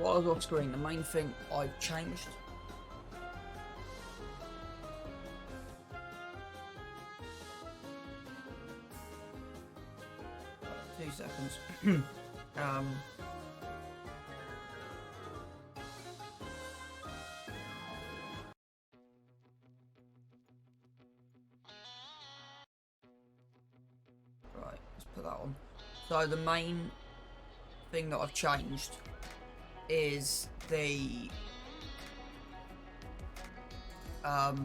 while I was off screen, the main thing I've changed. Right, 2 seconds. Right, let's put that on. So the main thing that I've changed is the just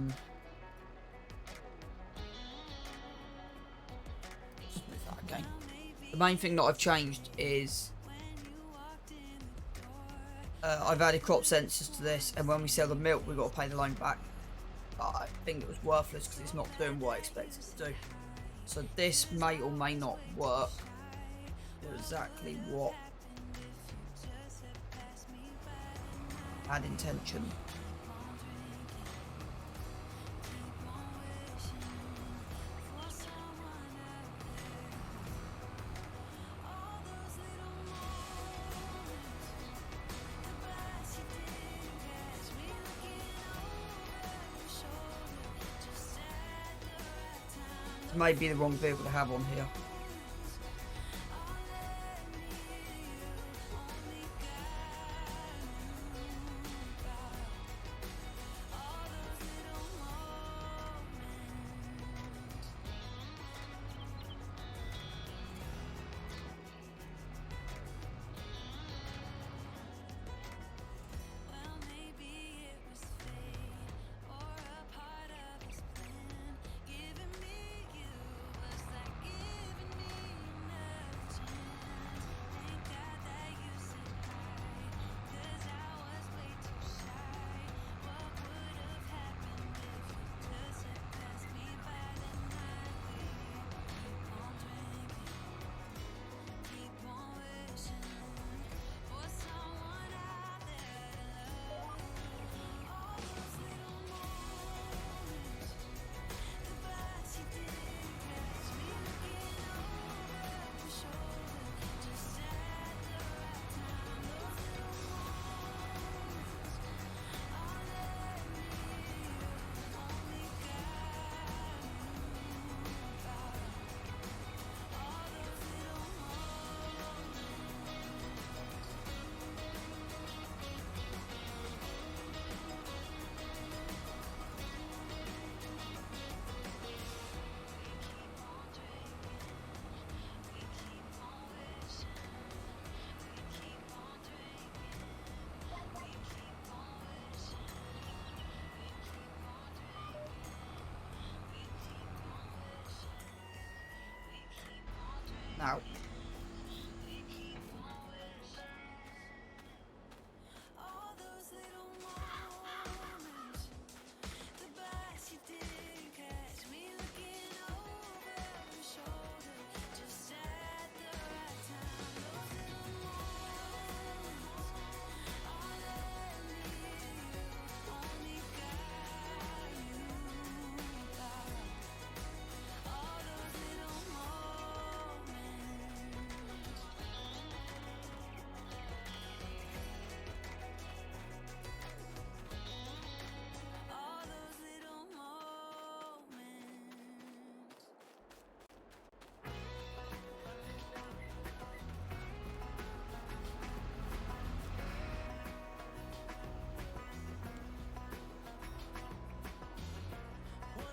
move that again. The main thing that I've changed is I've added crop sensors to this, and when we sell the milk we've got to pay the loan back. But I think it was worthless because it's not doing what I expected it to do. So this may or may not work. Do exactly what I had intention. May be the wrong vehicle to have on here. Now,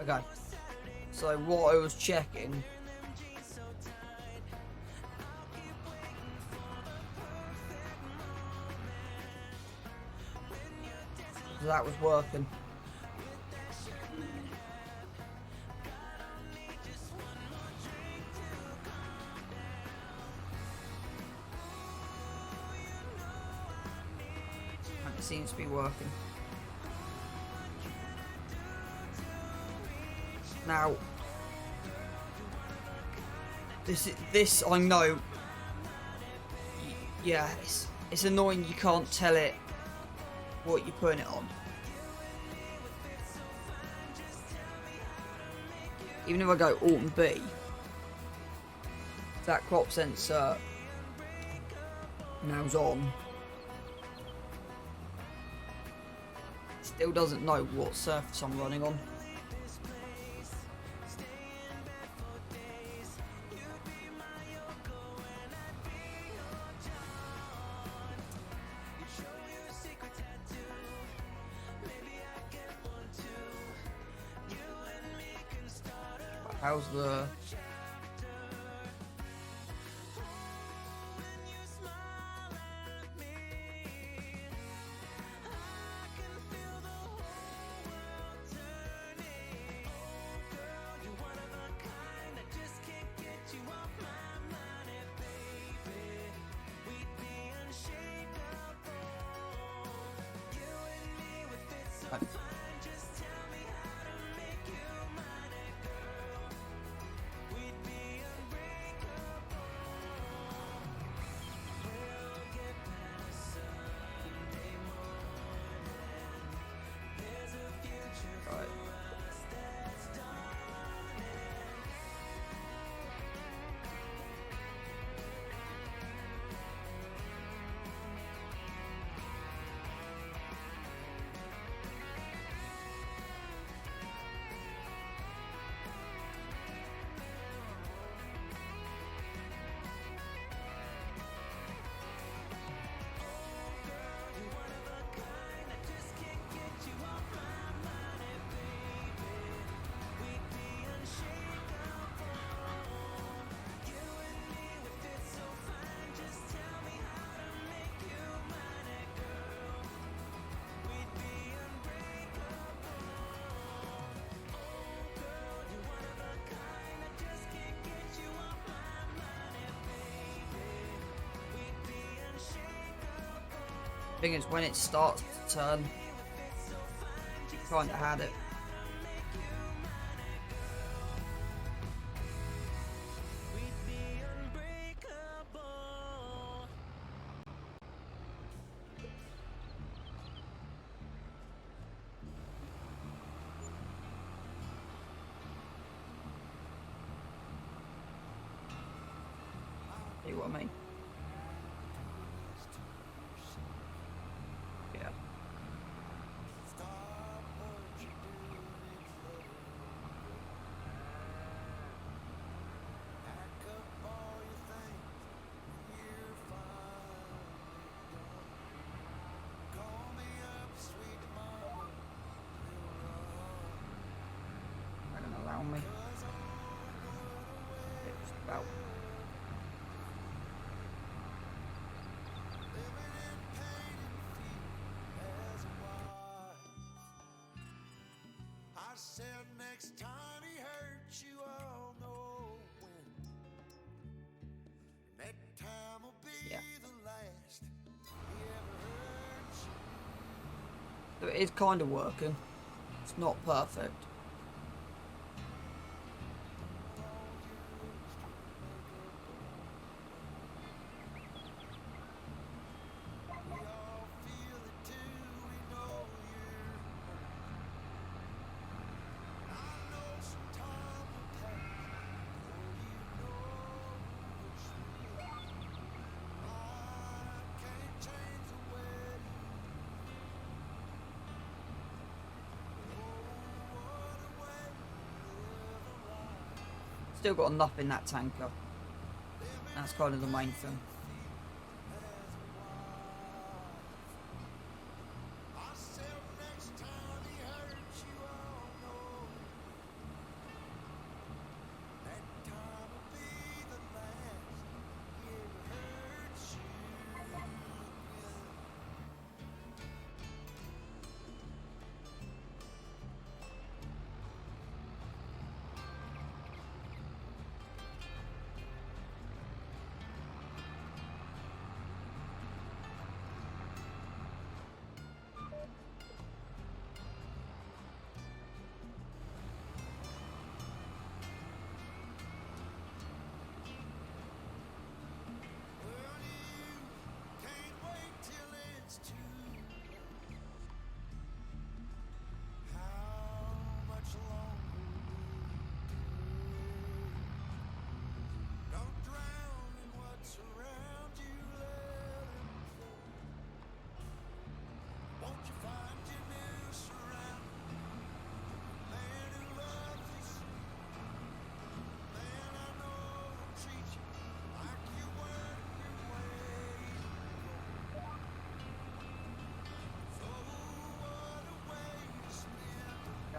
okay. So what I was checking. That was working. And it seems to be working. Now, this I know. Yeah, it's annoying you can't tell it what you're putting it on. Even if I go Alt and B, that crop sensor now's on. Still doesn't know what surface I'm running on. How's the... thing is, when it starts to turn, you kind of had it. See what I mean? Yeah. Not gonna allow me. It's about. Said next time he hurts you, I'll know when. That time will be the last he ever hurt you. So it is kind of working. It's not perfect. Still got enough in that tanker. That's kind of the main thing.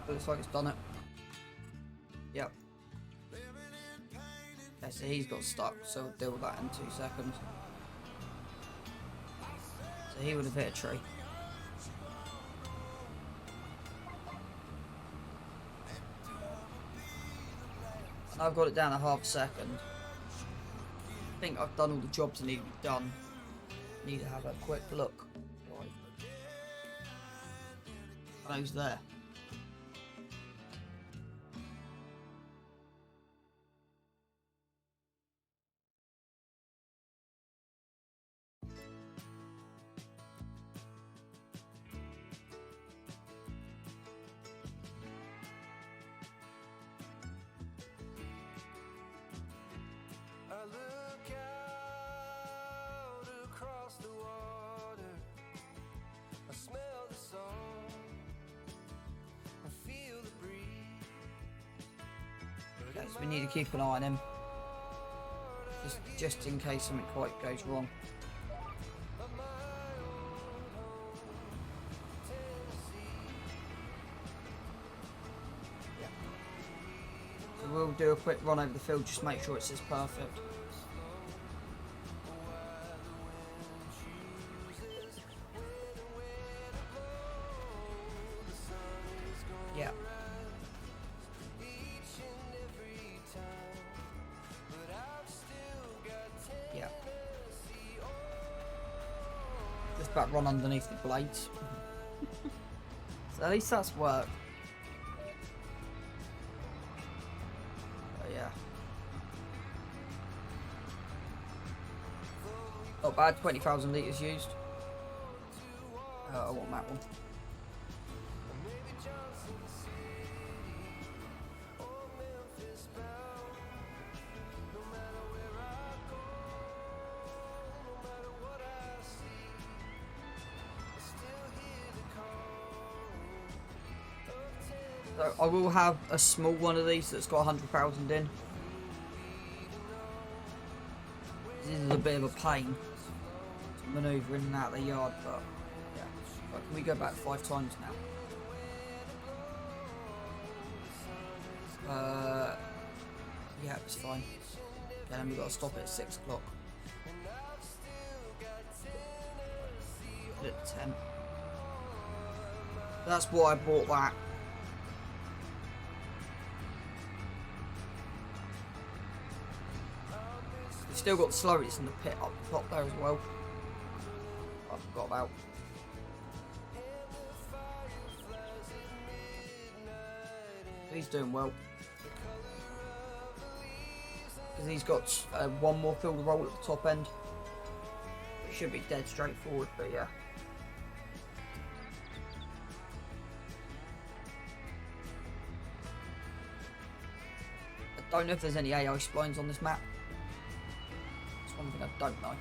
looks like it's done it. Yep. Okay, so he's got stuck, so we'll deal with that in 2 seconds. So he would have hit a tree. And I've got it down a half a second. I think I've done all the jobs that need to be done. Need to have a quick look. Right. Oh, who's there? I look out across the water. I smell the song. I feel the breeze. Okay, so we need to keep an eye on him. Just in case something quite goes wrong. Yeah. So we'll do a quick run over the field, just make sure it says perfect. Yeah. Yeah. Just about run underneath the blades. So at least that's worked. But yeah. Not bad, 20,000 litres used. I want that one. So I will have a small one of these that's got 100,000 in. This is a bit of a pain to manoeuvre in and out of the yard, but yeah. Right, can we go back 5 times now? Yeah, it's fine. And then we've got to stop it at 6 o'clock. Put it at 10. That's why I bought that. We've still got slurries in the pit up the top there as well. I forgot about. He's doing well. Because he's got one more fill to roll at the top end. It should be dead straightforward, but yeah. I don't know if there's any AI splines on this map. That's one thing I don't know.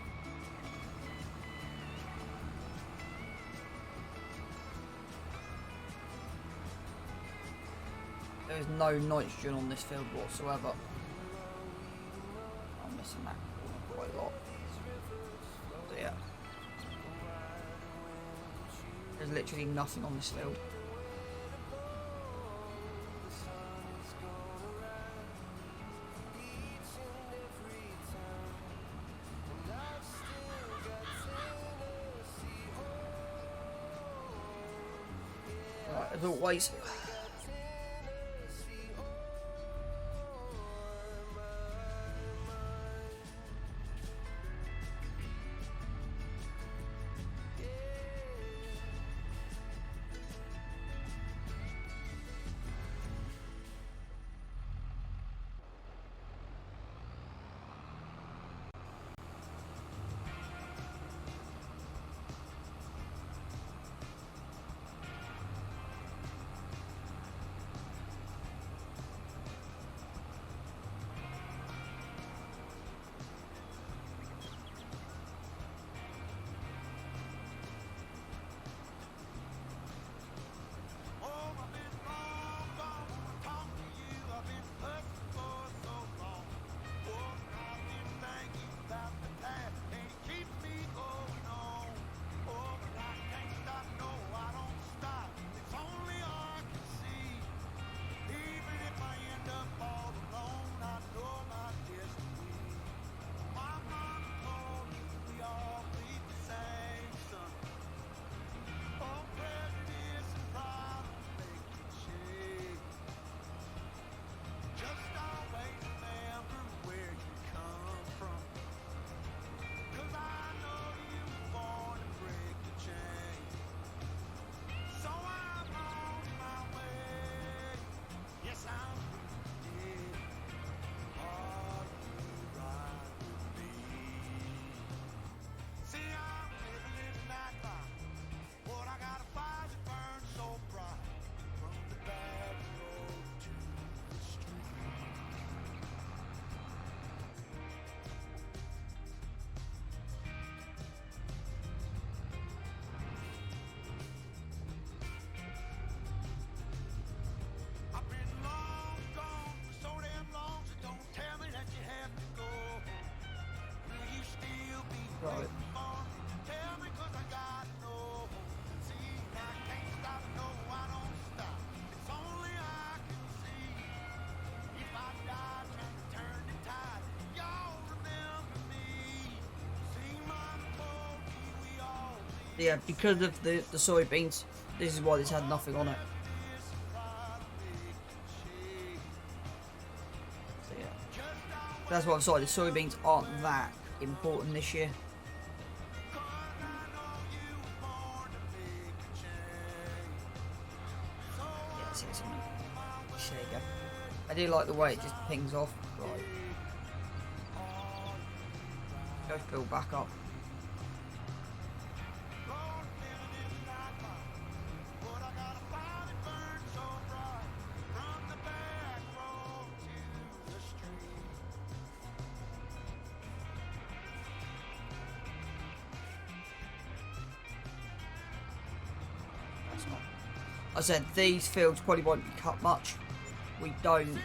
There is no nitrogen on this field whatsoever. I'm missing that quite a lot. So yeah. There's literally nothing on this field. Right, as always. Yeah, because of the soybeans, this is why this had nothing on it. So yeah, that's why I've decided the soybeans aren't that important this year. Yeah, see something. There you go. I do like the way it just pings off. Right. Go fill back up. That's not. I said these fields probably won't be cut much. We don't need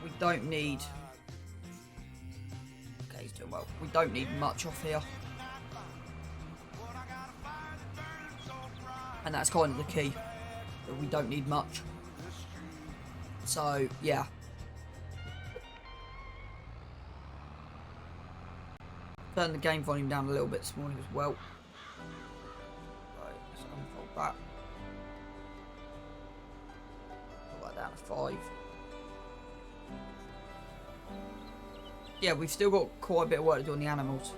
we don't need okay, he's doing well. We don't need much off here. And that's kind of the key. That we don't need much. So yeah. Turn the game volume down a little bit this morning as well. Right, let's unfold that. Put that down to 5. Yeah, we've still got quite a bit of work to do on the animals.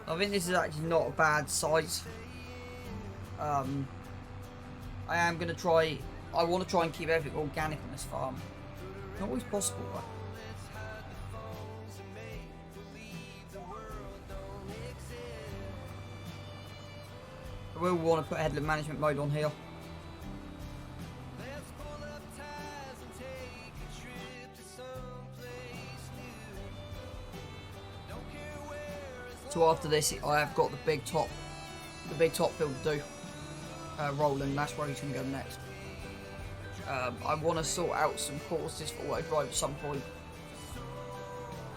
I think this is actually not a bad size. I am going to try... I want to try and keep everything organic on this farm. Not always possible, though. I will want to put headland management mode on here. So after this, I have got the big top field to do. Roland, that's where he's going to go next. I want to sort out some courses for wide drive at some point.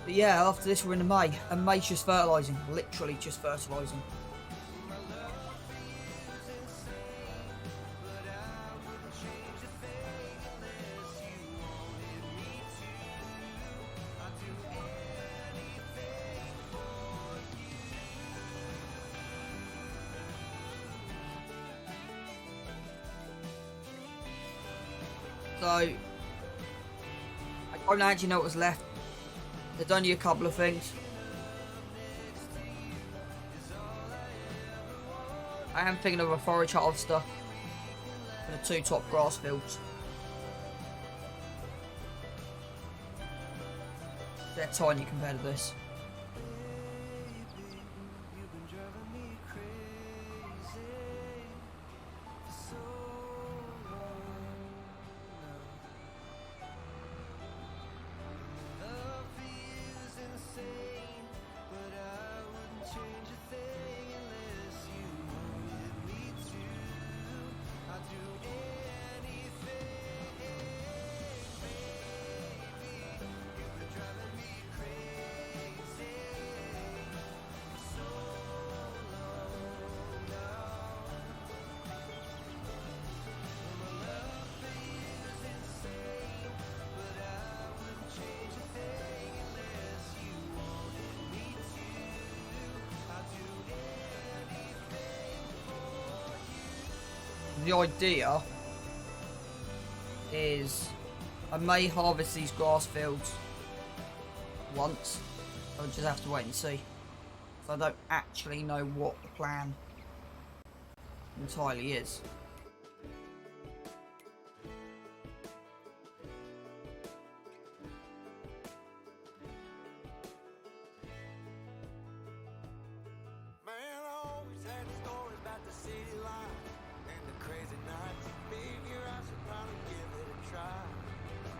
But yeah, after this we're into May, and May's just fertilising, literally just fertilising. So, I don't actually know what was left. There's only a couple of things. I am thinking of a forage harvester and the 2 top grass fields. They're tiny compared to this. the idea is I may harvest these grass fields once. I'll just have to wait and see. So I don't actually know what the plan entirely is. Man, I always had stories about the city life and the crazy nights. Figure I should probably give it a try.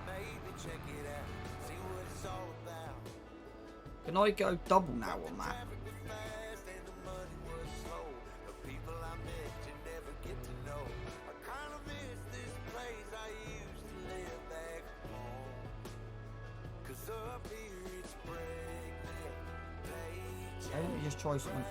Maybe check it out, see what it's all about. Can I go double now on that? Traffic was fast and the money was slow. The people I met you never get to know. I kind of miss this place I used to live back home. 'Cause up here it's breakneck, paycheck. Why don't you just try something?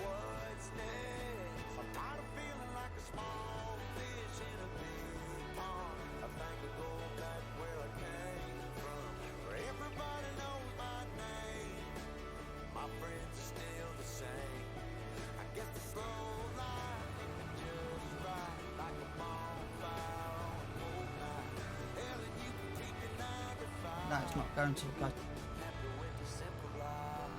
What's next? I'm tired of feeling like a small fish in a big pond. I think I'll go back where I came from, where everybody knows my name. My friends are still the same. I guess the slow life is just right, like a bonfire on a cold night. Hell, and you can keep your 9 to 5. No, it's not going to go. Happy with the simple life.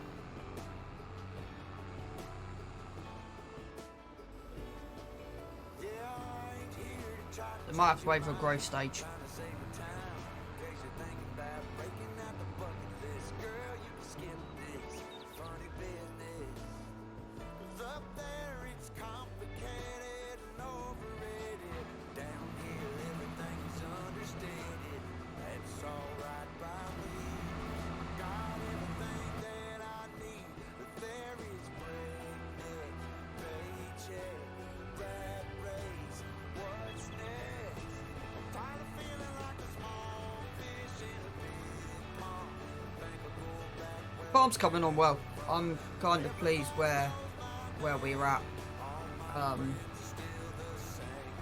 Yeah, I ain't here to try to They might have to wait for a growth stage. trying to save the time. In case you're thinking about breaking out the bucket list, girl, you can skip this funny business. 'Cause up there it's complicated and overrated. Down here everything is understated. That's alright by me. Got everything that I need, but there is breakneck, paycheck, rat race. What's next? I'm tired of feeling like a small fish in a big pond. Think I'll go back where Farm's coming on well. I'm kind of pleased where we're at. it's still the same.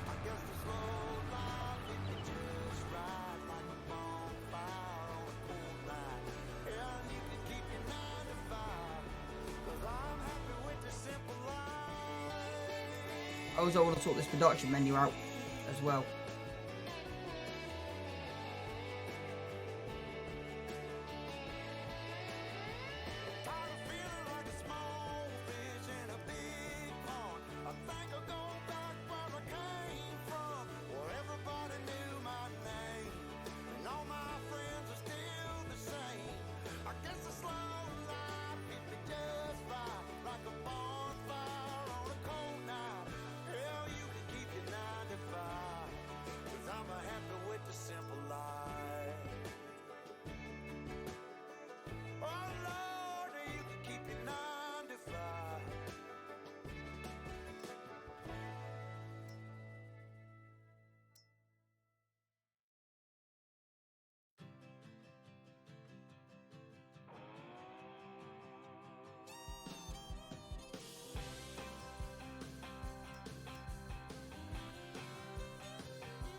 I guess the slow life is just right, like a bonfire on a cool night. Yeah, you can keep your 9 to 5, 'cause I'm happy with the simple life. I also want to sort this production menu out as well. Tired of feeling like a small fish in a big pond. I think I'll go back where I came from, where everybody knew my name, and all my friends are still the same. I guess the slow life hit me just right, like a bonfire on a cold night. Hell, you can keep your 9 to 5, 'cause I'm happy with the simple life. Oh Lord, you can keep your 9 to 5.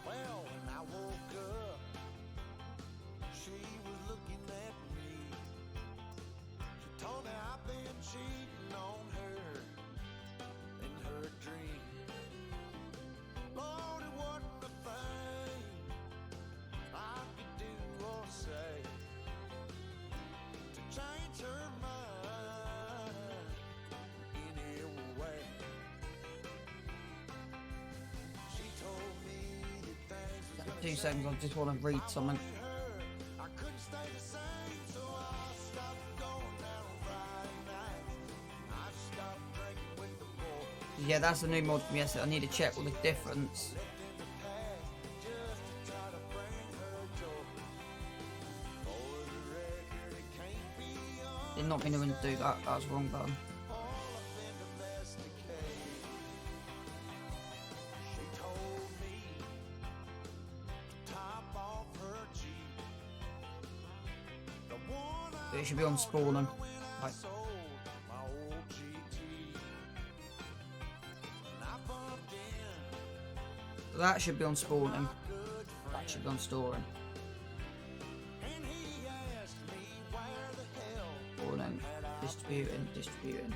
Well, when I woke up, she was looking at me. She told me I've been cheating on her in her dream. Lord, it wasn't a thing I could do or say to change her mind any way. She told me that things was gonna 2 seconds, I just want to read something. I couldn't stay the same, so I stopped going out on Friday nights. I stopped drinking with the boys. Yeah, that's the new mod from yesterday. I need to check all the difference. In the past, just to try to bring her joy. For the record, it can't be Did not mean to do that. That was wrong button. all I've been domesticated. She told me to top off her Jeep. The one I It should be on spawning. Right. sold my old GT. And I bumped in So that should be on spawning. good That should be on storing. and he asked me where the hell Spawning. Distributing. Distributing.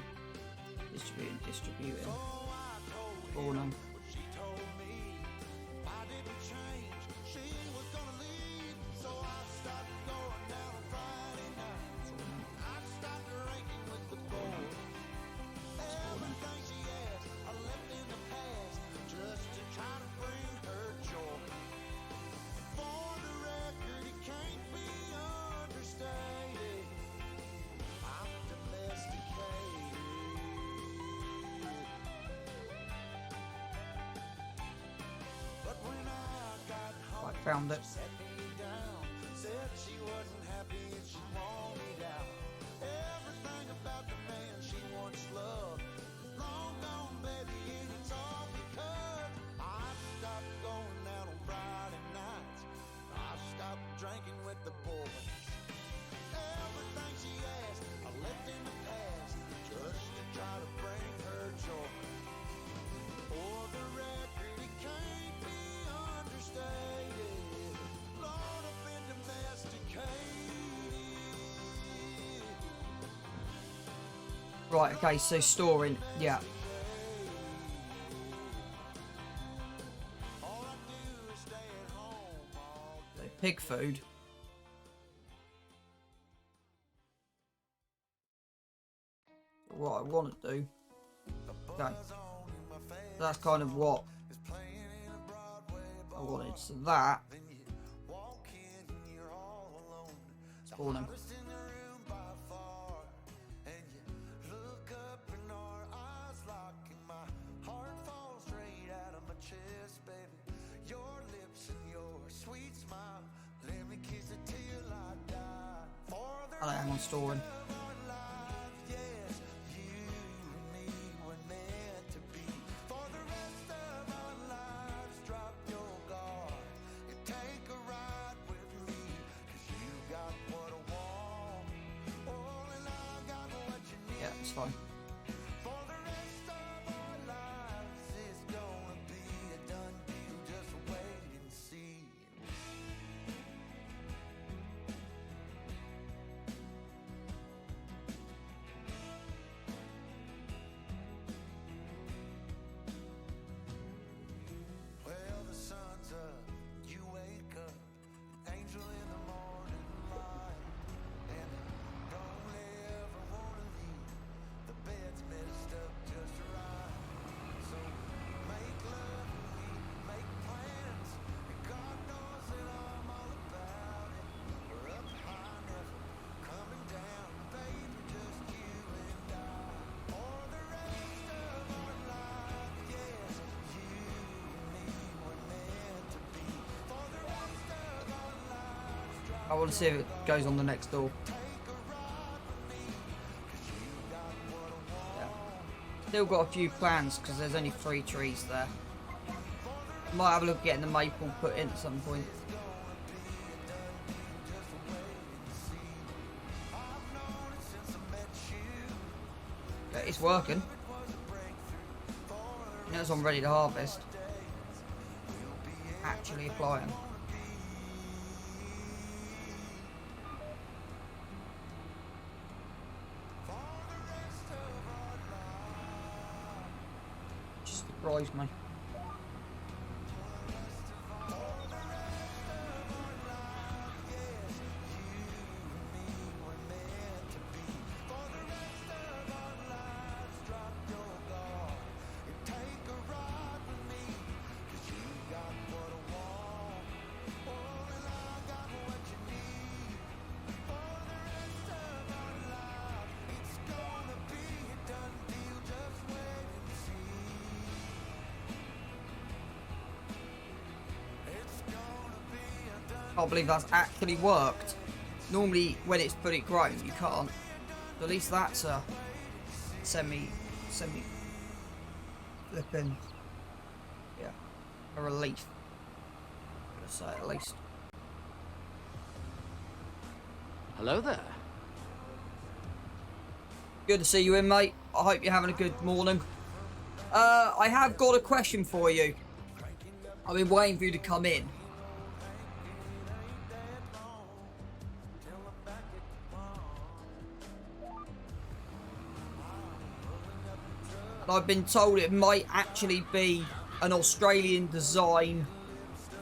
Distributing. Distributing. so I told him Spawning. She told me if I didn't change, she was gonna leave. So I stopped going down on Friday nights. I stopped drinking with the boys. Everything she asked, I left in the past just to try to bring her joy. For the record, it can't be understated. I'm domesticated. But when I got home, I found it. sat me down, said she wasn't happy and she wanted out. Everything about the man she once loved is long gone, baby, and it's all because I stopped going out on Friday nights. I stopped drinking with the boys. Everything she asked, I left in the past just to try to bring her joy. For the record, it can't be understated. Lord, I've been domesticated. Right, okay, so storing, yeah. All I do is stay at home all So pig food. What I want to do. Okay. So that's kind of what I wanted. So that. Spawning. I am on storing. Yeah, it's fine. I want to see if it goes on the next door. Yeah. Still got a few plans because there's only 3 trees there. Might have a look at getting the maple put in at some point. Yeah, it's working. You know, it's on ready to harvest. Actually applying. Just surprised me. I can't believe that's actually worked. Normally, when it's fully grown, you can't. But at least that's a semi flipping, yeah, a relief. I'm gonna say at least. Hello there. Good to see you in, mate. I hope you're having a good morning. I have got a question for you. I've been waiting for you to come in. I've been told it might actually be an Australian design.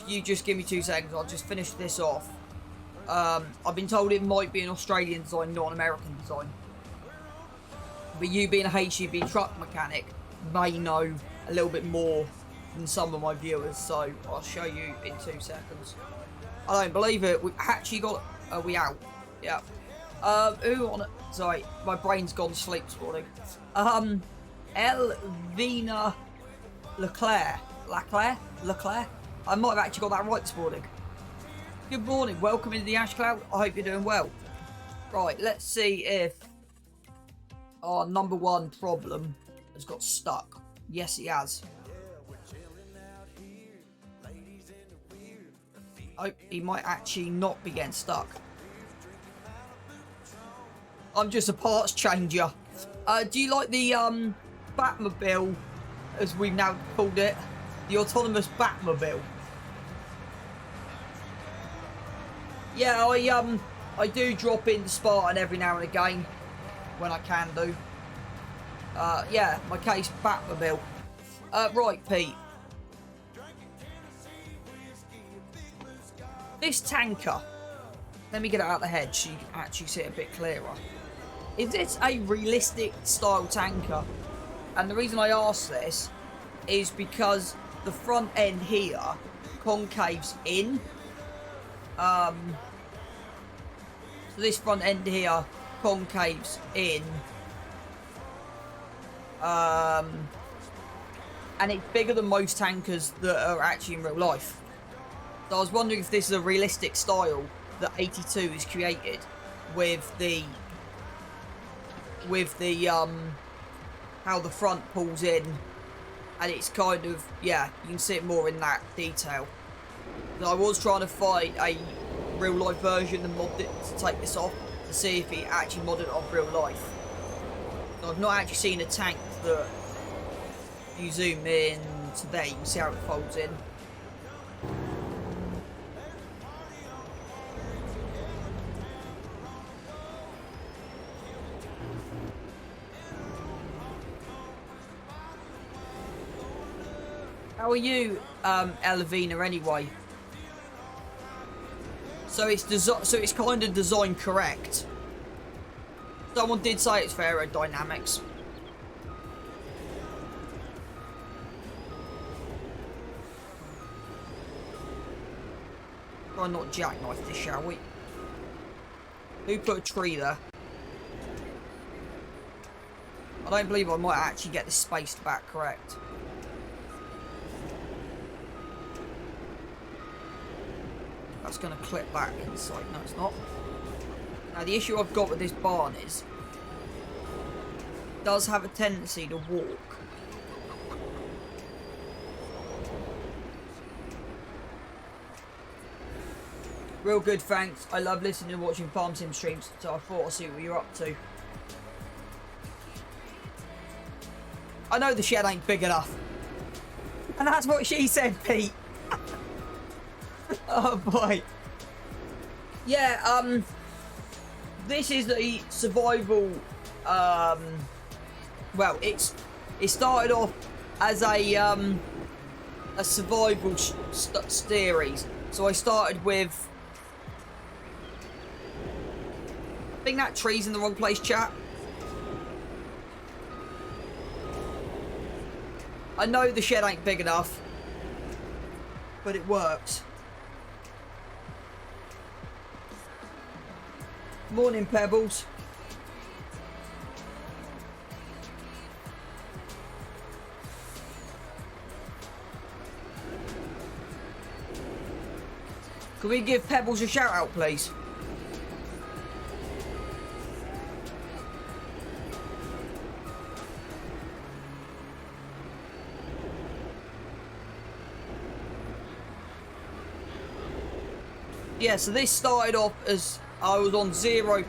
If you just give me 2 seconds, I'll just finish this off. I've been told it might be an Australian design, not an American design. But you being a HGV truck mechanic may know a little bit more than some of my viewers, so I'll show you in 2 seconds. I don't believe it. We actually got... Are we out? Yeah. Who on it? Sorry, my brain's gone to sleep this morning. Elvina Leclerc. I might have actually got that right this morning. Good morning. Welcome into the Ash Cloud. I hope you're doing well. Right, let's see if our number 1 problem has got stuck. Yes, he has. Oh, he might actually not be getting stuck. I'm just a parts changer. Do you like the Batmobile, as we've now called it, the autonomous Batmobile? Yeah, I do drop in the Spartan every now and again when I can do. Yeah, my case Batmobile. Right, Pete. This tanker, let me get it out of the head so you can actually see it a bit clearer. Is this a realistic style tanker? And the reason I ask this is because the front end here concaves in. So this front end here concaves in. And it's bigger than most tankers that are actually in real life. So I was wondering if this is a realistic style that 82 is created with the how the front pulls in, and it's kind of, yeah, you can see it more in that detail. So I was trying to find a real life version and mod it to take this off to see if it actually modded it on real life. So I've not actually seen a tank that you zoom in to there, you can see how it folds in. How are you, Elavina, anyway? So it's kind of designed correct. Someone did say it's for aerodynamics. Try not jackknife this, shall we? Who put a tree there? I don't believe I might actually get this spaced back correct. That's going to clip back inside. No, it's not. Now, the issue I've got with this barn is it does have a tendency to walk. Real good, thanks. I love listening and watching farm sim streams, so I thought I'd see what you're up to. I know the shed ain't big enough. And that's what she said, Pete. Oh boy. Yeah, this is the survival, well, it started off as a survival series. So I started with, I think that tree's in the wrong place, chat. I know the shed ain't big enough, but it works. Morning, Pebbles. Can we give Pebbles a shout out, please? Yeah, so this started off as I was on 0.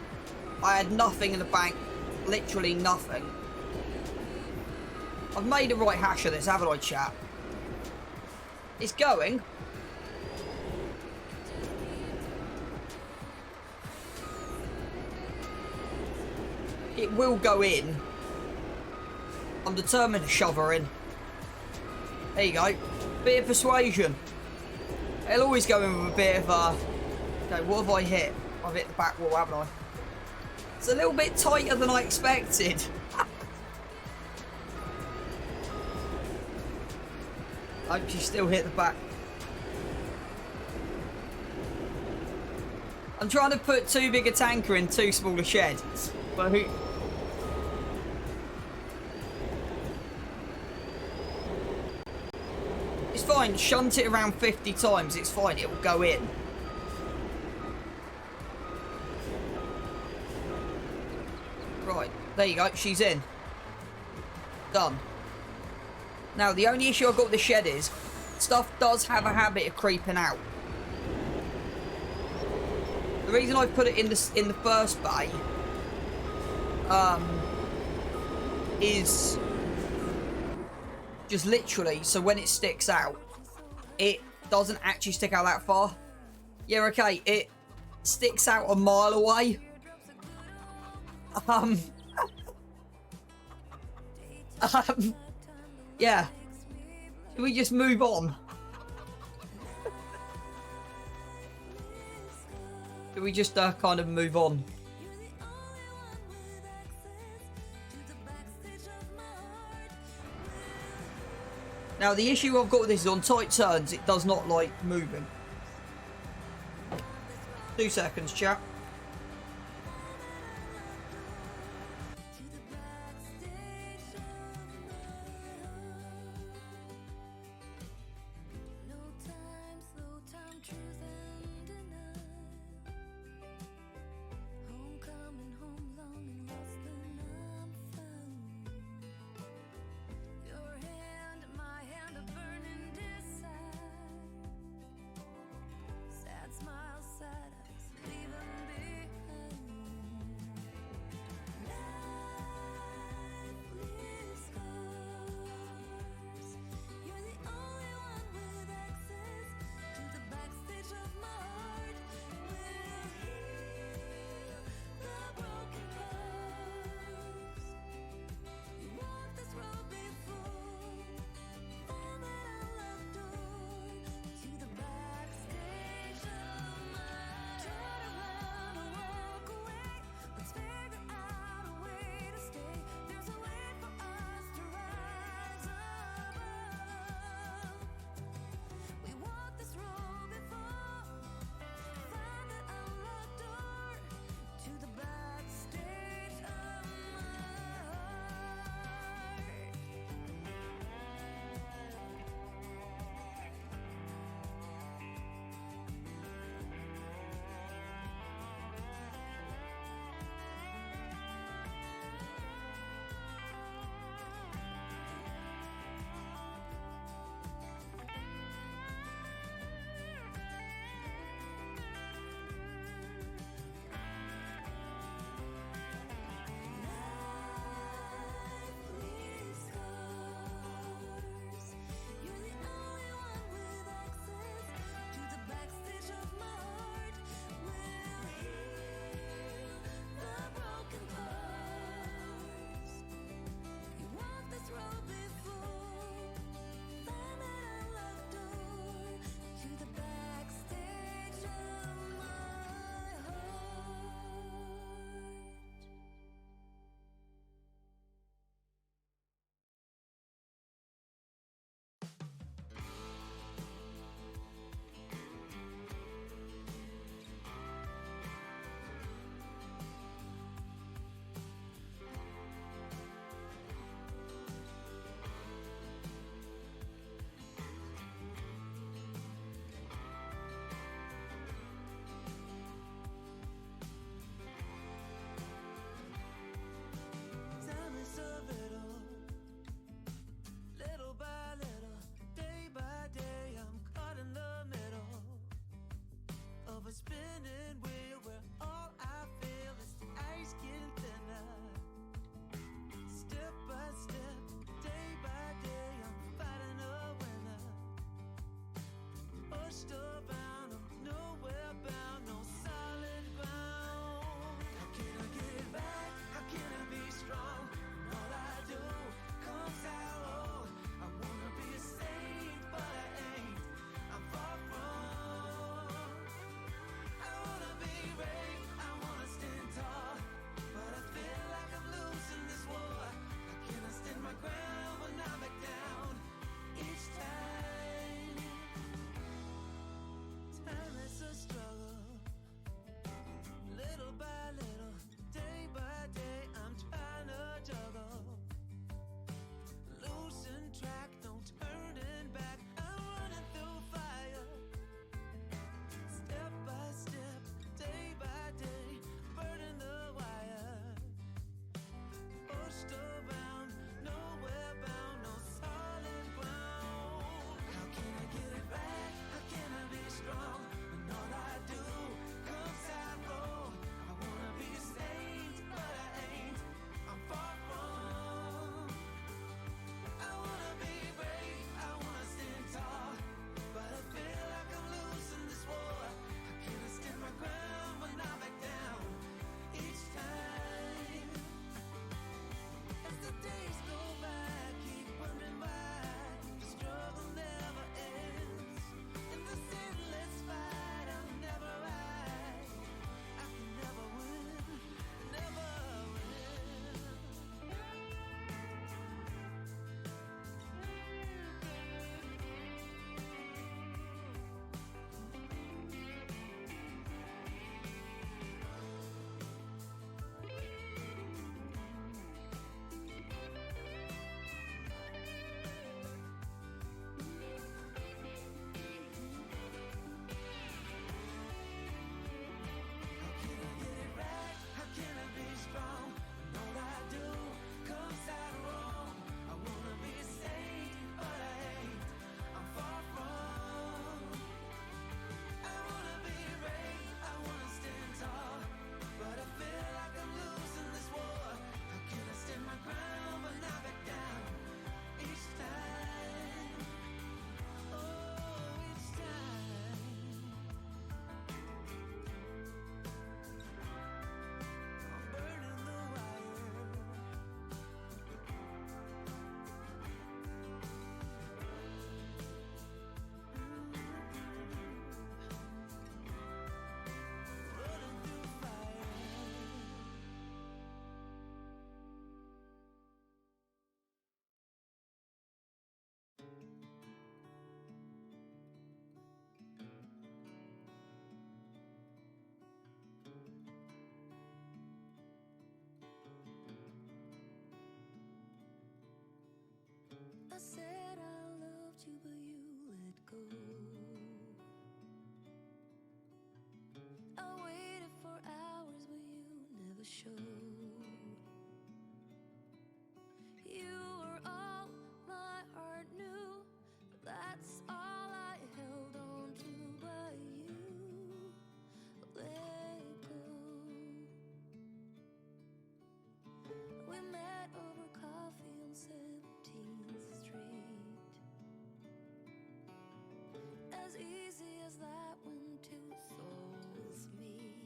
I had nothing in the bank. Literally nothing. I've made a right hash of this, haven't I, chat? It's going. It will go in. I'm determined to shove her in. There you go. Bit of persuasion. It'll always go in with a bit of okay, what have I hit? I've hit the back wall, haven't I? It's a little bit tighter than I expected. I hope she still hit the back. I'm trying to put too big a tanker in too small a shed. But who... It's fine, shunt it around 50 times, it's fine, it will go in. Right, there you go, she's in. Done. Now, the only issue I've got with the shed is, stuff does have a habit of creeping out. The reason I put it in the first bay, is just literally, so when it sticks out, it doesn't actually stick out that far. Yeah, okay, it sticks out a mile away. Yeah. Should we just move on? Should we just kind of move on? Now, the issue I've got with this is on tight turns, it does not like moving. 2 seconds, chap. that when two souls meet?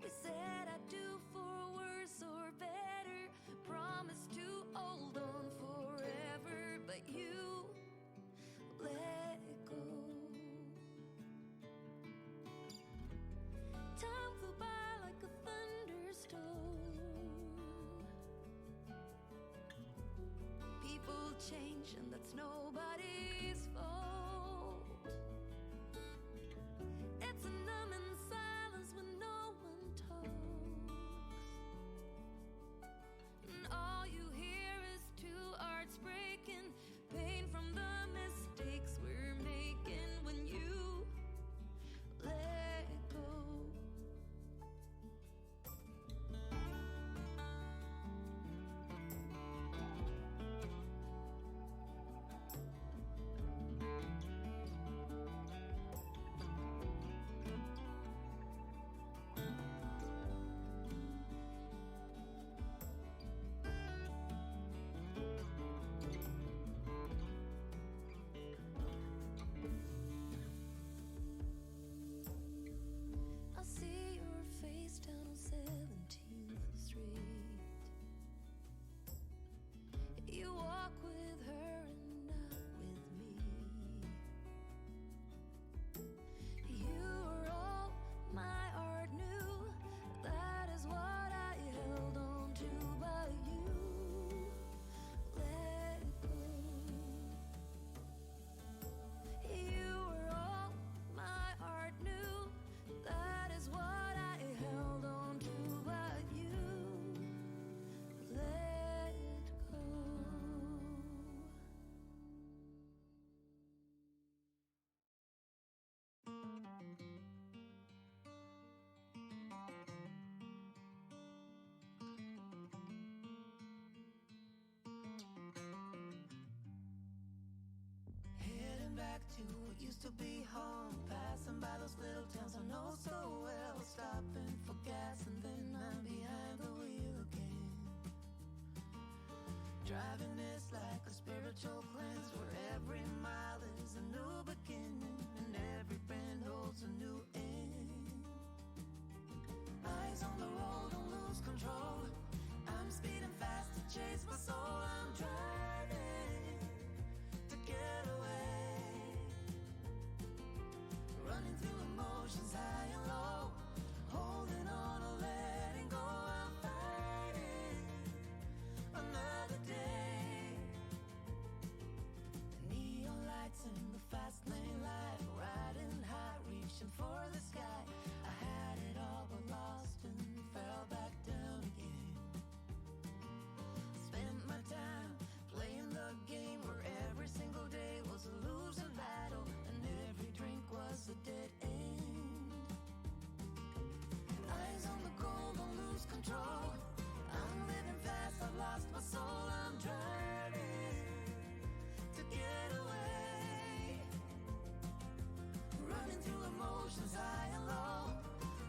We said I do for worse or better, promise to hold on forever, but you let go. Time flew by like a thunderstorm. People change and that's nobody's fault. It's a numbing silence when no one talks, and all you hear is two hearts breaking, pain from the mistakes we're making when you let go. I see your face down on 17th Street. You walk with her and not with me. You were all my art knew. That is what I held on to, but you let go. You were all my art knew. That is what I held on to, but you let go. Heading back to what used to be home, passing by those little towns I know so well, stopping for gas and then I'm behind the wheel again. Driving this like a spiritual cleanse, where every mile is a new beginning and every bend holds a new end. Eyes on the road, don't lose control. I'm speeding fast to chase my soul. I'm driving to get away, running through emotions high and low, holding on or letting go. I'm fighting another day. Neon lights in the fast lane light, riding high, reaching for the sky. I had it all but lost and fell back down again. Spent my time playing the game where every single day was a losing battle and every drink was a dead end. Eyes on the goal, don't lose control. I'm living fast, I've lost my soul. I'm driving to get away, running through emotions high and low,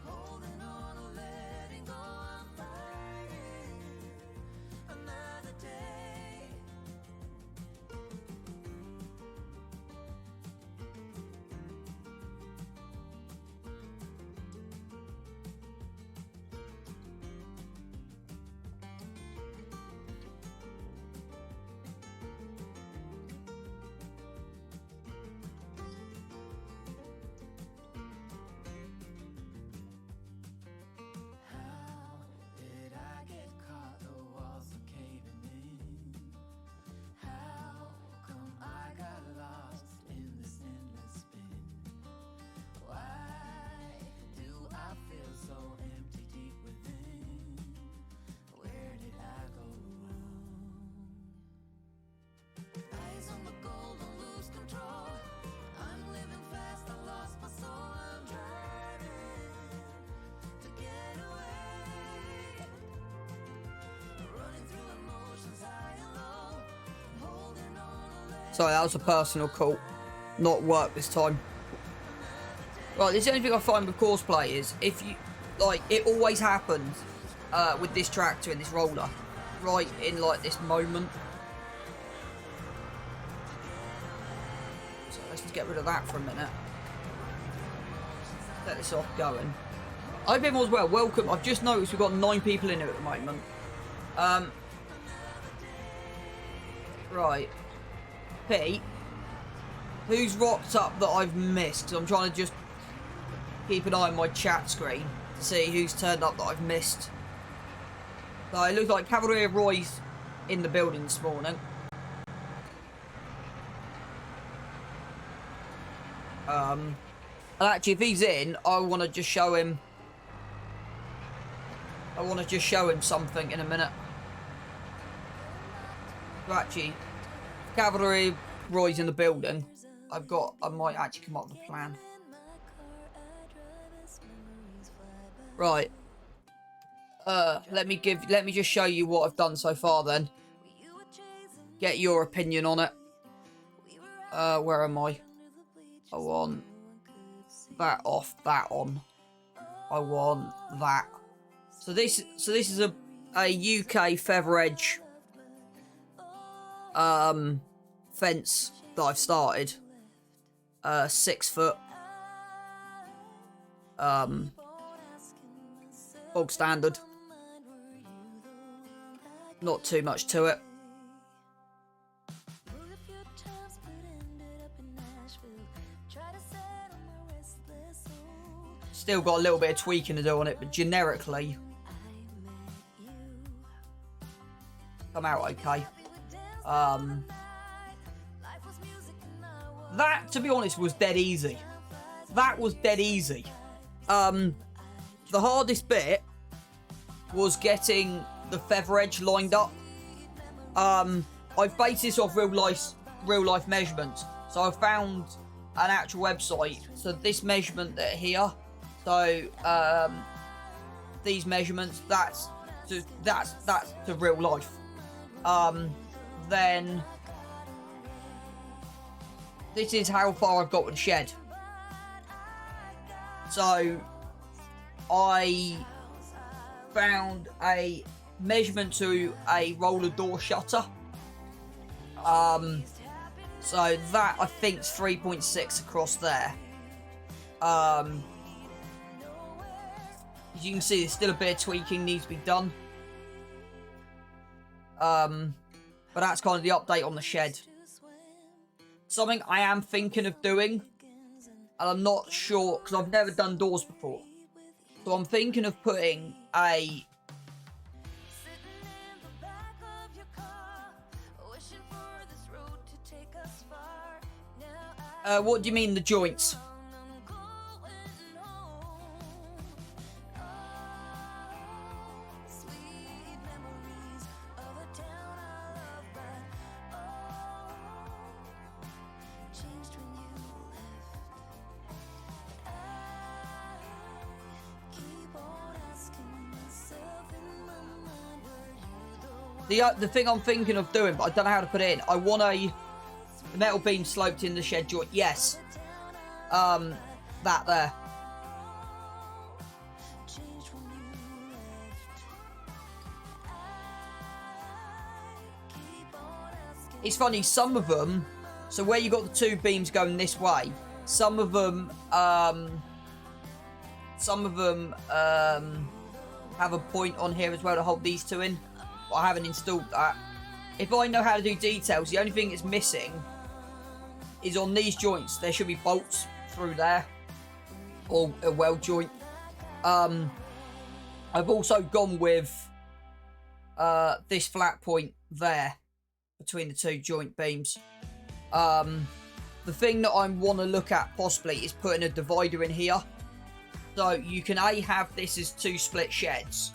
holding on or letting go. I'm fighting another day. How did I get caught? The walls are caving in. How come I got lost in this endless spin? Why do I feel so empty deep within? Where did I go wrong? Eyes on the goal, don't lose control. I'm living fast, I lost my soul. I'm driving to get away, running through emotions high and low, holding on or letting Sorry, that was a personal call, not work this time. Right, this is the only thing I find with cosplay is if you like, it always happens with this tractor and this roller, right in like this moment. So let's just get rid of that for a minute. Let this off going. I hope everyone's well. Welcome. I've just noticed we've got 9 people in here at the moment. Right. Pete. Who's rocked up that I've missed? Because I'm trying to just keep an eye on my chat screen to see who's turned up that I've missed. So it looks like Cavalier Roy's in the building this morning. And actually, if he's in, I want to just show him. I want to just show him something in a minute. So actually, Cavalry Roy's in the building. I might actually come up with a plan. Right. Let me just show you what I've done so far then. Get your opinion on it. Where am I? I want that off, that on. I want that. So this is a UK feather edge fence that I've started. 6 foot. Bog standard. Not too much to it. Still got a little bit of tweaking to do on it, but generically come out okay. That, to be honest, was dead easy. That was dead easy. The hardest bit was getting the feather edge lined up. I've based this off real life measurements. So I found an actual website. So this measurement here. So these measurements, that's to real life. Then this is how far I've got with the shed. So I found a measurement to a roller door shutter. So that I think is 3.6 across there. As you can see, there's still a bit of tweaking needs to be done. But that's kind of the update on the shed. Something I am thinking of doing, and I'm not sure, because I've never done doors before. So I'm thinking of putting a... what do you mean, the joints? The thing I'm thinking of doing, but I don't know how to put it in. I want the metal beam sloped in the shed joint. Yes. That there. It's funny, some of them, so where you got the 2 beams going this way, some of them have a point on here as well to hold these 2 in. But I haven't installed that. If I know how to do details, the only thing that's missing is on these joints. There should be bolts through there, or a weld joint. I've also gone with this flat point there between the 2 joint beams. The thing that I want to look at possibly is putting a divider in here. So you can have this as 2 split sheds,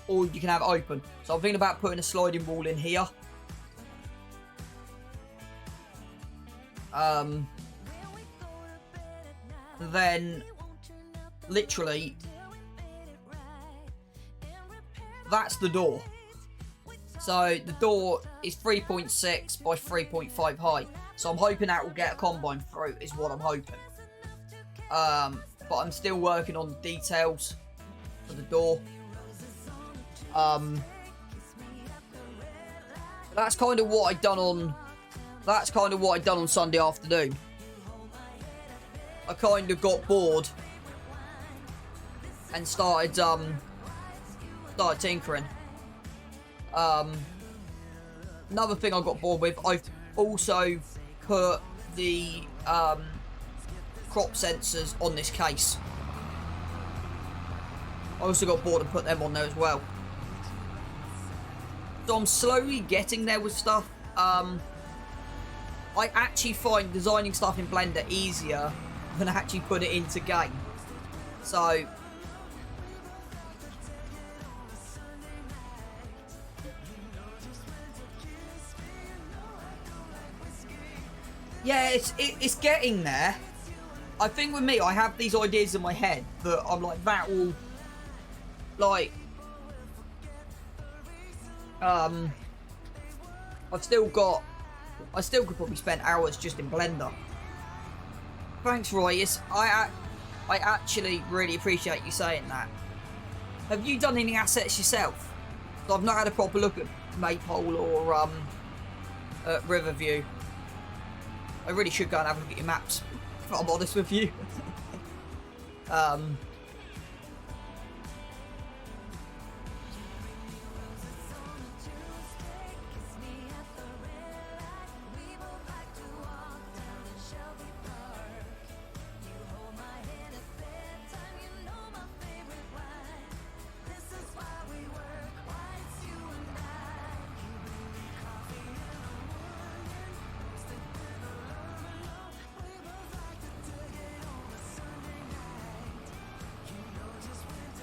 or you can have it open. So I'm thinking about putting a sliding wall in here. Then, literally, that's the door. So the door is 3.6 by 3.5 high. So I'm hoping that will get a combine through, is what I'm hoping. But I'm still working on the details for the door. That's kind of what I've done on that's kind of what I'd done on Sunday afternoon. I kind of got bored and started tinkering. Another thing I got bored with, I've also put the crop sensors on this case. I also got bored and put them on there as well. So I'm slowly getting there with stuff. I actually find designing stuff in Blender easier than actually put it into game. So yeah, it's getting there. I think with me, I have these ideas in my head that I'm like, that will, like, I still could probably spend hours just in Blender. Thanks, Royce. I actually really appreciate you saying that. Have you done any assets yourself? So I've not had a proper look at Maypole or Riverview. I really should go and have a look at your maps, if I'm honest with you.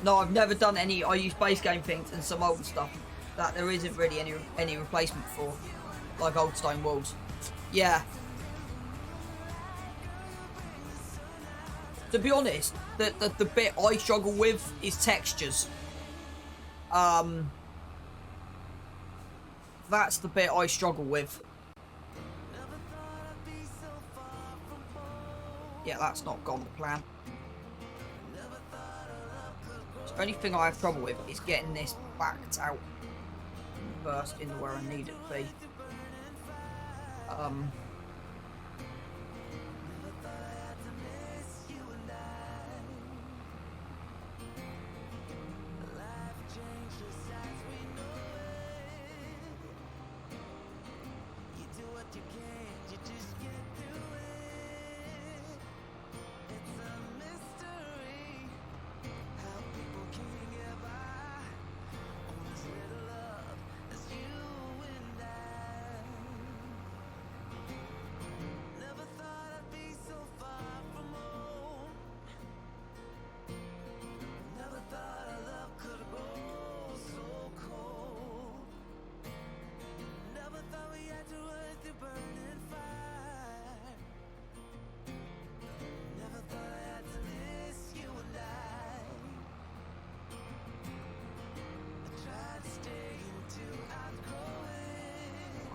No, I've never done any. I use base game things and some old stuff that there isn't really any replacement for, like old stone walls. Yeah. To be honest, the bit I struggle with is textures. That's the bit I struggle with. Yeah, that's not gone to plan. The only thing I have trouble with is getting this backed out first into where I need it to be.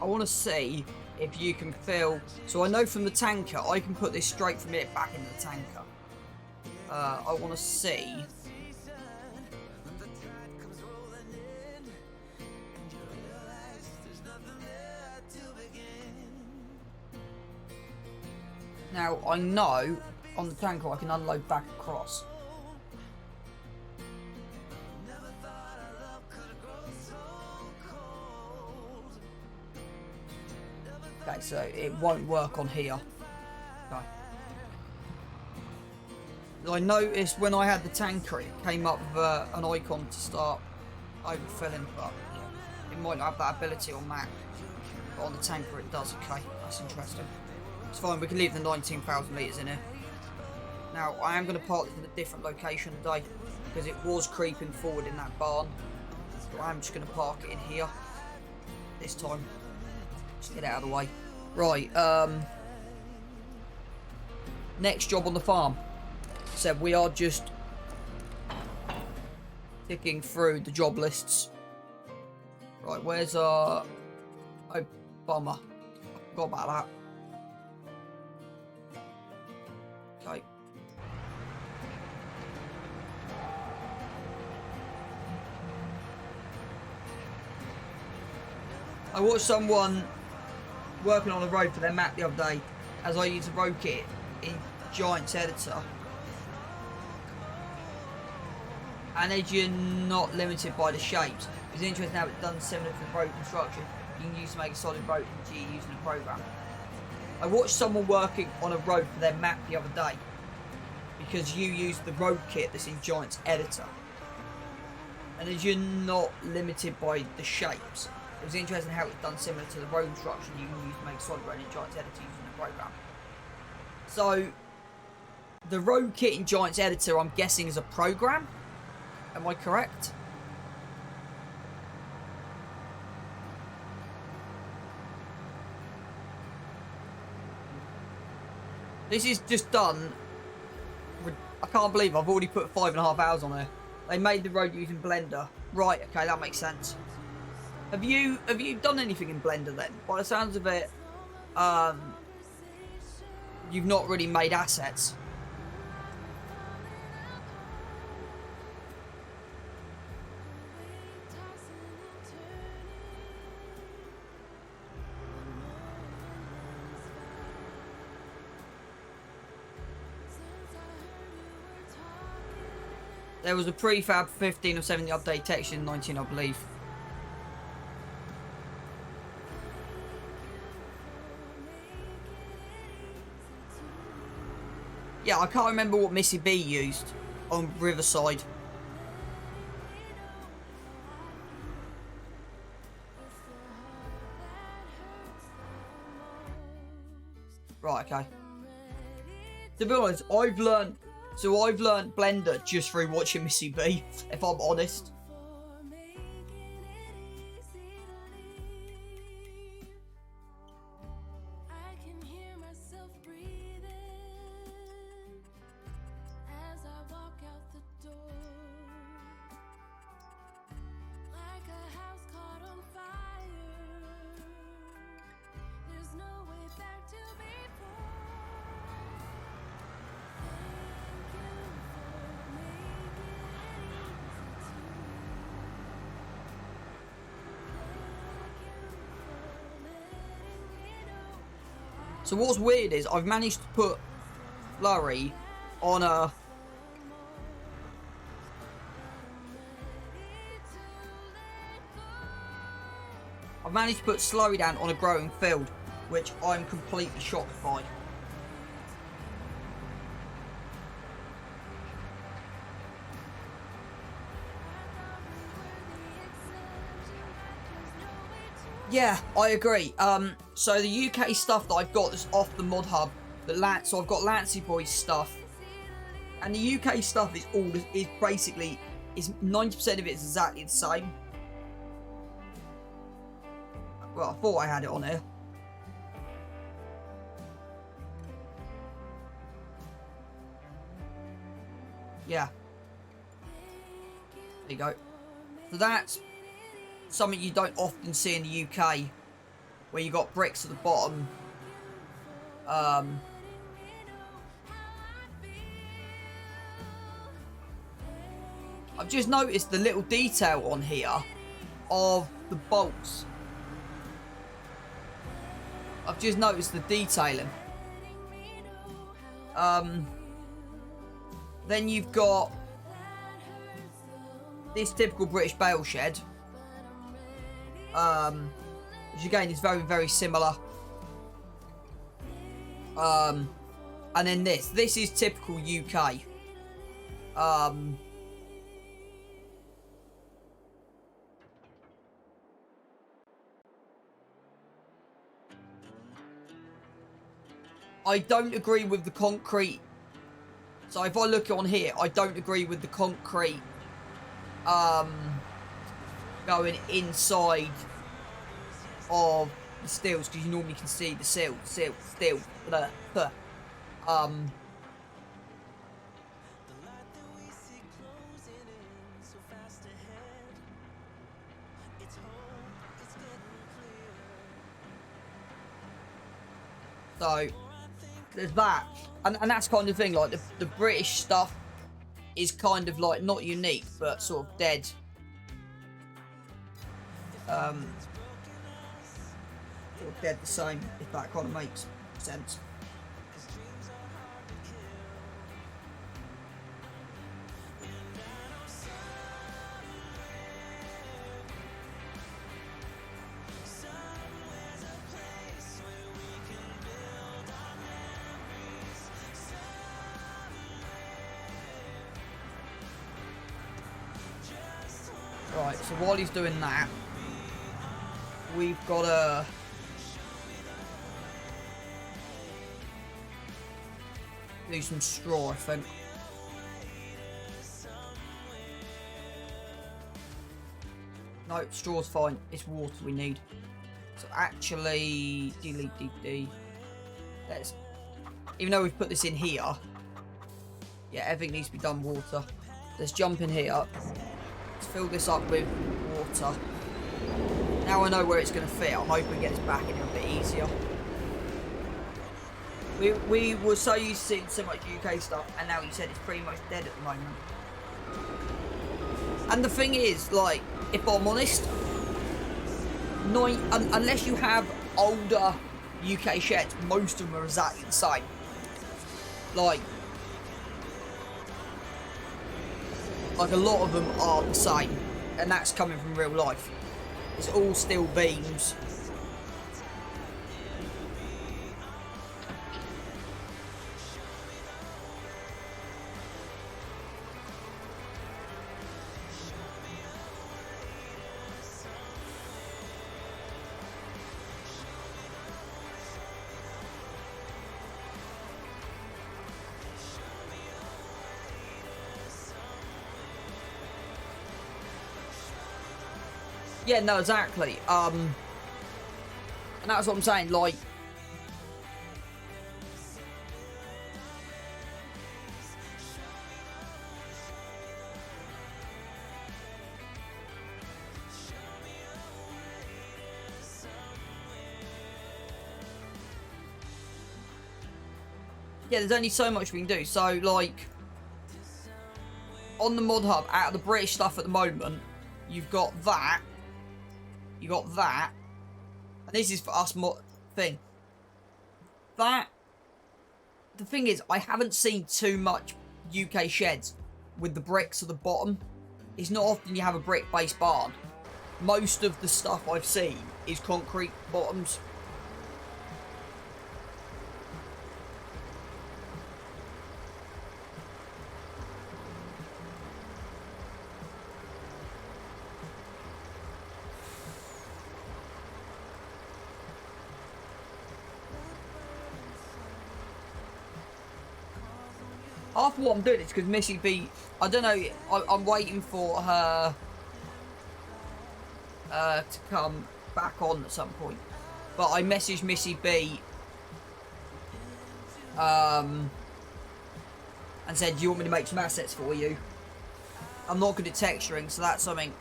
I want to see if you can fill. So I know from the tanker, I can put this straight from it back into the tanker. I want to see. Now, I know on the tanker I can unload back across. Okay, so it won't work on here. Okay. I noticed when I had the tanker, it came up with an icon to start overfilling, but yeah, it might not have that ability on Mac. But on the tanker it does, okay. That's interesting. It's fine, we can leave the 19,000 litres in here. Now, I am going to park this in a different location today, because it was creeping forward in that barn. So I'm just going to park it in here, this time. Just get it out of the way. Right, next job on the farm. So we are just ticking through the job lists. Right, where's our... Oh, bummer. I forgot about that. Okay. I watched someone working on a road for their map the other day, as I used a road kit in Giants Editor. And as you're not limited by the shapes, it's interesting how it's done similar to the road construction. You can use to make a solid road in G using a program. I watched someone working on a road for their map the other day, because you use the road kit that's in Giants Editor. And as you're not limited by the shapes, it was interesting how it's done similar to the road construction you can use to make a solid road in Giants Editor using a program. So, the road kit in Giants Editor, I'm guessing, is a program. Am I correct? This is just done. I can't believe I've already put 5.5 hours on there. They made the road using Blender. Right, okay, that makes sense. Have you done anything in Blender then? By the sounds of it, you've not really made assets. There was a prefab 15 or 17 update text in 19, I believe. Yeah, I can't remember what Missy B used on Riverside. Right, okay. To be honest, I've learned Blender just through watching Missy B, if I'm honest. So what's weird is I've managed to put Flurry on a... I've managed to put Slurry down on a growing field, which I'm completely shocked by. Yeah, I agree. So the UK stuff that I've got that's off the mod hub, so I've got Lancy Boys stuff, and the UK stuff is basically 90% of it is exactly the same. Well, I thought I had it on here. Yeah. There you go. So that's something you don't often see in the UK, where you got bricks at the bottom. I've just noticed the little detail on here of the bolts. I've just noticed the detailing. Then you've got this typical British bale shed. Which again is very, very similar. And then this is typical UK. I don't agree with the concrete. So if I look on here, I don't agree with the concrete going inside of the steels, because you normally can see the steel. So there's that, and that's kind of thing. Like the British stuff is kind of like not unique, but sort of dead. or dead the same, if that kind of makes sense. Right, so while he's doing that, we've got to do some straw, I think. No, straw's fine. It's water we need. So actually, delete DD. Let's, even though we've put this in here, yeah, everything needs to be done water. Let's jump in here. Let's fill this up with water. Now I know where it's going to fit. I'm hoping we get this back in here a bit easier. We were so used to seeing so much UK stuff, and now you said it's pretty much dead at the moment. And the thing is, like, if I'm honest, unless you have older UK sheds, most of them are exactly the same. Like a lot of them are the same, and that's coming from real life. It's all steel beams. Yeah, no, exactly. And that's what I'm saying, like, yeah, there's only so much we can do. So, like, on the mod hub, out of the British stuff at the moment, you've got that. You got that, and this is for us thing. That, the thing is, I haven't seen too much UK sheds with the bricks at the bottom. It's not often you have a brick-based barn. Most of the stuff I've seen is concrete bottoms. Half of what I'm doing is because Missy B, I don't know, I'm waiting for her to come back on at some point. But I messaged Missy B and said, do you want me to make some assets for you? I'm not good at texturing, so that's something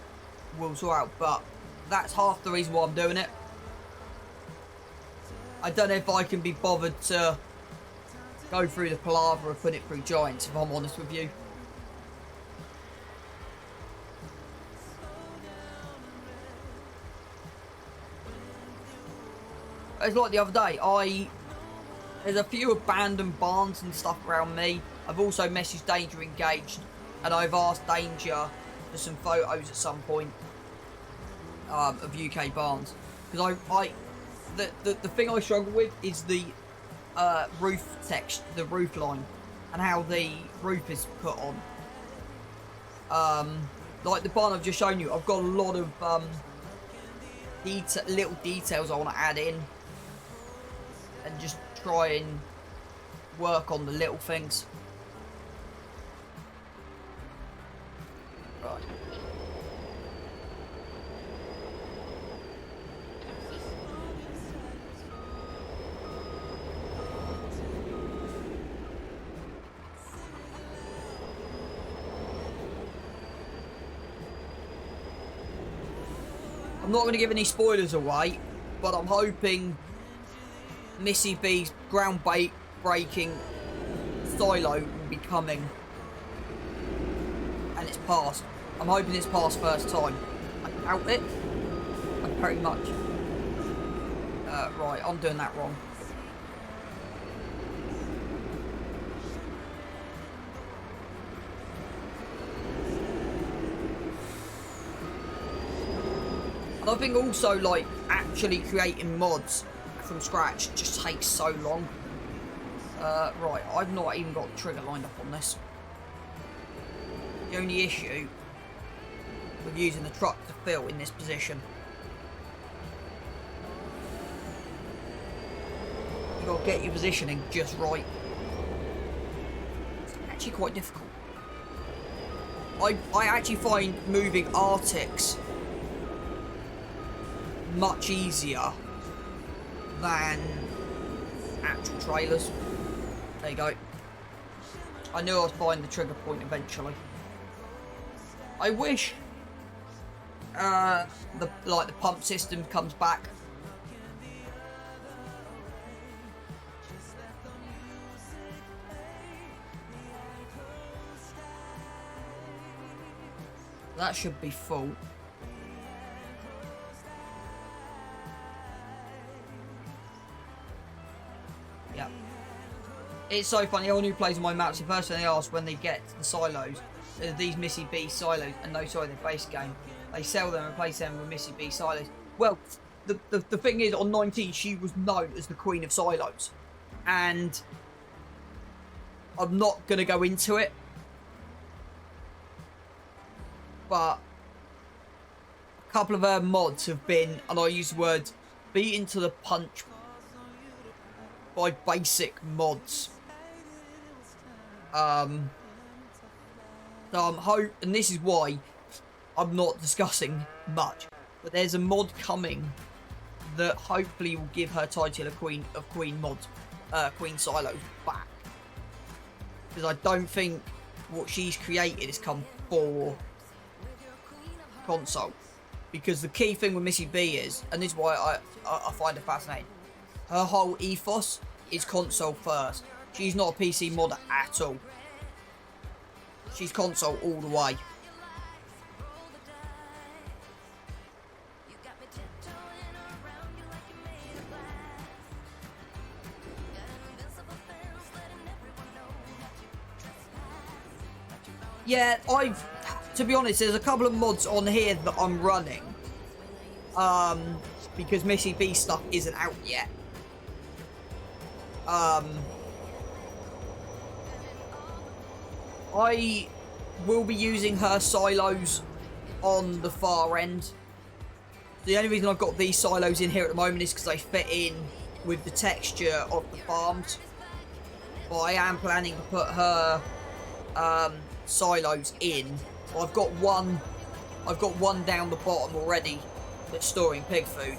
we'll sort out, but that's half the reason why I'm doing it. I don't know if I can be bothered to go through the palaver and put it through Giants, if I'm honest with you. It's like the other day, there's a few abandoned barns and stuff around me. I've also messaged Danger Engaged, and I've asked Danger for some photos at some point of UK barns. Because the thing I struggle with is the roof text, the roof line, and how the roof is put on. Like the barn I've just shown you, I've got a lot of little details I want to add in, and just try and work on the little things. Right. I'm not going to give any spoilers away, but I'm hoping Missy B's ground-breaking silo will be coming, and it's passed. I'm hoping it's passed first time. I doubt it, very much. Right, I'm doing that wrong. And I think also, like, actually creating mods from scratch just takes so long. Right, I've not even got the trigger lined up on this. The only issue with using the truck to fill in this position, you got to get your positioning just right. It's actually quite difficult. I actually find moving Arctics much easier than actual trailers. There you go. I knew I was finding the trigger point eventually. I wish the pump system comes back. That should be full. Yep. It's so funny, anyone who plays on my maps, the first thing they ask when they get to the silos, these Missy B silos, and no, sorry, the base game, they sell them and replace them with Missy B silos. Well, the thing is, on 19, she was known as the Queen of Silos. And I'm not going to go into it, but a couple of her mods have been, and I use the word, beaten to the punch by basic mods. And this is why I'm not discussing much, but there's a mod coming that hopefully will give her title of Queen Silos back, because I don't think what she's created has come for console. Because the key thing with Missy B is, and this is why I find it fascinating, her whole ethos is console first. She's not a PC modder at all. She's console all the way. Yeah, to be honest, there's a couple of mods on here that I'm running. Because Missy B stuff isn't out yet. I will be using her silos on the far end. The only reason I've got these silos in here at the moment is because they fit in with the texture of the farms. But I am planning to put her silos in. I've got one down the bottom already that's storing pig food.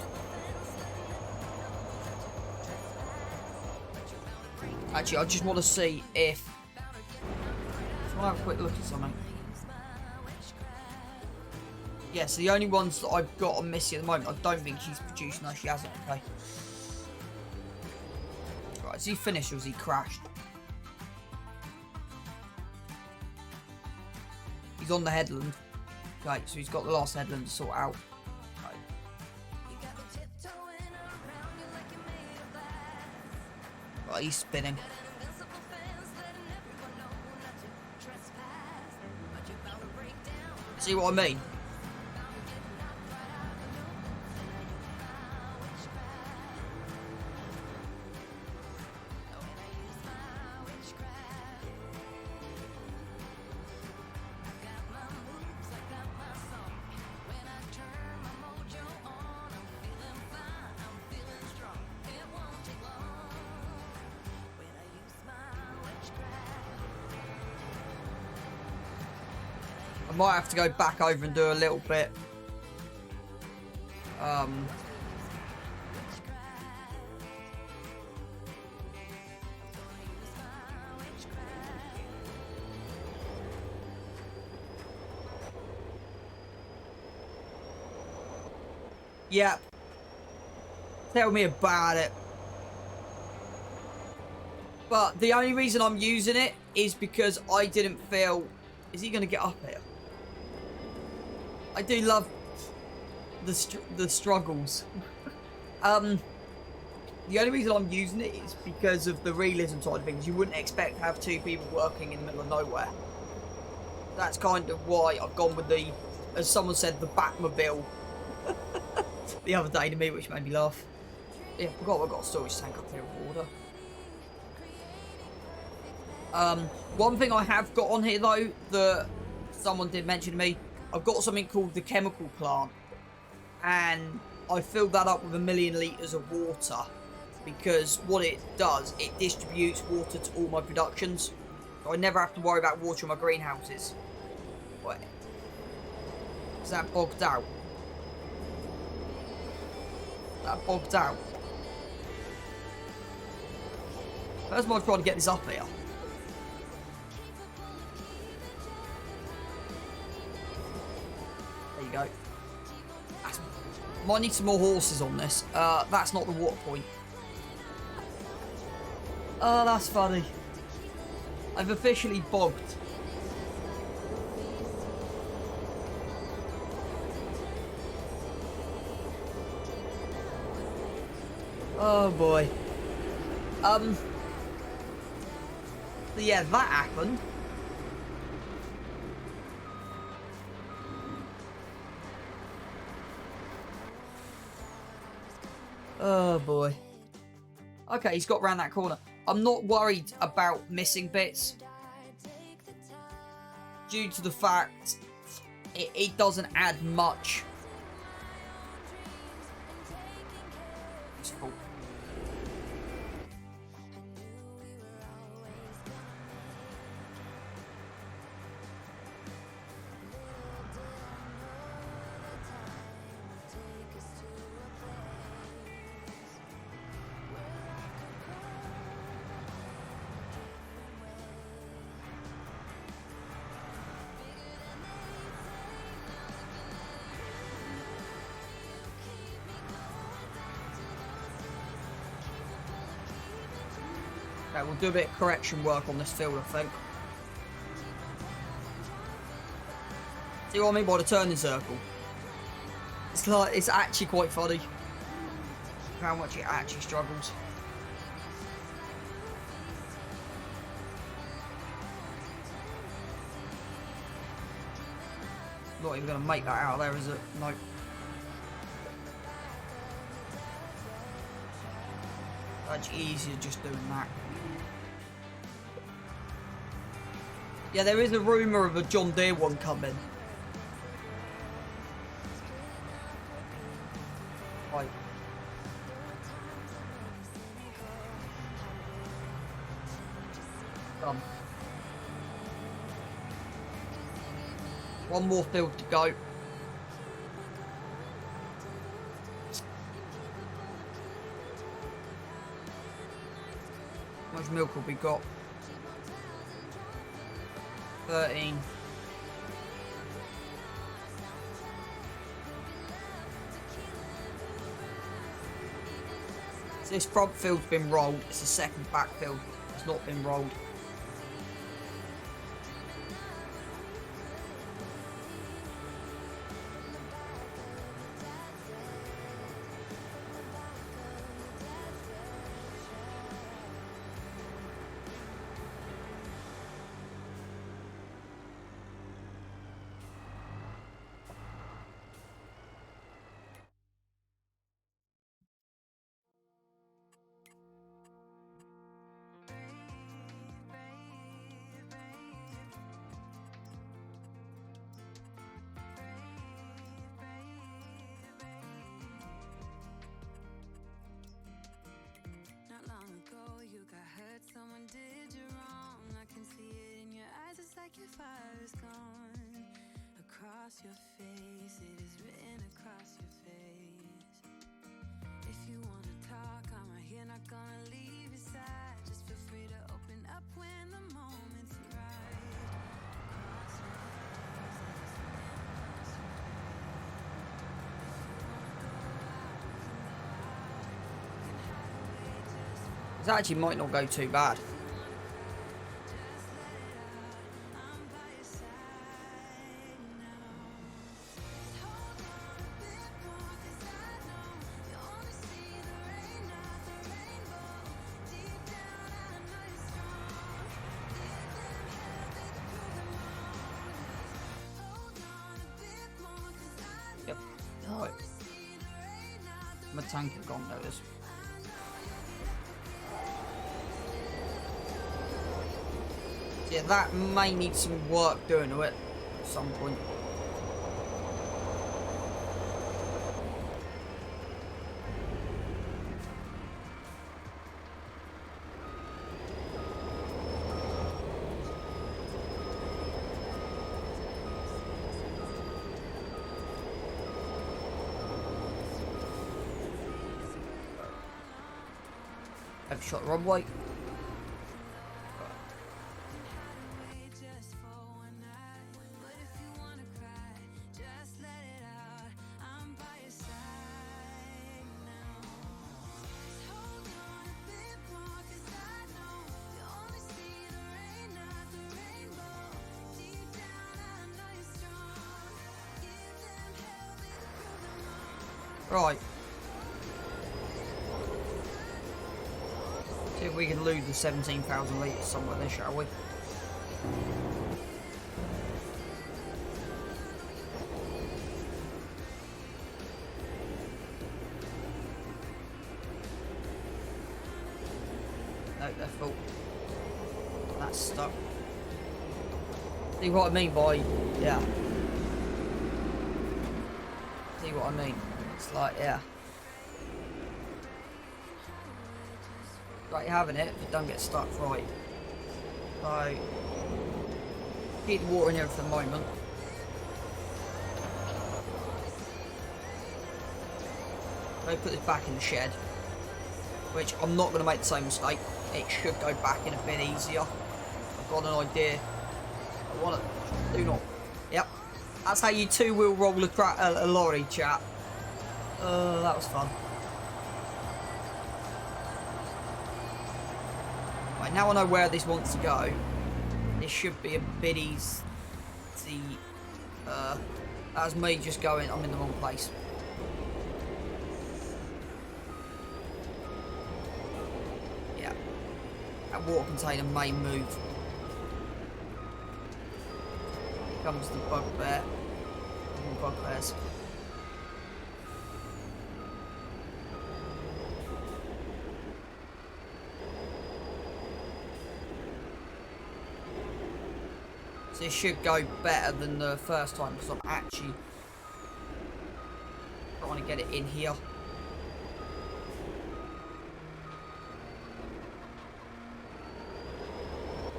Actually, I just want to see if I'll have a quick look at something. Yes, the only ones that I've got on Missy at the moment, I don't think she's produced. No, she hasn't. Okay. Right, is he finished or is he crashed? He's on the headland. Okay, so he's got the last headland to sort out. Okay. Right, he's spinning. See what I mean? I might have to go back over and do a little bit. Yeah. Tell me about it. But the only reason I'm using it is because I didn't feel... Is he going to get up here? I do love the struggles. The only reason I'm using it is because of the realism side of things. You wouldn't expect to have 2 people working in the middle of nowhere. That's kind of why I've gone with the, as someone said, the Batmobile the other day to me, which made me laugh. Yeah, I forgot I've got a storage tank up here of water. One thing I have got on here though, that someone did mention to me, I've got something called the chemical plant. And I filled that up with 1 million litres of water. Because what it does, it distributes water to all my productions. So I never have to worry about water in my greenhouses. Wait. Is that bogged out? Is that bogged out? First of all, I'm trying to get this up here. There you go. Might need some more horses on this. That's not the water point. Oh, that's funny. I've officially bogged. Oh boy. So yeah, that happened. Oh boy. Okay, he's got around that corner. I'm not worried about missing bits due to the fact it doesn't add much. It's cool. Okay, we'll do a bit of correction work on this field, I think. See what I mean by the turning circle? It's like, it's actually quite funny how much it actually struggles. Not even going to make that out there, is it? Nope. Much easier just doing that. Yeah, there is a rumour of a John Deere one coming. Right. Done. One more field to go. How much milk have we got? 13. So this front field's been rolled. It's the second back field. It's not been rolled. Not long ago, you got hurt, someone did you wrong. I can see it in your eyes, it's like your fire's gone. Across your face, it is written across your face. If you wanna talk, I'm right here, not gonna leave your side. Just feel free to open up when the moment's right. Across your This actually might not go too bad. my tank have gone? There it is. Yeah, that may need some work doing to it at some point. I've shot the wrong way. Right. See if we can lose the 17,000 litres somewhere there, shall we? No, they're full. That's stuck. See what I mean by, yeah. See what I mean? It's like, yeah. Right, you're having it, but don't get stuck, right. So, keep the water in here for the moment. Let me put this back in the shed, which I'm not going to make the same mistake. It should go back in a bit easier. I've got an idea. I want to, do not. Yep, that's how you two-wheel roll a lorry, chat. That was fun. Right, now I know where this wants to go. This should be a bit easy. That was me just going, I'm in the wrong place. Yeah. That water container may move. Here comes the bugbear. More bugbears. This should go better than the first time because I'm actually trying to get it in here.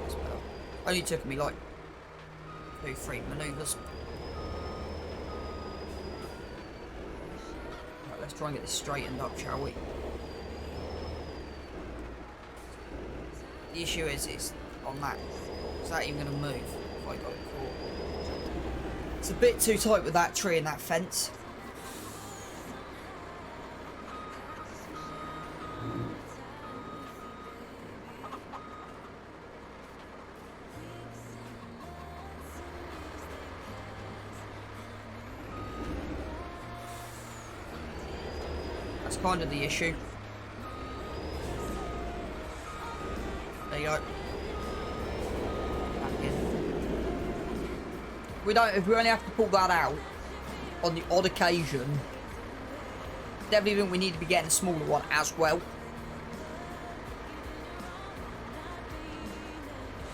That's better. Only took me like 2-3 manoeuvres. Right, let's try and get this straightened up, shall we? The issue is on that. Is that even going to move? I got it caught. It's a bit too tight with that tree and that fence. That's kind of the issue. There you go. If we only have to pull that out on the odd occasion, definitely think we need to be getting a smaller one as well.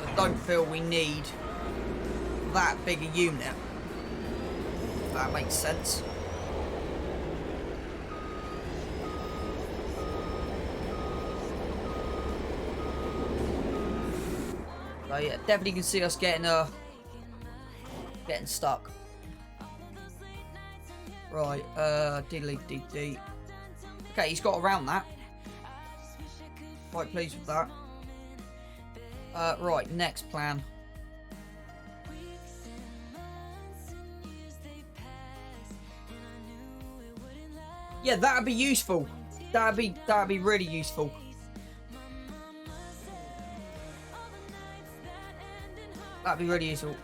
I don't feel we need that big a unit, if that makes sense. So yeah, definitely can see us getting stuck. Right, diddly dee dee. Okay, he's got around that. Quite pleased with that. Right, next plan. Yeah, that'd be useful. That'd be really useful. That'd be really useful.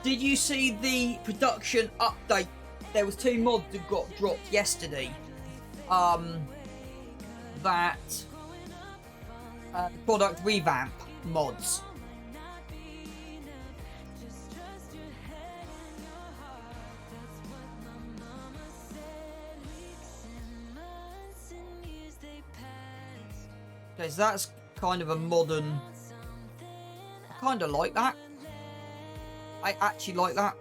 Did you see the production update? There was 2 mods that got dropped yesterday. Product revamp mods. Okay, so that's kind of a modern... I kind of like that. I actually like that.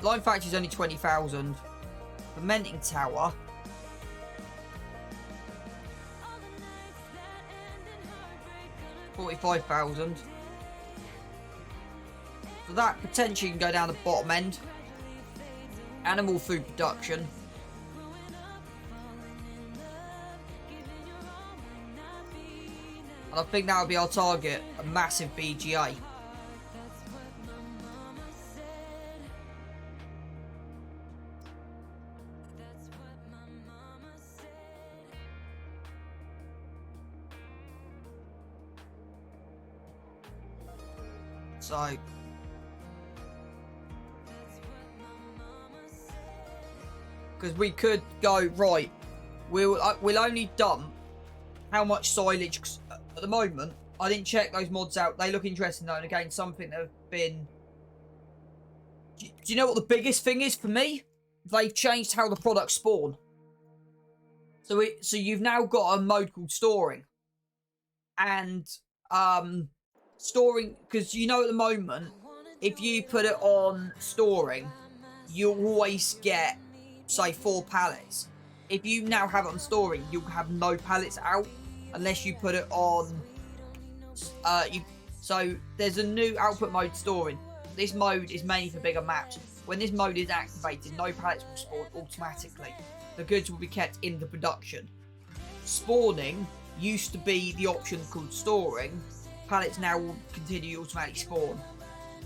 Line factory is only 20,000. The Menting Tower. $45,000. So that potentially can go down the bottom end. Animal food production. And I think that would be our target, a massive BGA. So, because we could go, right, we'll only dump how much silage, 'cause at the moment, I didn't check those mods out, they look interesting though, and again, something that have been, do you know what the biggest thing is for me? They've changed how the products spawn. So you've now got a mode called storing. And, storing, because you know at the moment, if you put it on storing, you'll always get, say, 4 pallets. If you now have it on storing, you'll have no pallets out unless you put it on. So there's a new output mode, storing. This mode is mainly for bigger maps. When this mode is activated, no pallets will spawn automatically. The goods will be kept in the production. Spawning used to be the option called storing. Pallets now will continue to automatically spawn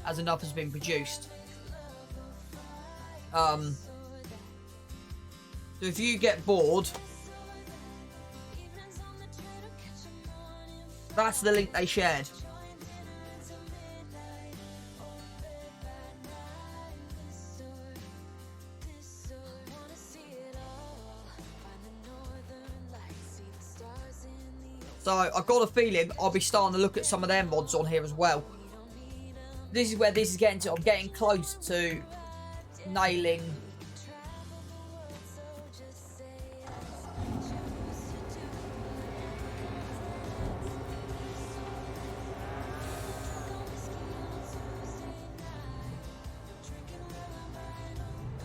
as enough has been produced. So if you get bored, that's the link they shared. So I've got a feeling I'll be starting to look at some of their mods on here as well. This is where this is getting to. I'm getting close to nailing.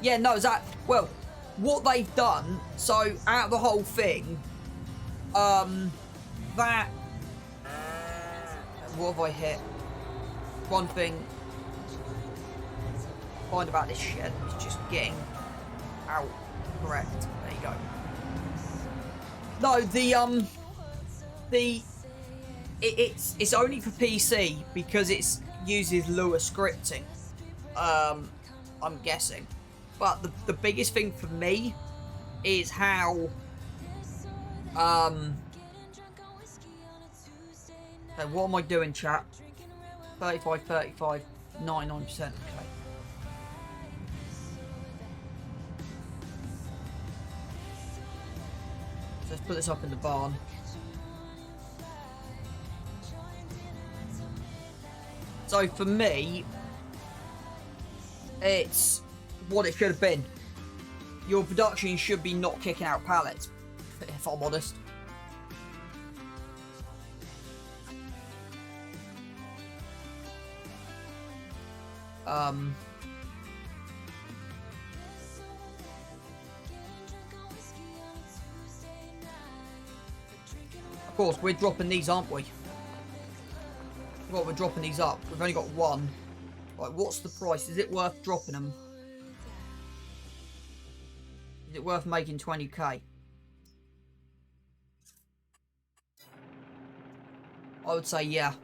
Yeah, no, is that, well, what they've done, so out of the whole thing, that, what have I hit? One thing I find about this shed is just getting out correct. There you go. No, it's only for PC because it uses Lua scripting. I'm guessing. But the biggest thing for me is how so what am I doing, chat? 35, 35, 99%. Okay. So let's put this up in the barn. So for me, it's what it should have been. Your production should be not kicking out pallets, if I'm honest. Of course, we're dropping these, aren't we? Well, we're dropping these up. We've only got one. Right, what's the price? Is it worth dropping them? Is it worth making 20k? I would say yeah.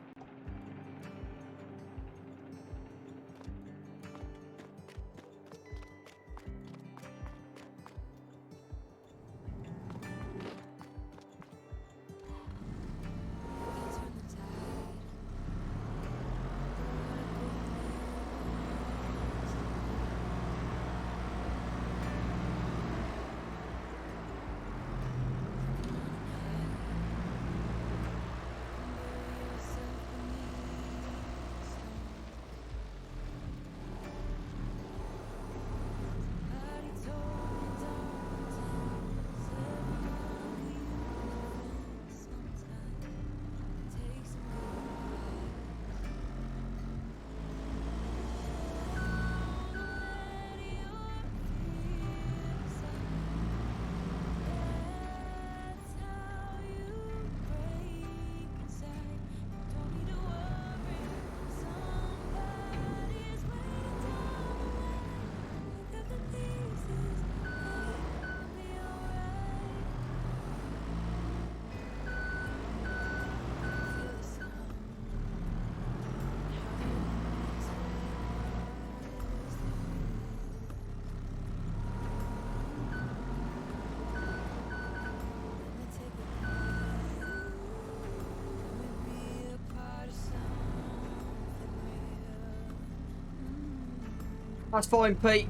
That's fine, Pete.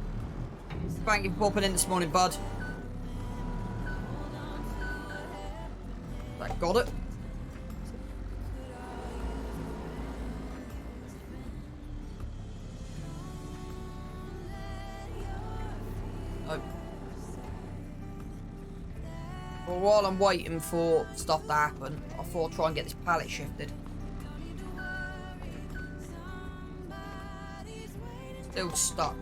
Thank you for popping in this morning, bud. That got it. Oh. Well, while I'm waiting for stuff to happen, I thought I'd try and get this pallet shifted. Still stuck.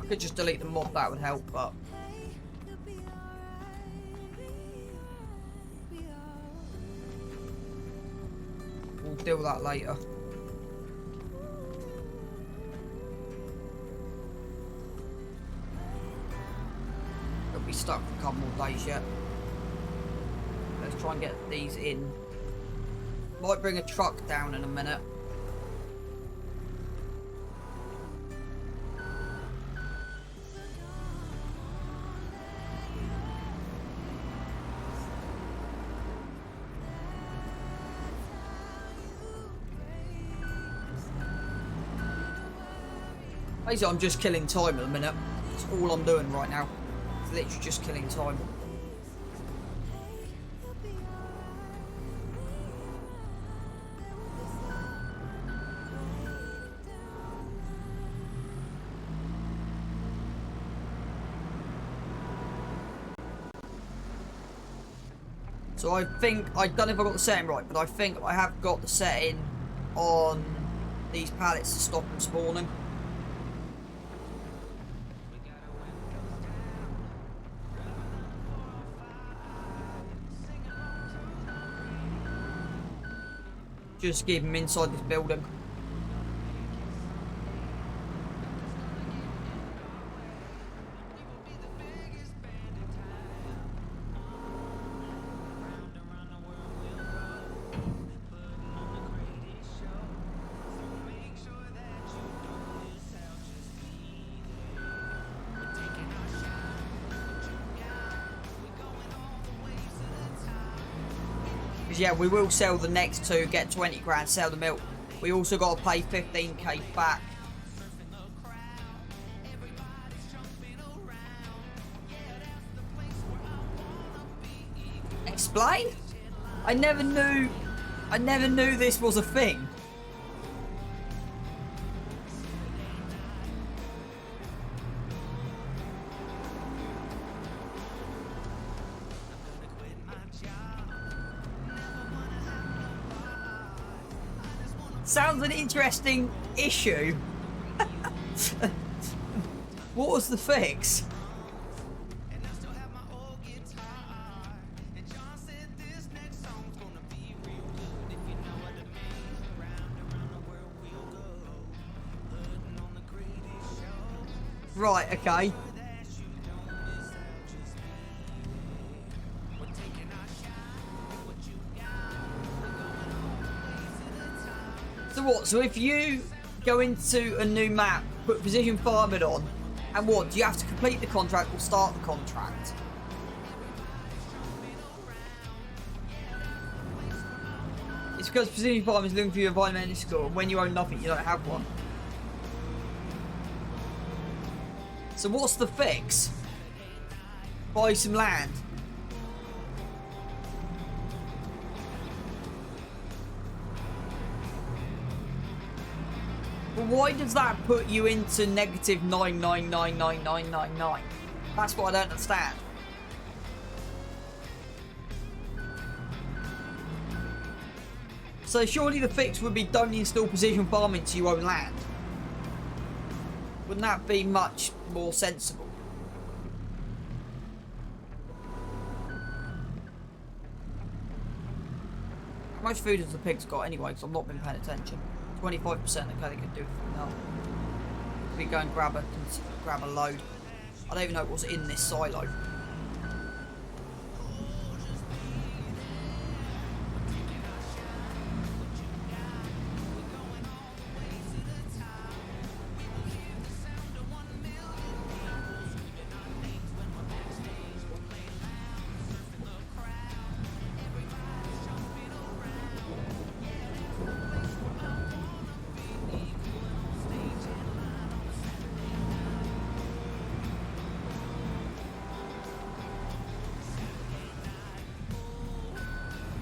I could just delete the mod, that would help, but... we'll deal with that later. It'll be stuck for a couple more days yet. Let's try and get these in. Might bring a truck down in a minute. Basically, I'm just killing time at the minute. That's all I'm doing right now. It's literally just killing time. So I think, I don't know if I got the setting right, but I think I have got the setting on these pallets to stop them spawning. Just keep them inside this building. Yeah, we will sell the next two, get 20 grand, sell the milk. We also got to pay 15k back. Explain? I never knew this was a thing. Sounds an interesting issue. What was the fix? Right, okay. So what? So if you go into a new map, put precision farming on, and what? Do you have to complete the contract or start the contract? It's because precision farming is looking for your environmental score, and when you own nothing, you don't have one. So what's the fix? Buy some land. But why does that put you into negative 9999999? That's what I don't understand. So surely the fix would be don't install precision farming to your own land. Wouldn't that be much more sensible? How much food has the pigs got anyway? Because I've not been paying attention. 25%, okay, they could do it from now. We go and grab a load. I don't even know what's in this silo.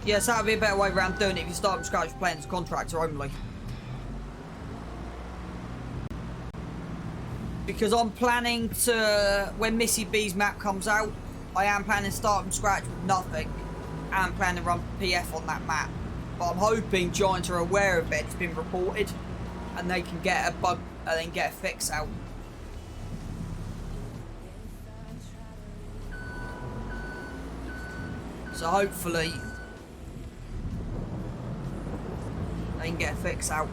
Yes, that would be a better way around doing it if you start from scratch playing as a contractor only. Because I'm planning to, when Missy B's map comes out, I am planning to start from scratch with nothing. And planning to run PF on that map. But I'm hoping Giants are aware of it, it's been reported. And they can get a bug, and then get a fix out. So hopefully they can get a fix out.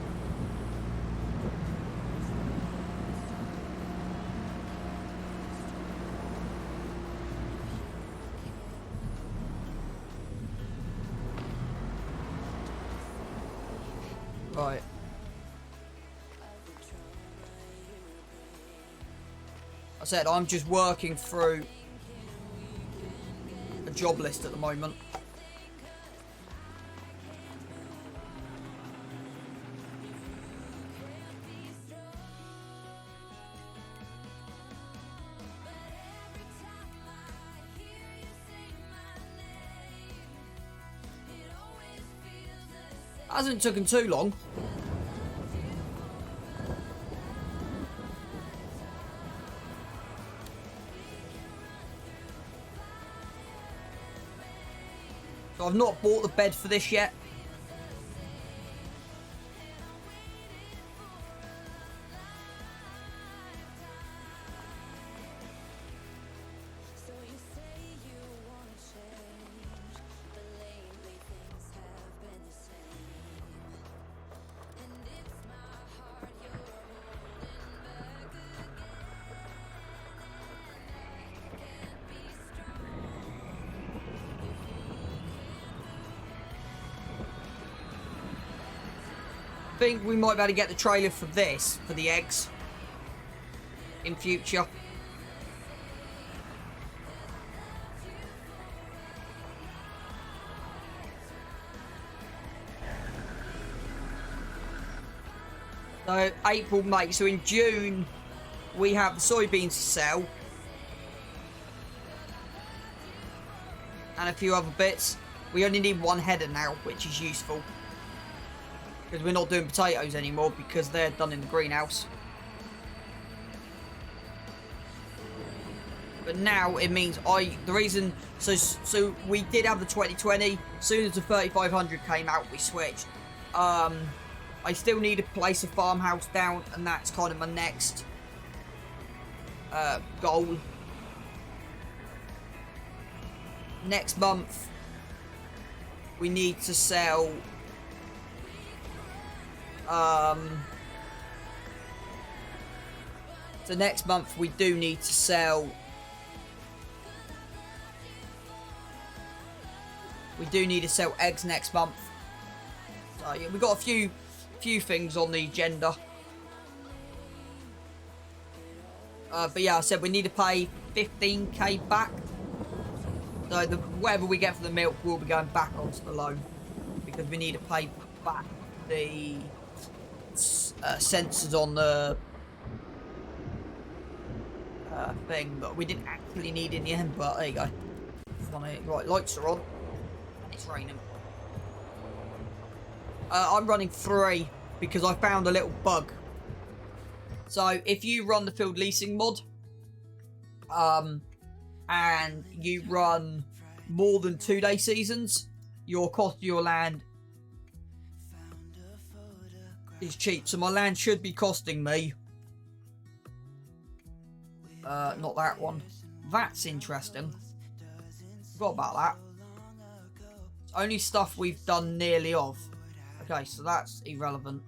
Right. I said I'm just working through a job list at the moment. Hasn't taken too long. So I've not bought the bed for this yet. I think we might be able to get the trailer for this, for the eggs, in future. So April, May, so in June we have the soybeans to sell. And a few other bits. We only need one header now, which is useful. Because we're not doing potatoes anymore because they're done in the greenhouse. But now it means the reason, so we did have the 2020. As soon as the 3500 came out, we switched. I still need to place a farmhouse down, and that's kind of my next goal. Next month, we need to sell. So next month we do need to sell. We do need to sell eggs next month. So yeah, we've got a few things on the agenda. But yeah, I said we need to pay 15k back. So whatever we get for the milk will be going back onto the loan because we need to pay back the sensors on the thing that we didn't actually need in the end, but there you go. Right, lights are on and it's raining. I'm running 3 because I found a little bug. So if you run the field leasing mod and you run more than 2-day seasons, your cost of your land is cheap. So my land should be costing me not that one. That's interesting. Forgot about that. It's only stuff we've done nearly of. Okay, so that's irrelevant.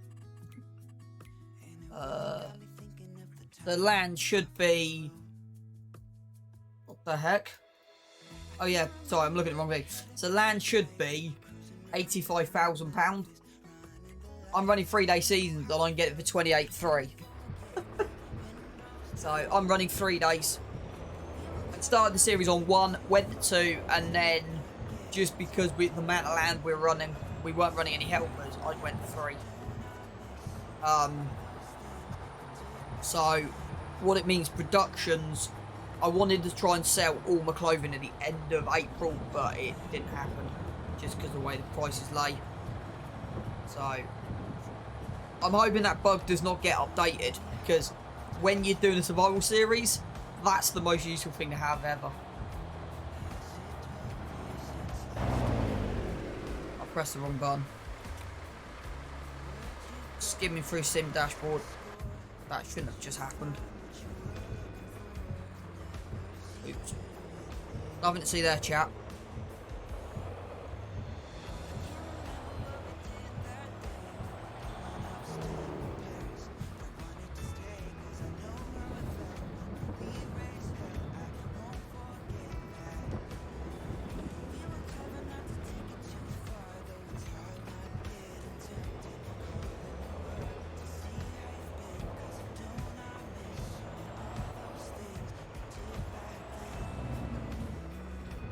The land should be, what the heck? Oh yeah, sorry, I'm looking at the wrong thing. So land should be £85,000. I'm running 3-day seasons and I can get it for 28.3. So I'm running 3 days. I started the series on 1, went to 2, and then just because with the amount of land we're running, we weren't running any helpers, I went to 3. So what it means, productions, I wanted to try and sell all my clothing at the end of April, but it didn't happen just because of the way the prices lay. So I'm hoping that bug does not get updated, because when you're doing a survival series, that's the most useful thing to have ever. I pressed the wrong button. Skimming through sim dashboard. That shouldn't have just happened. Oops. Nothing to see there, chat.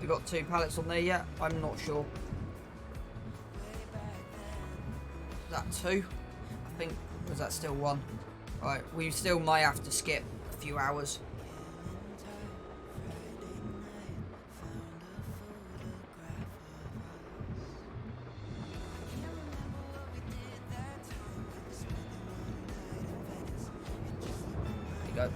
Got 2 pallets on there yet? I'm not sure. Is that 2? I think, was that still 1? Right, we still might have to skip a few hours. There you go.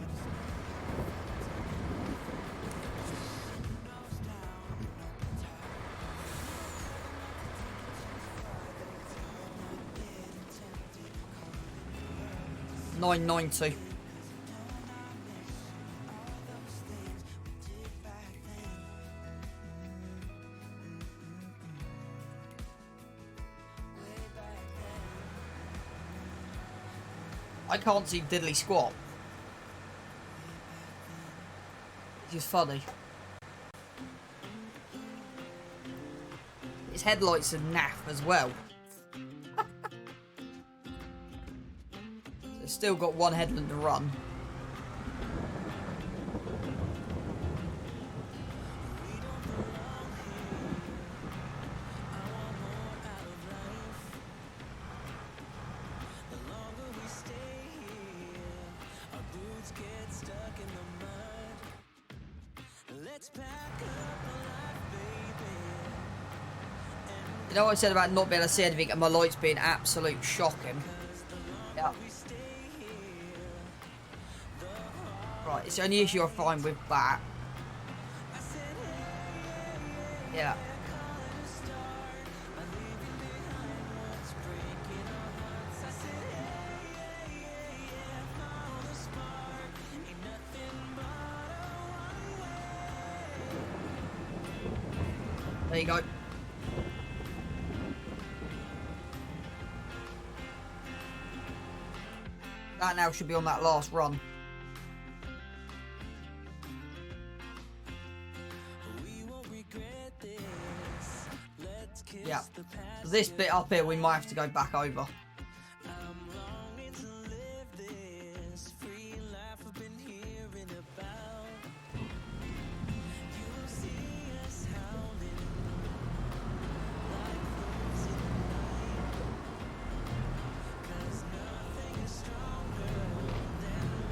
$9.90. I can't see diddly squat. Which is funny. His headlights are naff as well. Still got 1 headland to run. You know what I said about not being able to see anything and my lights being absolute shocking? Yeah. Right, it's the only issue I find with that. Yeah. There you go. That now should be on that last run. Yeah, this bit up here we might have to go back over.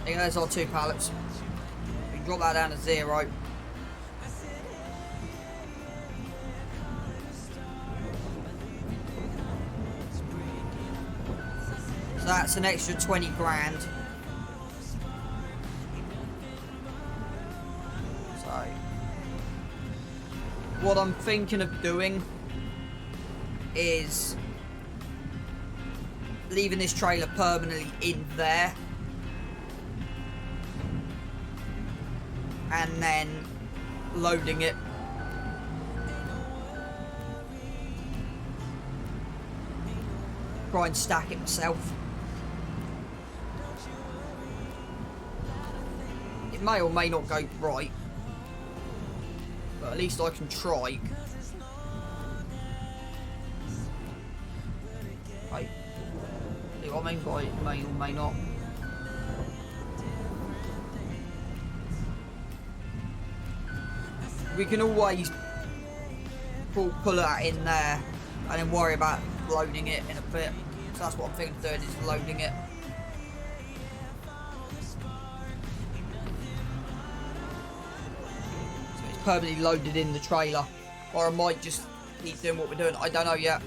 There you go, there's our 2 pallets. We can drop that down to 0. So that's an extra 20 grand. So what I'm thinking of doing is leaving this trailer permanently in there and then loading it. Try and stack it myself. It may or may not go right, but at least I can try. Right. See what I mean by it may or may not. We can always pull that in there and then worry about loading it in a bit. So that's what I'm thinking of doing, is loading it. So it's permanently loaded in the trailer. Or I might just keep doing what we're doing. I don't know yet.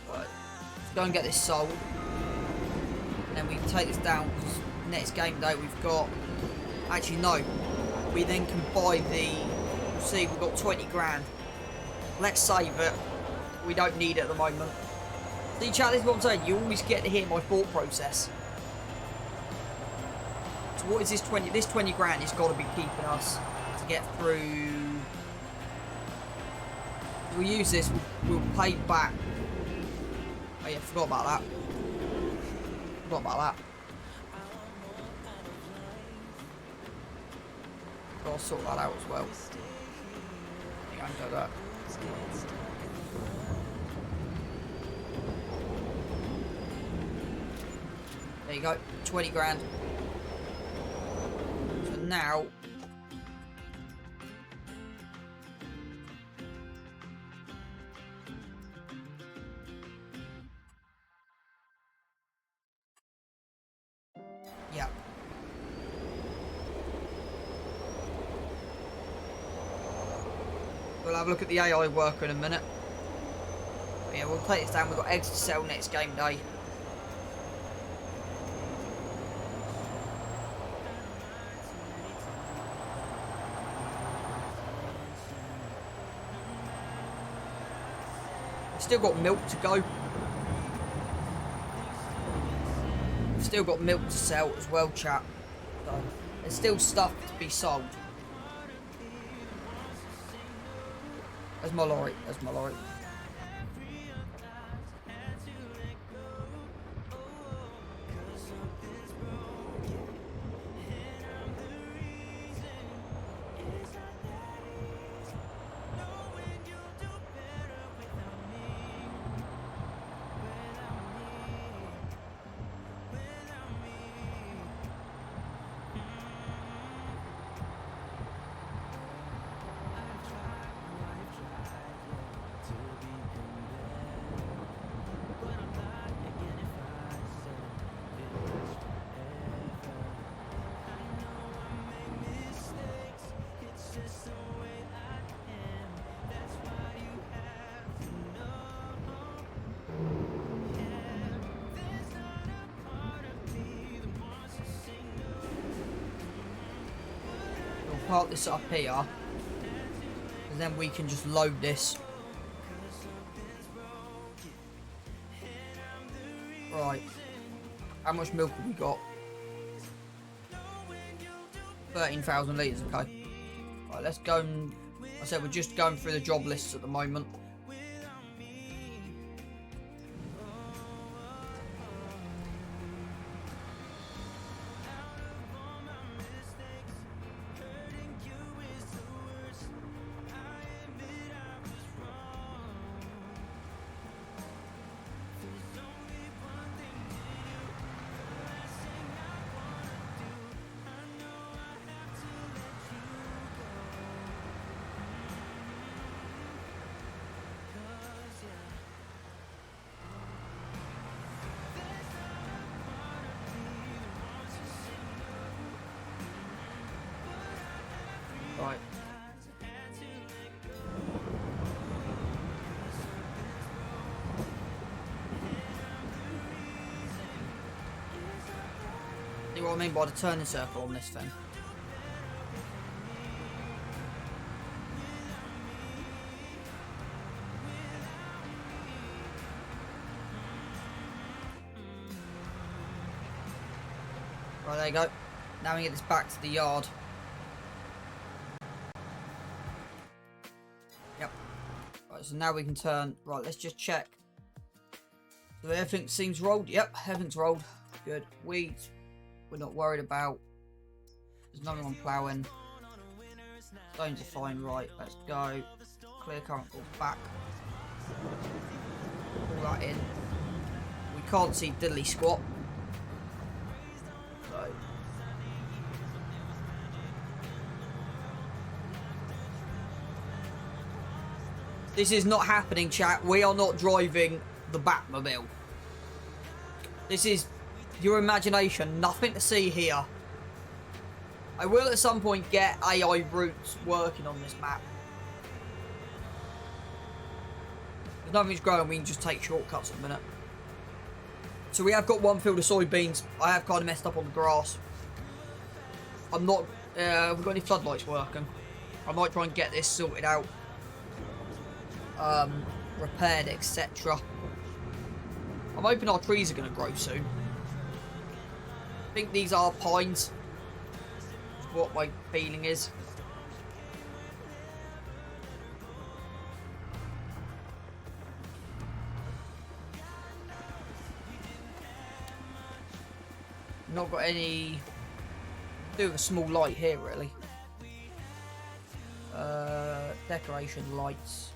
Right. Let's go and get this sold. And then we can take this down because next game day we've got... Actually, no. We then can buy the... See, we've got 20 grand. Let's save it. We don't need it at the moment. See, chat, this is what I'm saying. You always get to hear my thought process. So what is this 20? This 20 grand has got to be keeping us to get through. If we use this, we'll pay back. Oh yeah, forgot about that. Forgot about that. Gotta sort that out as well. Yeah, I can do that. There you go, 20 grand. So now, yeah. We'll have a look at the AI worker in a minute. But yeah, we'll take this down. We've got eggs to sell next game day. Still got milk to go. Still got milk to sell as well, chat. So there's still stuff to be sold. There's my lorry. There's my lorry. Park this up here, and then we can just load this. Right, how much milk have we got? 13,000 litres, okay. Right, let's go and, I said we're just going through the job lists at the moment. Right. See what I mean by the turning circle on this thing? Right, there you go. Now we get this back to the yard. So now we can turn, right, let's just check. So everything seems rolled. Yep, everything's rolled. Good. Weeds, we're not worried about. There's nothing on ploughing. Stones are fine, right, let's go. Clear current goes back. Pull that in. We can't see diddly squat. So. This is not happening, chat. We are not driving the Batmobile. This is Your imagination, nothing to see here. I will at some point get AI routes working on this map. If nothing's growing, we can just take shortcuts at the minute. So we have got one field of soybeans. I have kind of messed up on the grass. I'm not... have we got any floodlights working? I might try and get this sorted out. Repaired, etc. I'm hoping our trees are going to grow soon. I think these are pines. Is what my feeling is. Not got any... do with a small light here, really. Decoration lights.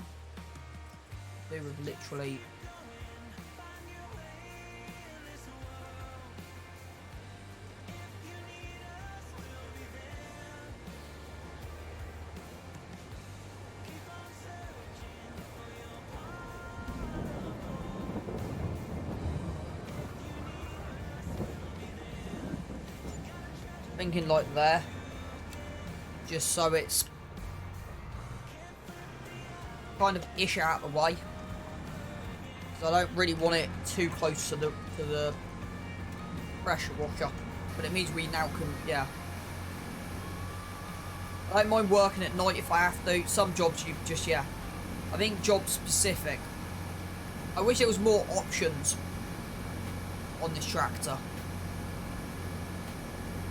Do with literally... thinking like there, just so it's kind of ish out of the way, because I don't really want it too close to the pressure washer, but it means we now can, yeah. I don't mind working at night if I have to. Some jobs you just, yeah, I think job specific. I wish there was more options on this tractor.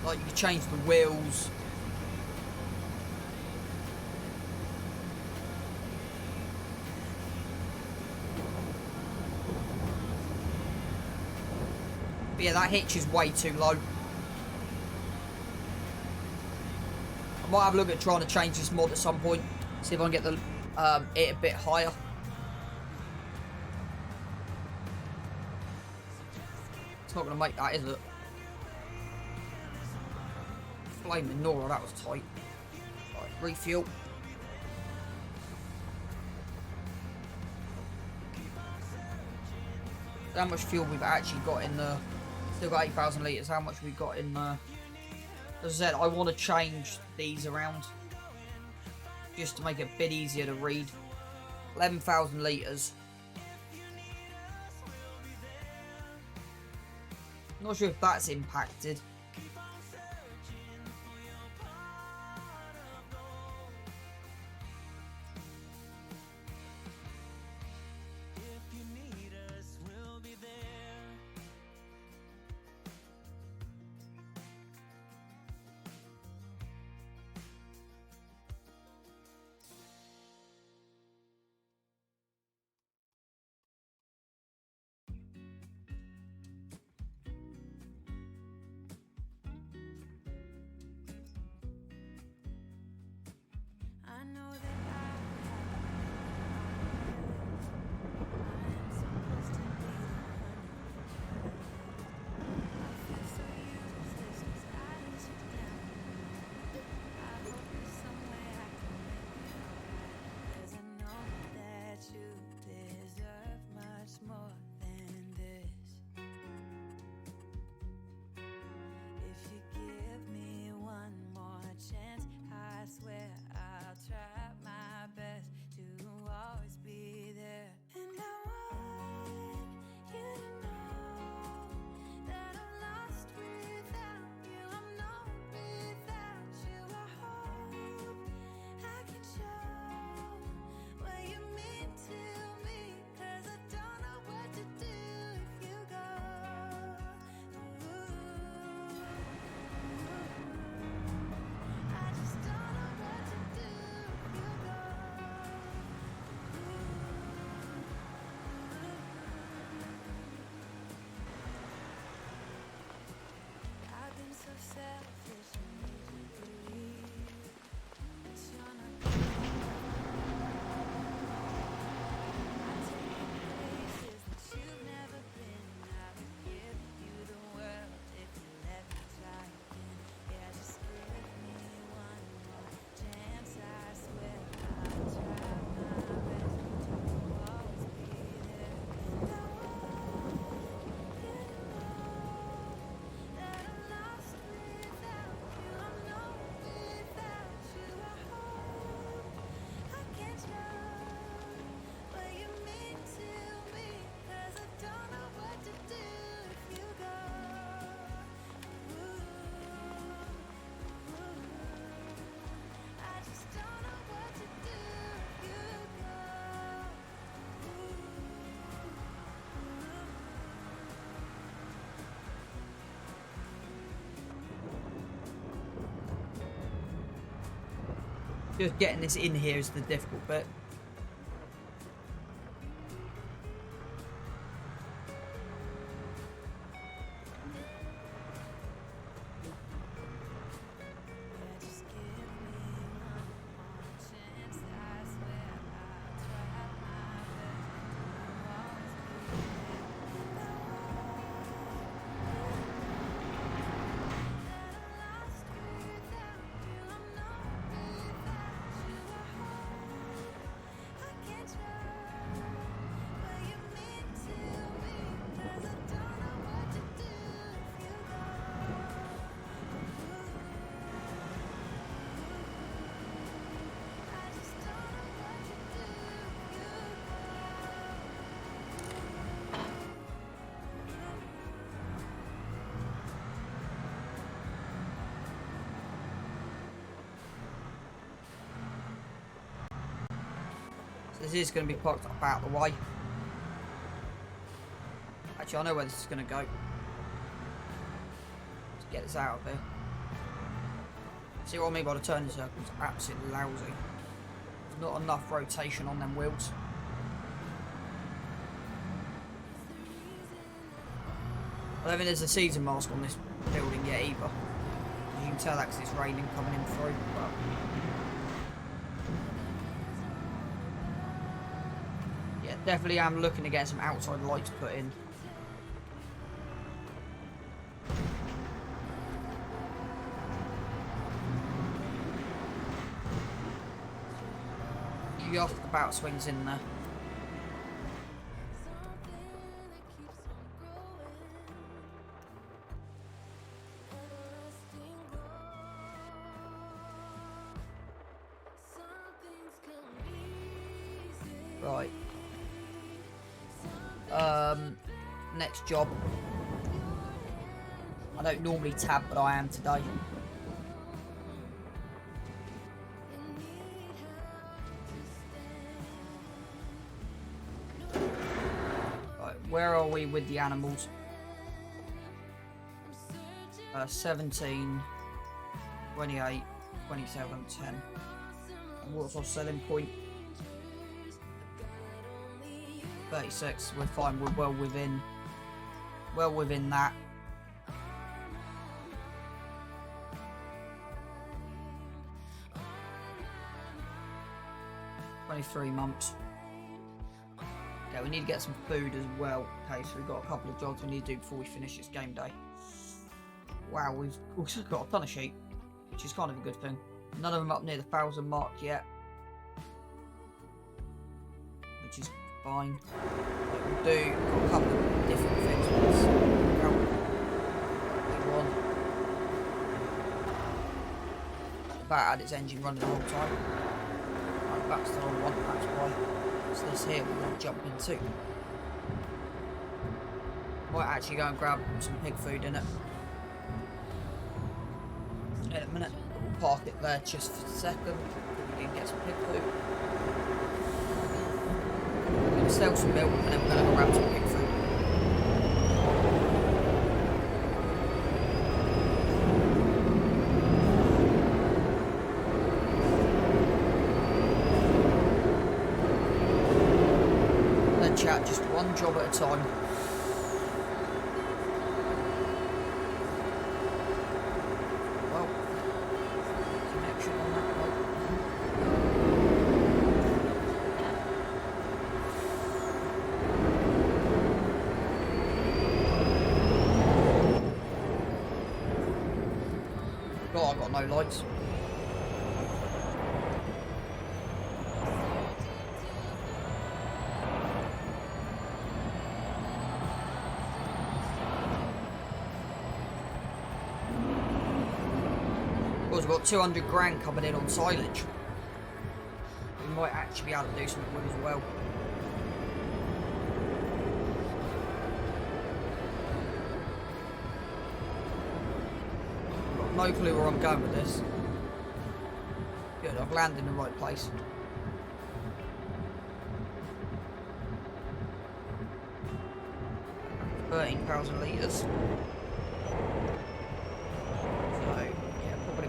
Like you could change the wheels. But yeah, that hitch is way too low. I might have a look at trying to change this mod at some point. See if I can get the it a bit higher. It's not going to make that, is it? Flaming Nora, that was tight. Right, refuel. How much fuel we've actually got in the... Still got 8,000 litres. How much we got in the... As I said, I want to change these around. Just to make it a bit easier to read. 11,000 litres. Not sure if that's impacted. Just getting this in here is the difficult bit. This is going to be parked up out of the way. Actually, I know where this is going to go. Let's get this out of here. See what I mean by the turning circles? Absolutely lousy. There's not enough rotation on them wheels. I don't think there's a season mask on this building yet either. You can tell that because it's raining coming in through. But yeah, definitely am looking to get some outside lights put in. Just about swings in there. Right. Next job. I don't normally tab, but I am today. Right, where are we with the animals? 17, 28, 27, 10. And what's our selling point? 36. We're fine. We're well within that. $23 Yeah, we need to get some food as well. Okay, so we've got a couple of jobs we need to do before we finish this game day. Wow, we've also got a ton of sheep, which is kind of a good thing. None of them up near the 1,000 mark yet, which is fine. We'll do a couple of different things with this. One. The bat had its engine running the whole time. Right, that's the wrong one, that's why. So this here we're going to jump into. Might actually go and grab some pig food in it. In a minute. We'll park it there just for a second. We can get some pig food. We're going to sell some milk and then we're going to grab some pig food. Then chat just one job at a time. Well, connection on that one. God, I've got no lights. We've got 200 grand coming in on silage. We might actually be able to do something with as well. Got no clue where I'm going with this. Good, I've landed in the right place. $13,000 litres.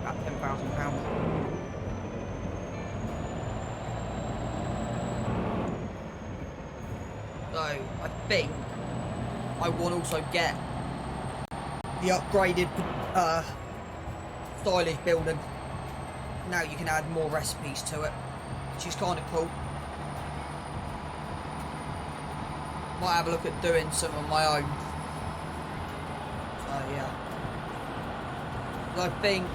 £10,000. think I want to also get the upgraded stylish building. Now you can add more recipes to it, which is kind of cool. Might have a look at doing some on my own. So yeah. I think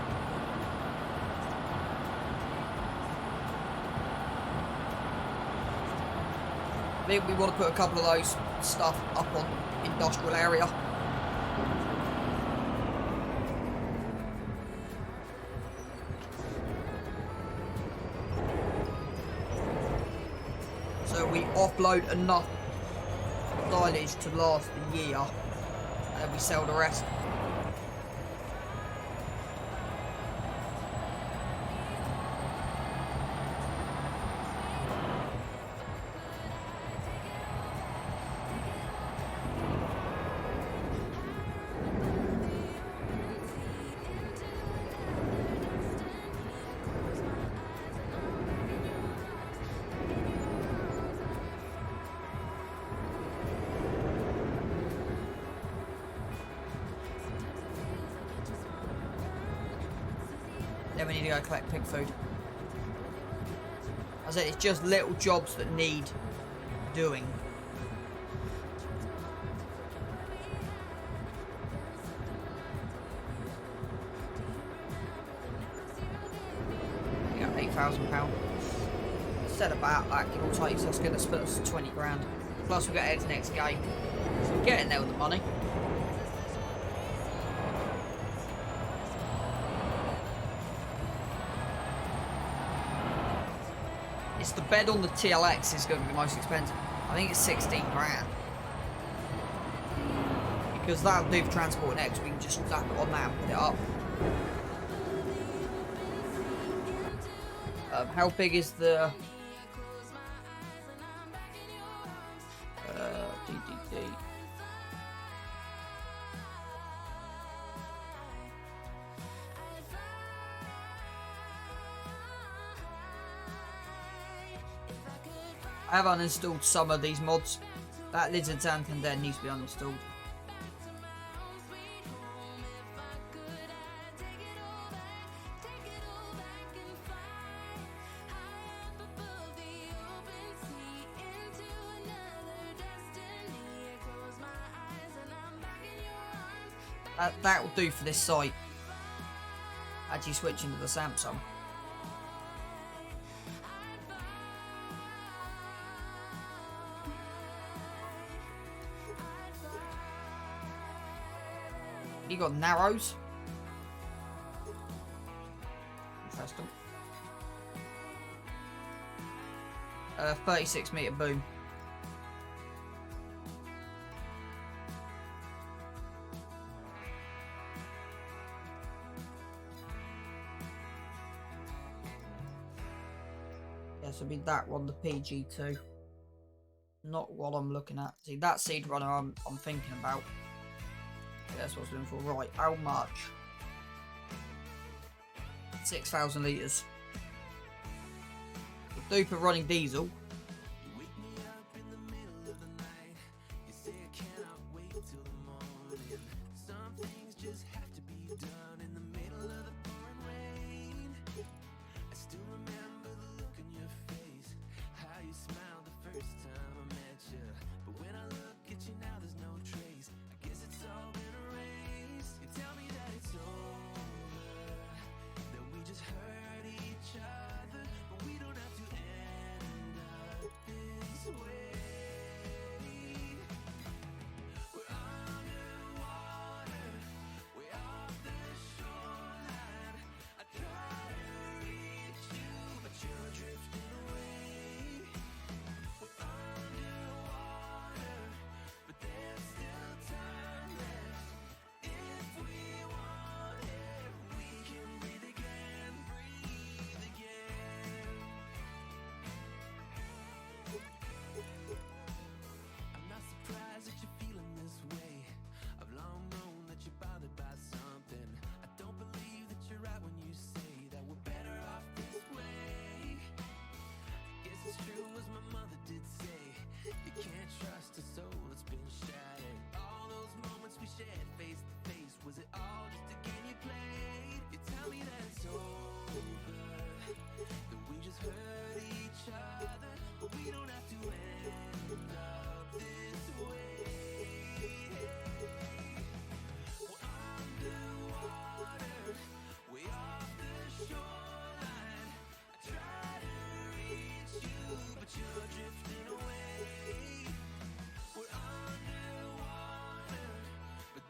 we want to put a couple of those stuff up on industrial area. So we offload enough silage to last a year, and then we sell the rest. Then we need to go collect pig food. As I said, it's just little jobs that need doing. We got £8,000. Said about that, give or take, so that's going to split us 20 grand. Plus we got Ed's next game. So we're getting there with the money. It's the bed on the TLX is going to be the most expensive. I think it's 16 grand. Because that'll do for transport next. We can just slap it on that and put it up. How big is the... DDD. I have uninstalled some of these mods. That Lizard Santander needs to be uninstalled. That will do for this site. Actually switching to the Samsung. You got narrows. Interesting. 36 meter boom. Yeah, so be that one, the PG2. Not what I'm looking at. See, that seed runner I'm thinking about. That's what I was looking for. Right, how much? 6,000 litres. We'll do for running diesel.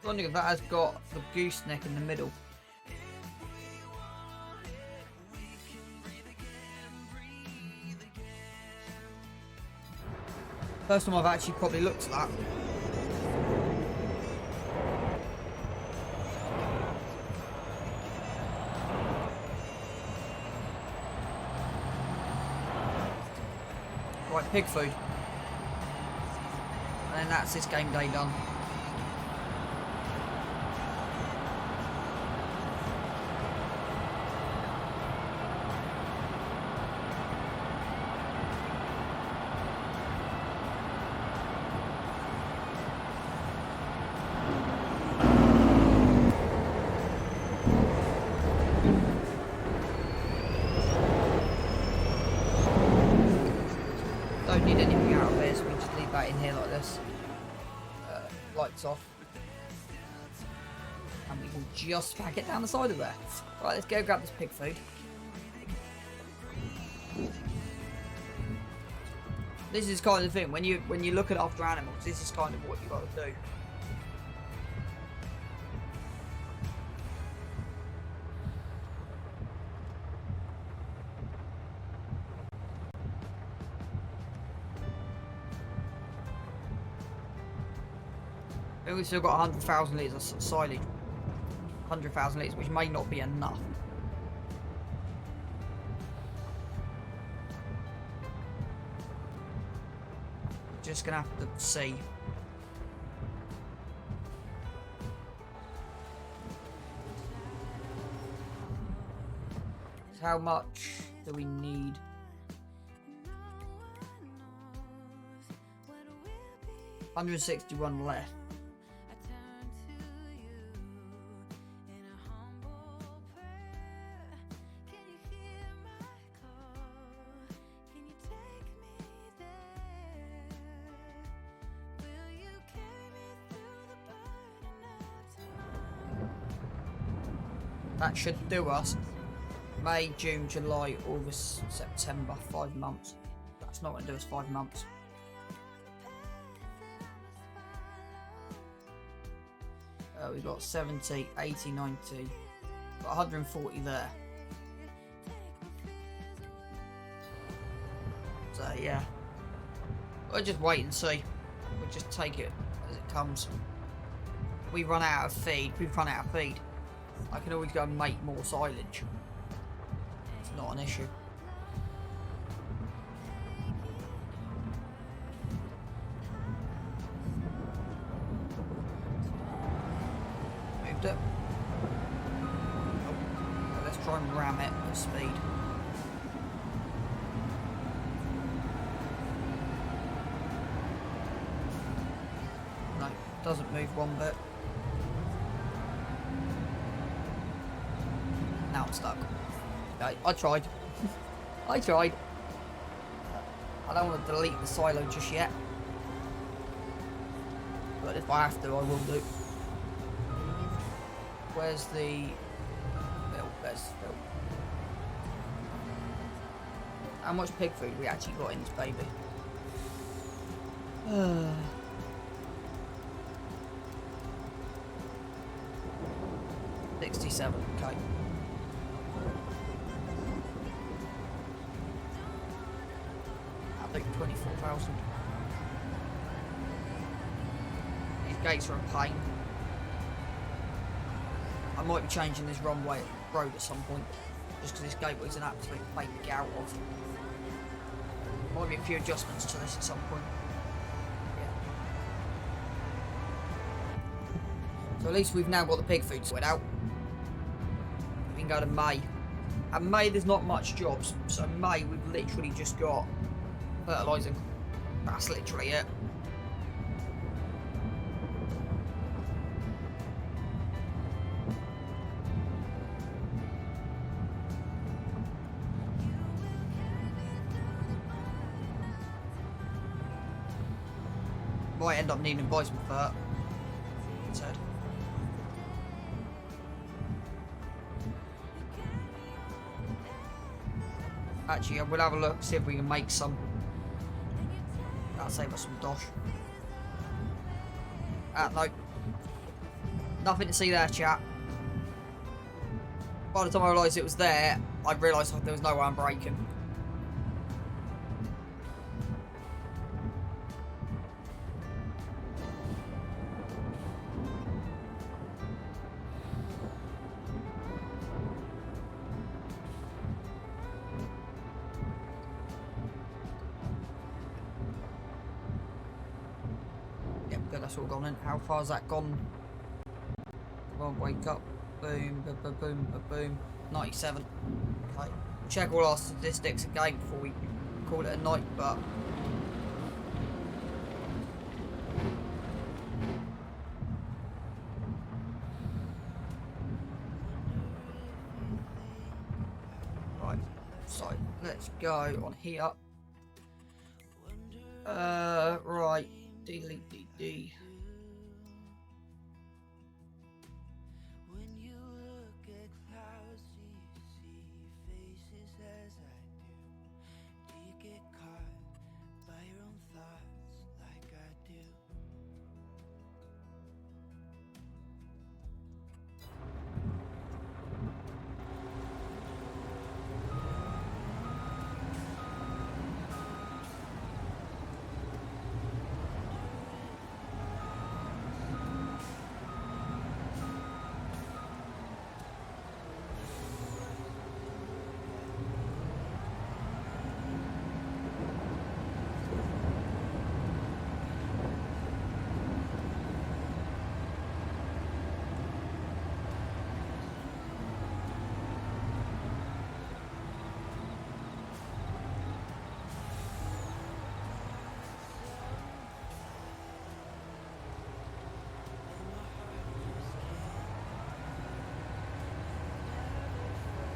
Wondering if that has got the gooseneck in the middle. First time I've actually probably looked at that. Right, pig food. And then that's this game day done. Don't need anything out of this, so we just leave that in here like this. Lights off. And we will just pack it down the side of there. Right, let's go grab this pig food. This is kind of the thing, when you look at after animals, this is kind of what you got to do. We've still got 100,000 litres of silage. 100,000 litres, which may not be enough. Just gonna have to see. So how much do we need? 161 left. That should do us. May, June, July, August, September, 5 months. That's not going to do us 5 months. We've got 70, 80, 90. Got 140 there. So yeah. We'll just wait and see. We'll just take it as it comes. We run out of feed. We've run out of feed. I can always go and make more silage. It's not an issue. Moved it. Oh. Let's try and ram it at speed. No, doesn't move one bit. Now I'm stuck. I tried. I tried. I don't want to delete the silo just yet. But if I have to, I will do. Where's the milk? There's milk. How much pig food we actually got in this baby? 67, okay. I think 24,000. These gates are a pain. I might be changing this runway road at some point, just because this gateway is an absolute pain to get out of. Might be a few adjustments to this at some point. Yeah. So at least we've now got the pig food sorted out. We can go to May. And May there's not much jobs, so May we've literally just got fertiliser. That's literally it. Might end up needing bison fert instead. Actually, we'll have a look, see if we can make some. That'll save us some dosh. No. Nothing to see there, chat. By the time I realised it was there, I realised there was no way I'm braking. Yep, good, that's all gone in. How far has that gone? Come on, wake up. Boom, boom, boom, boom, boom, boom. 97. Okay. Check all our statistics again before we call it a night, but right. So let's go on here. Right. Delete DD.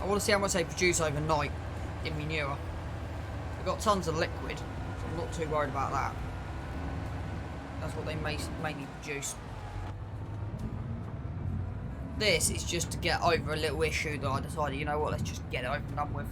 I want to see how much they produce overnight in manure. We've got tons of liquid, so I'm not too worried about that. That's what they mainly produce. This is just to get over a little issue that I decided, you know what, let's just get it over and done with.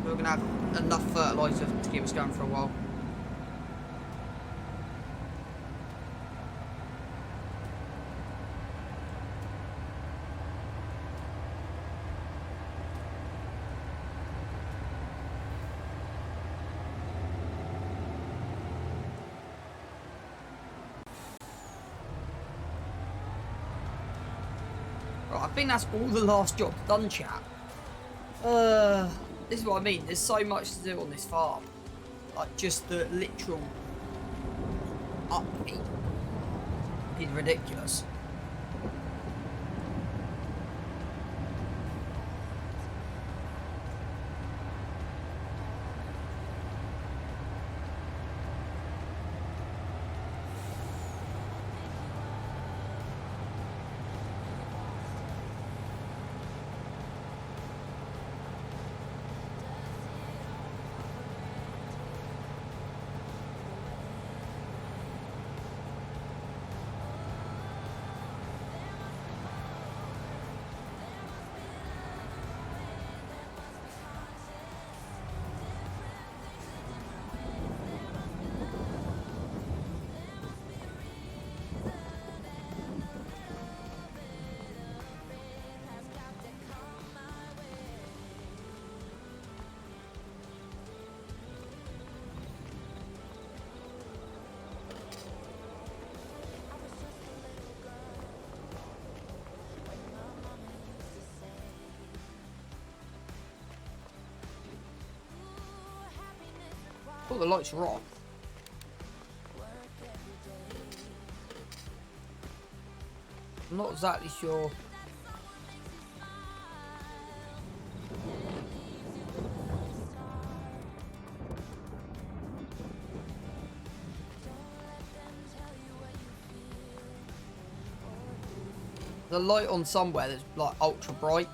We're going to have enough fertiliser to keep us going for a while. Right, I think that's all the last job done, chat. This is what I mean, there's so much to do on this farm. Like, just the literal upkeep is ridiculous. thought the lights were on. I'm not exactly sure. The light on somewhere that's like ultra bright.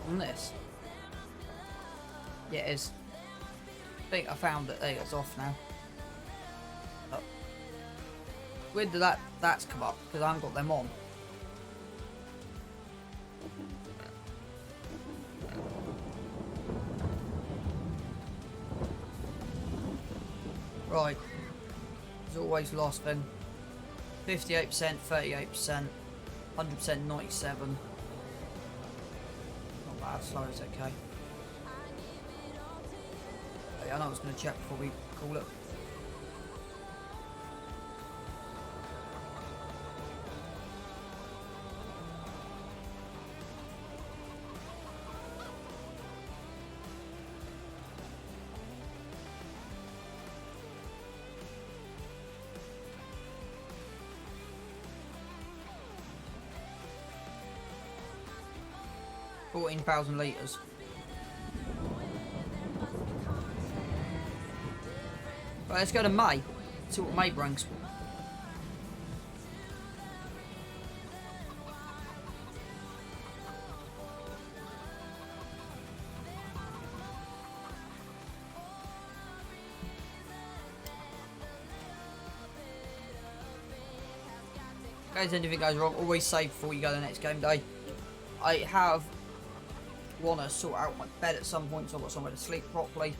On this. Yeah, it is. I think I found it. There, it's off now. Oh. Where did that's come up? Because I haven't got them on. Right. As always, last thing. 58%, 38%, 100%, 97. Not bad, slow is okay. I know I was going to check before we call it. $14,000 litres. Right, let's go to May. See what May brings. Guys, anything goes wrong, always save before you go to the next game day. I want to sort out my bed at some point so I've got somewhere to sleep properly.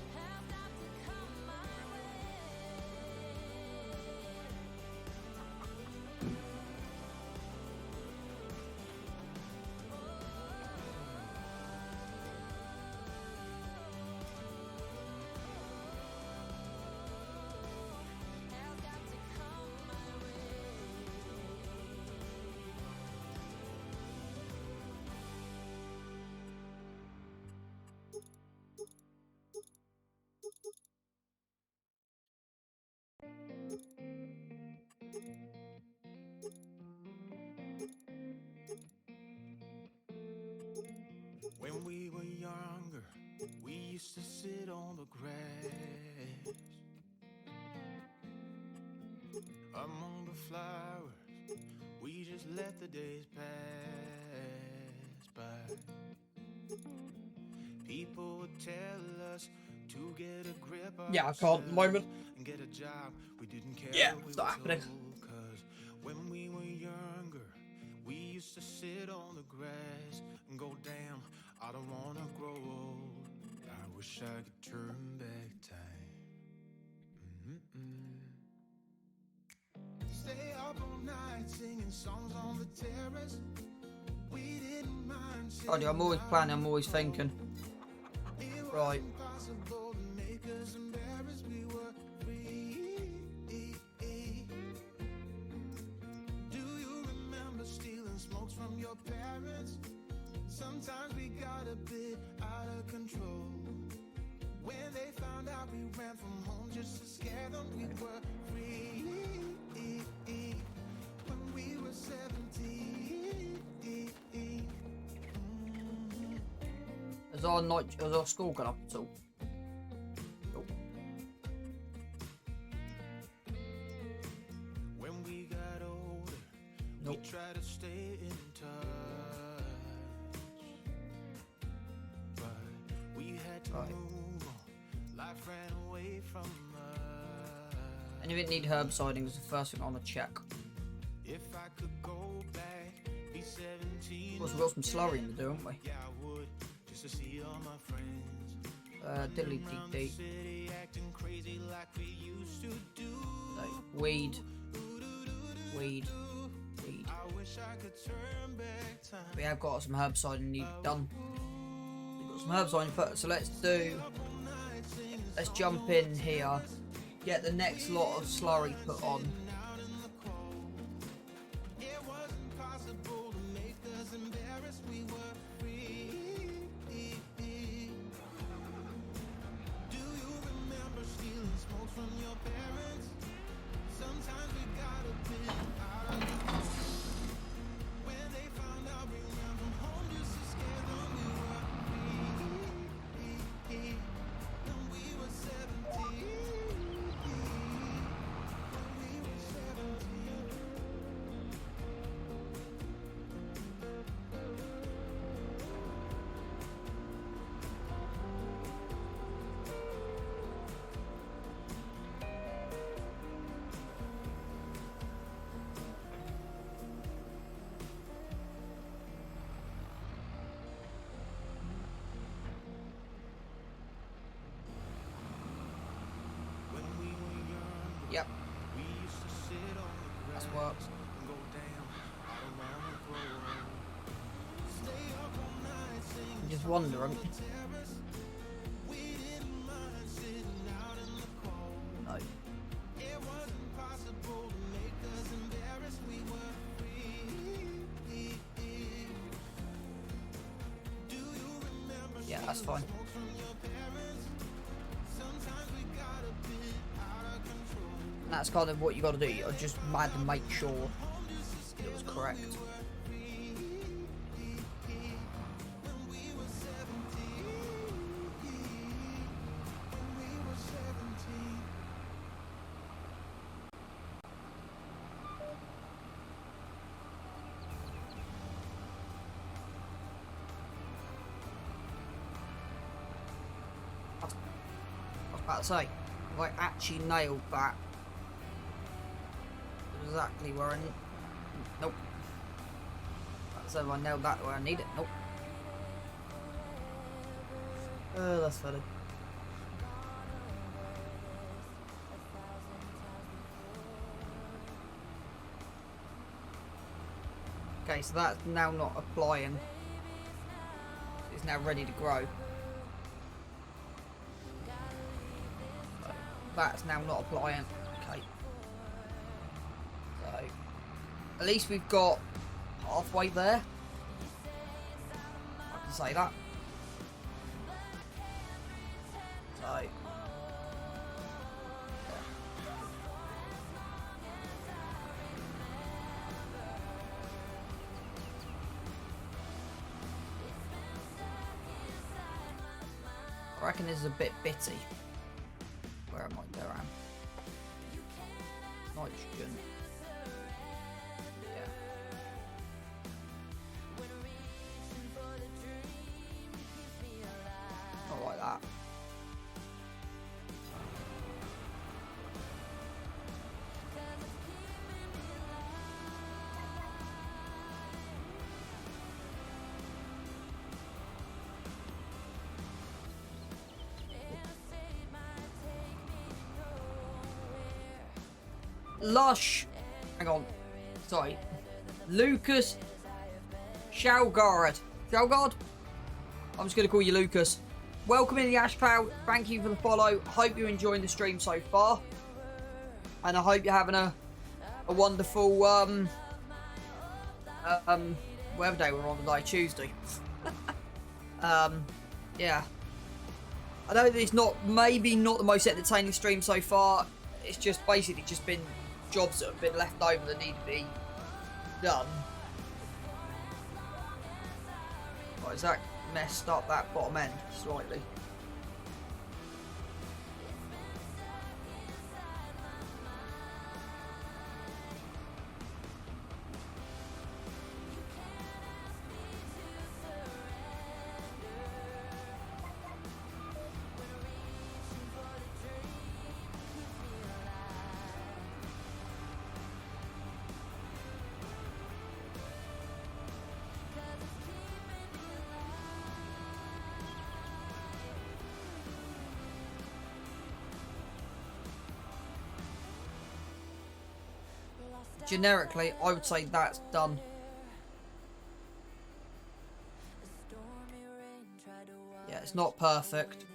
When we were younger, we used to sit on the grass among the flowers. We just let the days pass by. People would tell us to get a grip on Yeah, I can't at the moment. and get a job. We didn't care. Yeah, what we it's not were happening. told, 'cause when we were younger, we used to sit on the grass and go, damn, I don't wanna grow old. I wish I could turn back time. Stay up all night singing songs on the terrace. We didn't mind. I'm always planning, I'm always thinking. Right. Impossible to make us embarrassed. We were free. Do you remember stealing smokes from your parents? Sometimes we got a bit out of control. When they found out we ran from home just to scare them, we were free. When we were 17. Has our school gone up at all? Nope. When we got older, Nope. we tried to stay in touch, but we had to Right. move on. Life ran away from us. Anything need herbiciding is the first thing I want to check. If I could go back, be 17. Of course, we've got some slurry in the do, haven't we? Yeah, I would, just to see all my friends. Diddly Around dee the city, acting crazy like we used to do. No, weed. Weed. I wish I could turn back time. We have got some herbicide needed done. We've got some herbicide put, so let's jump in here, get the next lot of slurry put on. It wasn't possible Yep. That's worked. I'm just wondering. No. Yeah, that's fine. And that's kind of what you got to do. You just had to make sure it was correct. I was about to say, if I actually nailed that exactly where I need. Nope. So if I nailed that where I need it. Nope. That's funny. Okay, so that's now not applying. It's now ready to grow. So that's now not applying. Okay. So at least we've got halfway there. I can say that. So yeah. I reckon this is a bit bitty. Where am I? There I am. Nitrogen. Yeah. Not like that. Lush. Hang on. Sorry. Lucas Shalgard. Shalgard? I'm just going to call you Lucas. Welcome in the Ash Cloud. Thank you for the follow. I hope you're enjoying the stream so far. And I hope you're having a wonderful, whatever day we're on today, Tuesday. Yeah. I know that it's maybe not the most entertaining stream so far. It's just basically just been jobs that have been left over that need to be done. Right, has that messed up that bottom end slightly? Generically, I would say that's done. Yeah, it's not perfect.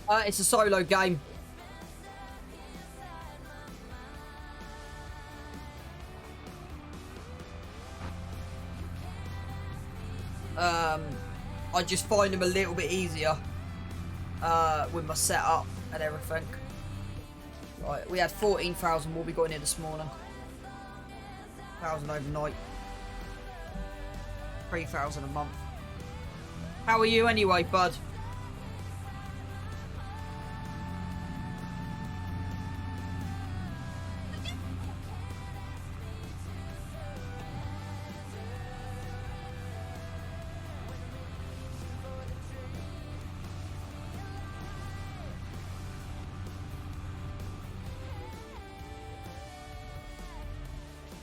It's a solo game. I just find them a little bit easier with my setup and everything. Right, we had 14,000 what we got in here this morning. 1,000 overnight. 3,000 a month. How are you anyway, bud?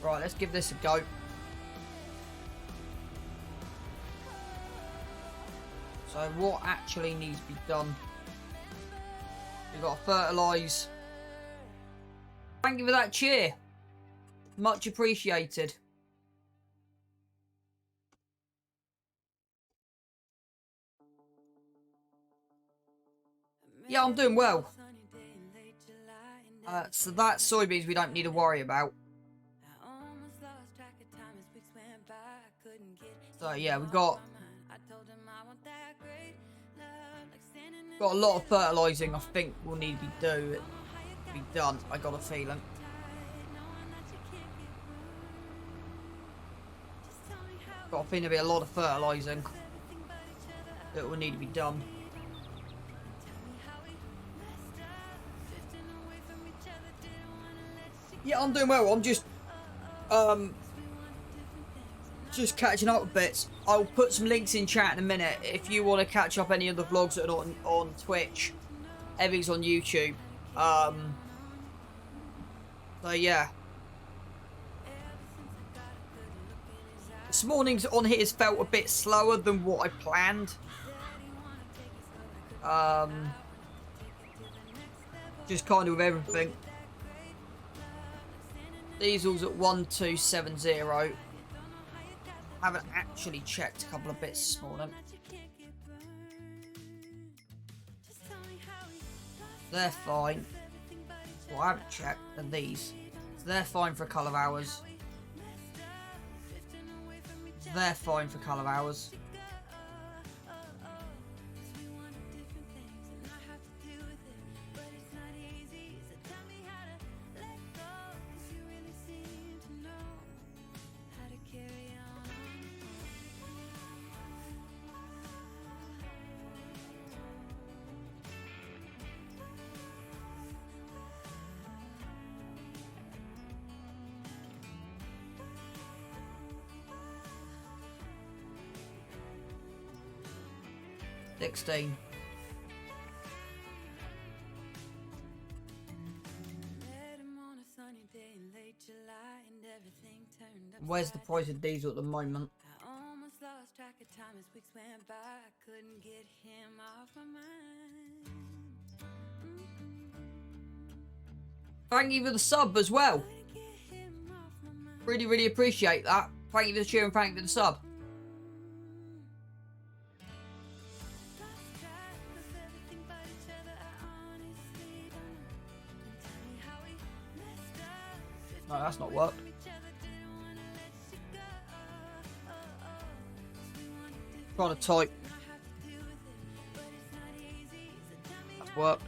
Right, let's give this a go. So what actually needs to be done? We've got to fertilise. Thank you for that cheer. Much appreciated. Yeah, I'm doing well. So that's soybeans we don't need to worry about. So yeah, we've got a lot of fertilising I think we'll need to be done. I got a feeling. Got a feeling there'll be a lot of fertilising that will need to be done. Yeah, I'm doing well. I'm just catching up with bits. I'll put some links in chat in a minute if you want to catch up any of the vlogs that are on Twitch. Everything's on YouTube. So yeah. This morning's on here has felt a bit slower than what I planned. Just kind of with everything. Diesel's at 1270. Haven't actually checked a couple of bits this morning. They're fine. What I haven't checked are these. So they're fine for a couple of hours. They're fine for a couple of hours. Where's the price of diesel at the moment? Thank you for the sub as well. Really, really appreciate that. Thank you for the cheer and thank you for the sub. No, that's not worked. Trying to type. That's worked.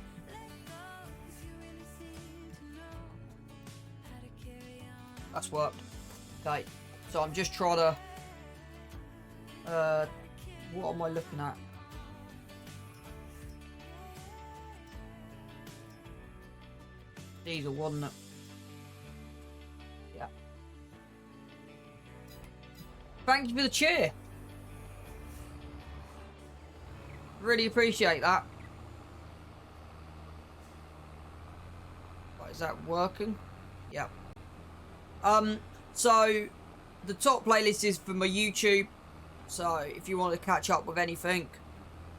That's worked. Okay. So I'm just trying to... what am I looking at? Diesel, wasn't it? Yeah. Thank you for the cheer. Really appreciate that. Right, is that working? Yeah. So the top playlist is for my YouTube. So if you want to catch up with anything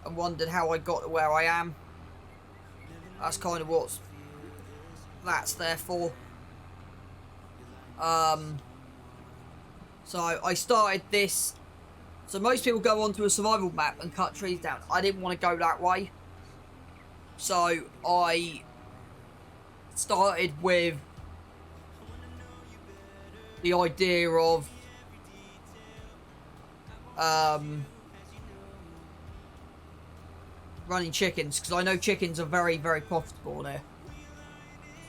and wondered how I got to where I am, that's kind of what that's there for. So I started this. So most people go onto a survival map and cut trees down. I didn't want to go that way. So I started with the idea of running chickens, because I know chickens are very, very profitable there.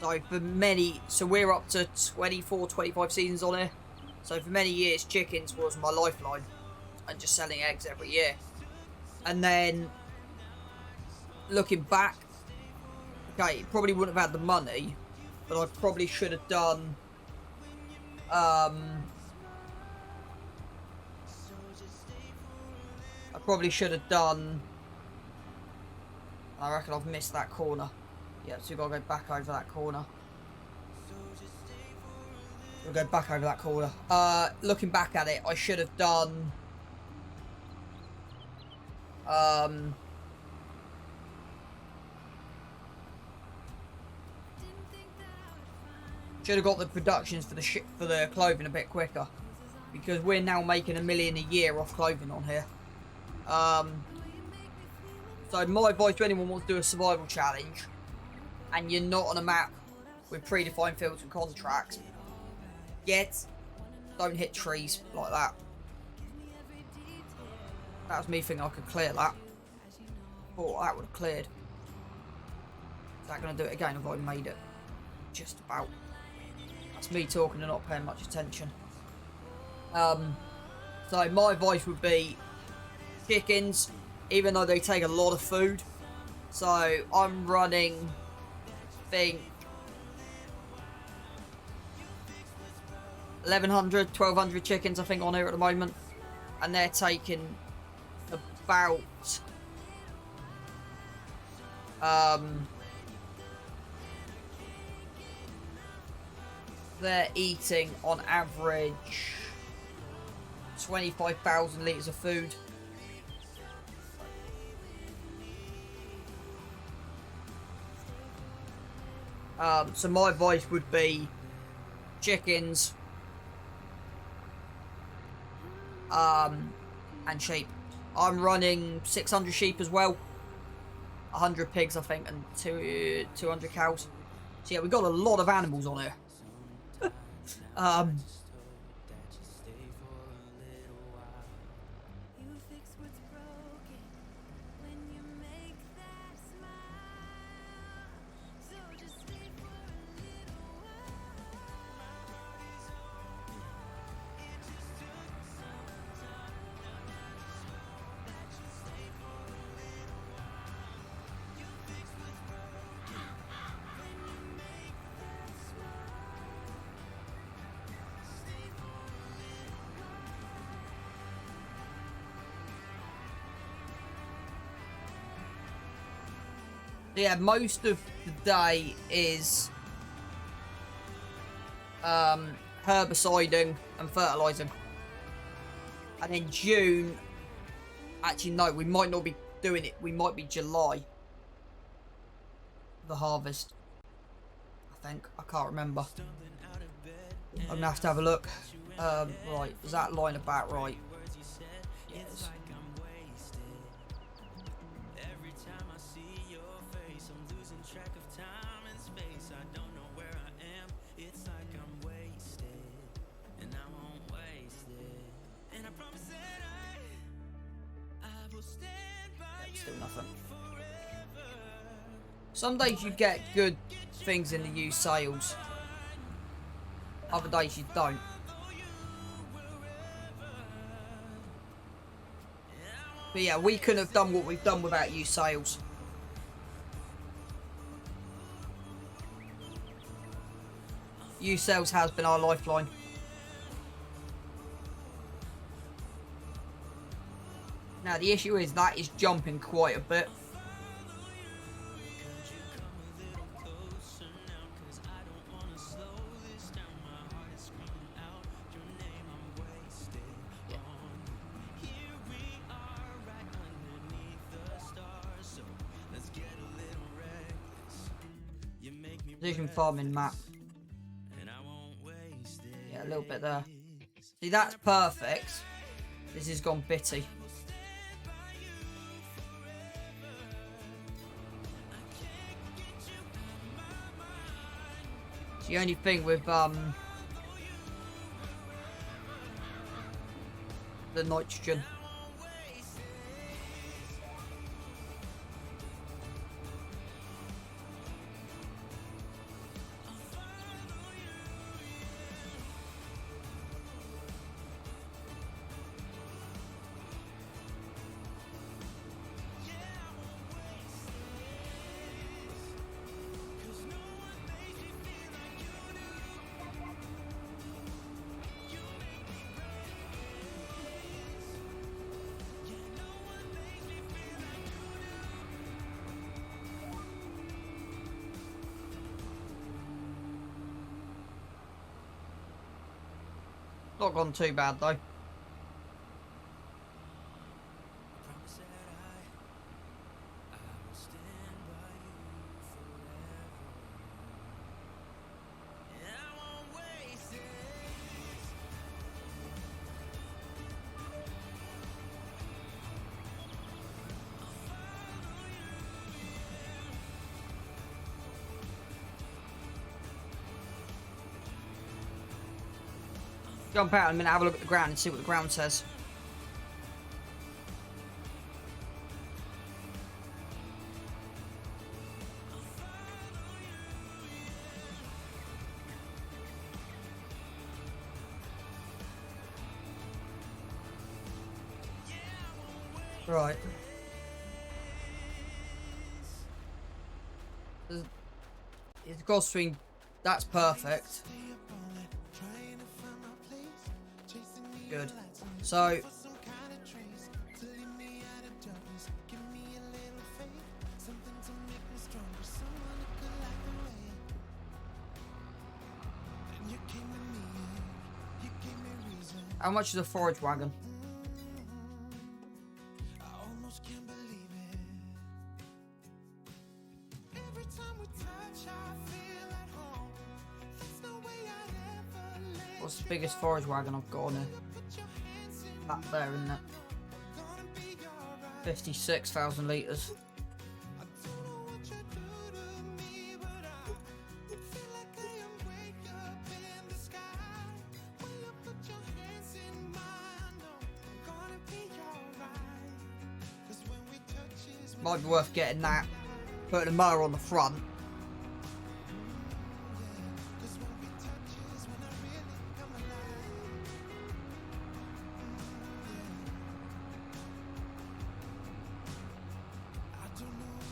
So for many, so we're up to 24, 25 seasons on here. So for many years, chickens was my lifeline, and just selling eggs every year. And then looking back, okay, probably wouldn't have had the money, but I probably should have done I probably should have done, I reckon I've missed that corner. Yeah, so we've got to go back over that corner. We'll go back over that corner. Looking back at it, I should have done should have got the productions for the clothing a bit quicker, because we're now making $1 million a year off clothing on here. So my advice to anyone who wants to do a survival challenge and you're not on a map with predefined fields and contracts, don't hit trees like that. That was me thinking I could clear that. Thought that would have cleared. Is that going to do it again? Have I made it? Just about. That's me talking and not paying much attention. So my advice would be chickens, even though they take a lot of food. So I'm running, I think, 1,100, 1,200 chickens I think on here at the moment, and they're taking about they're eating on average 25,000 litres of food. So my advice would be chickens and sheep. I'm running 600 sheep as well, 100 pigs I think, and 200 cows. So yeah, we've got a lot of animals on here. Yeah, most of the day is herbiciding and fertilising. And in June, actually no, we might not be doing it. We might be July, the harvest, I think. I can't remember. I'm going to have a look. Right, is that line about right? Yes. Still nothing. Some days you get good things in the used sales. Other days you don't. But yeah, we couldn't have done what we've done without used sales. Used sales has been our lifeline. Now the issue is that is jumping quite a bit. Precision farming map. Yeah, a little bit there. See, that's perfect. This has gone bitty. the only thing with the nitrogen. Not gone too bad though. Promise that I will stand by you forever. And I won't waste this. Jump out in a minute, have a look at the ground and see what the ground says. Right. It's cross between. That's perfect. Good. So how much is a forage wagon? What's the biggest forage wagon I've got on here? Back there, isn't it? 56,000 litres. Might be worth getting that, putting a mower on the front.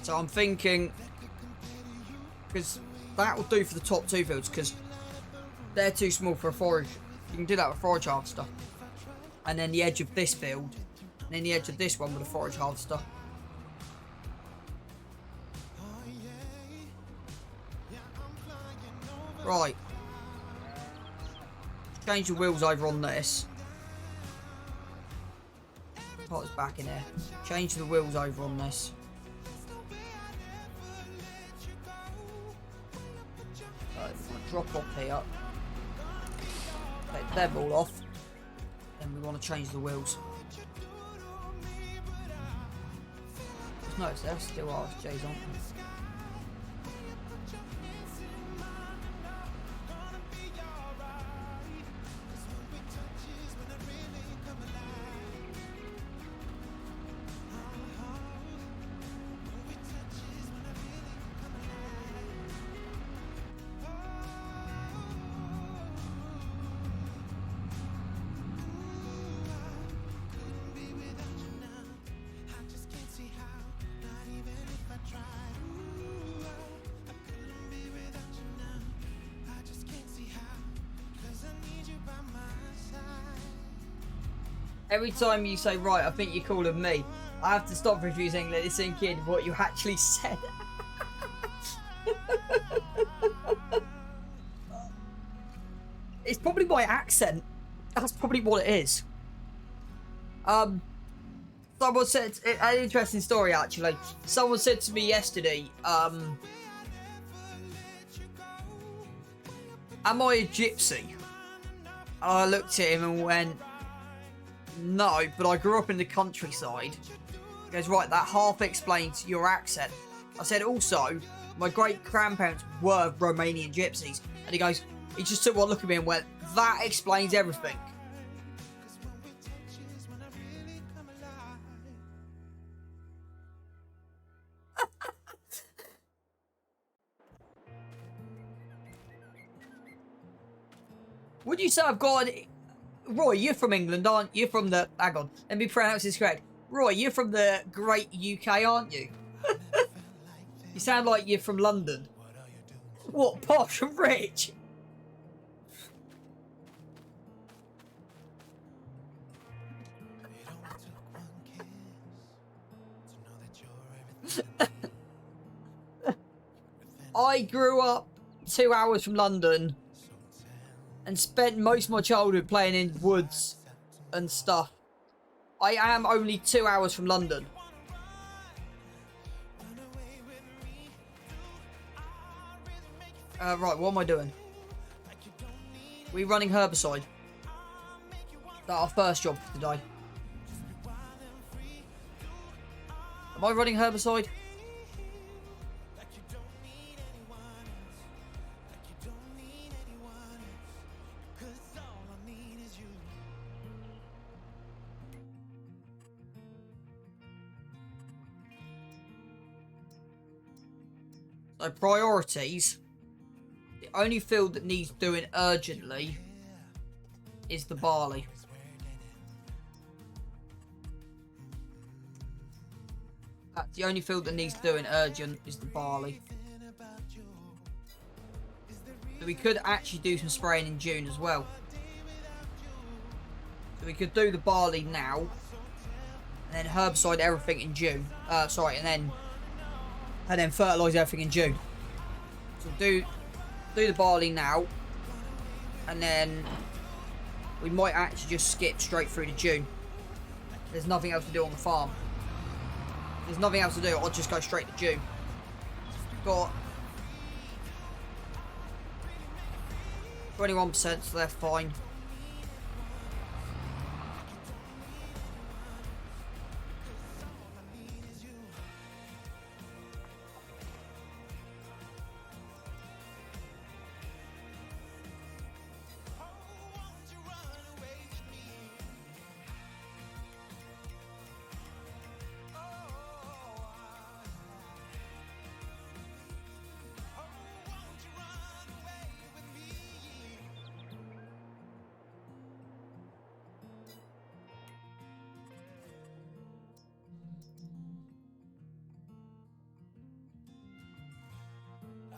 So I'm thinking, because that will do for the top two fields, because they're too small for a forage. You can do that with a forage harvester. And then the edge of this field, and then the edge of this one with a forage harvester. Right. Change the wheels over on this. Put us back in here. Change the wheels over on this. Drop off here. Take their ball off. Then we want to change the wheels. Just notice they're still RSJs, aren't they? Every time you say, right, I think you're calling me, I have to stop refusing, let it sink in what you actually said. It's probably my accent. That's probably what it is. Someone said, an interesting story actually. Someone said to me yesterday, am I a gypsy? And I looked at him and went, no, but I grew up in the countryside. He goes, right, that half explains your accent. I said, also, My great-grandparents were Romanian gypsies. And he just took one look at me and went, that explains everything. Would you say I've got... Roy, you're from England, aren't you? You're from the... Hang on, let me pronounce this correct. Roy, you're from the great UK, aren't you? You sound like you're from London. What, posh and rich? I grew up 2 hours from London and spent most of my childhood playing in woods and stuff. I am only 2 hours from London. Right, what am I doing? We running herbicide. That's our first job for today. Am I running herbicide? So priorities. The only field that needs doing urgently is the barley. That's the only field that needs doing urgent is the barley. So we could actually do some spraying in June as well. So we could do the barley now, and then herbicide everything in June. And then fertilise everything in June. So do the barley now, and then we might actually just skip straight through to June. There's nothing else to do on the farm. There's nothing else to do. I'll just go straight to June. Got 21%, so they're fine.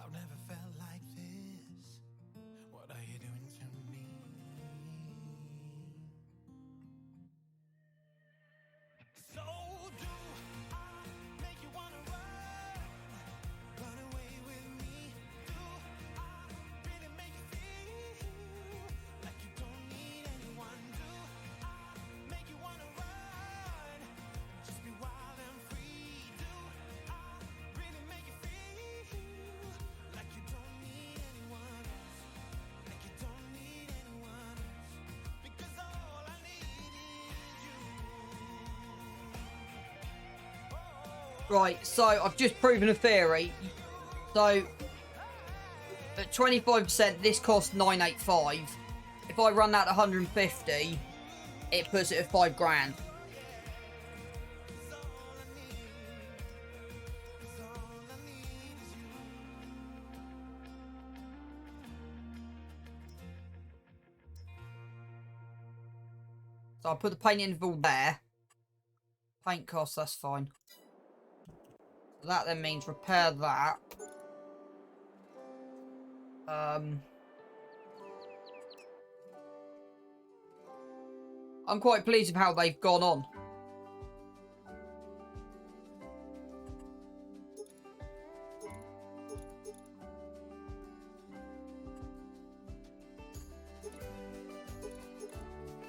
I've never felt like this. What are you doing to me? So do I make you wanna run away with me? Do I really make you feel like you don't need anyone? Do I make you wanna run? Just be wild and free. Do I really make you feel like you don't need anyone else? Like you don't need anyone else? Because all I need is you. Right, so I've just proven a theory. So at 25%, this costs 985. If I run that to 150, it puts it at 5 grand. So I'll put the paint interval there. Paint cost, that's fine. That then means repair that. I'm quite pleased with how they've gone on.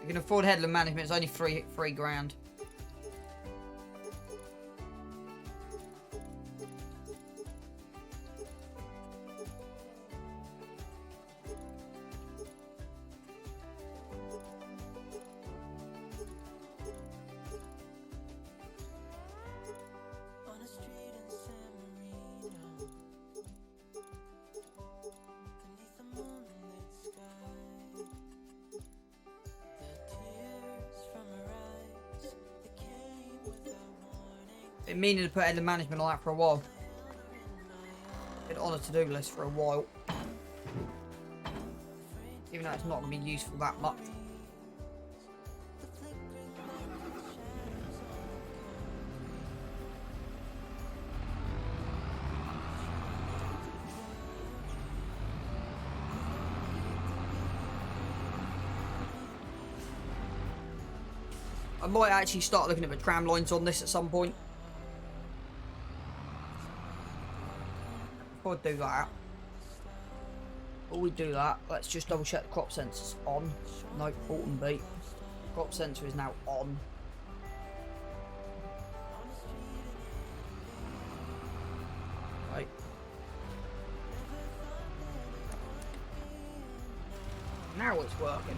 You can afford headland management, it's only three grand. On a street in San Marino, been meaning to put headland management on that for a while. Been on a to-do list for a while. Even though it's not going to be useful that much. I might actually start looking at the tram lines on this at some point. Before I do that, before we do that, let's just double check the crop sensor's on. No, autumn beat. Crop sensor is now on. Right. Now it's working.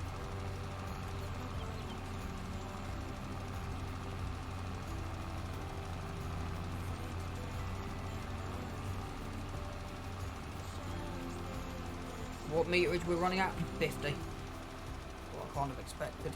What meterage we're running at? 50. What I kind of expected.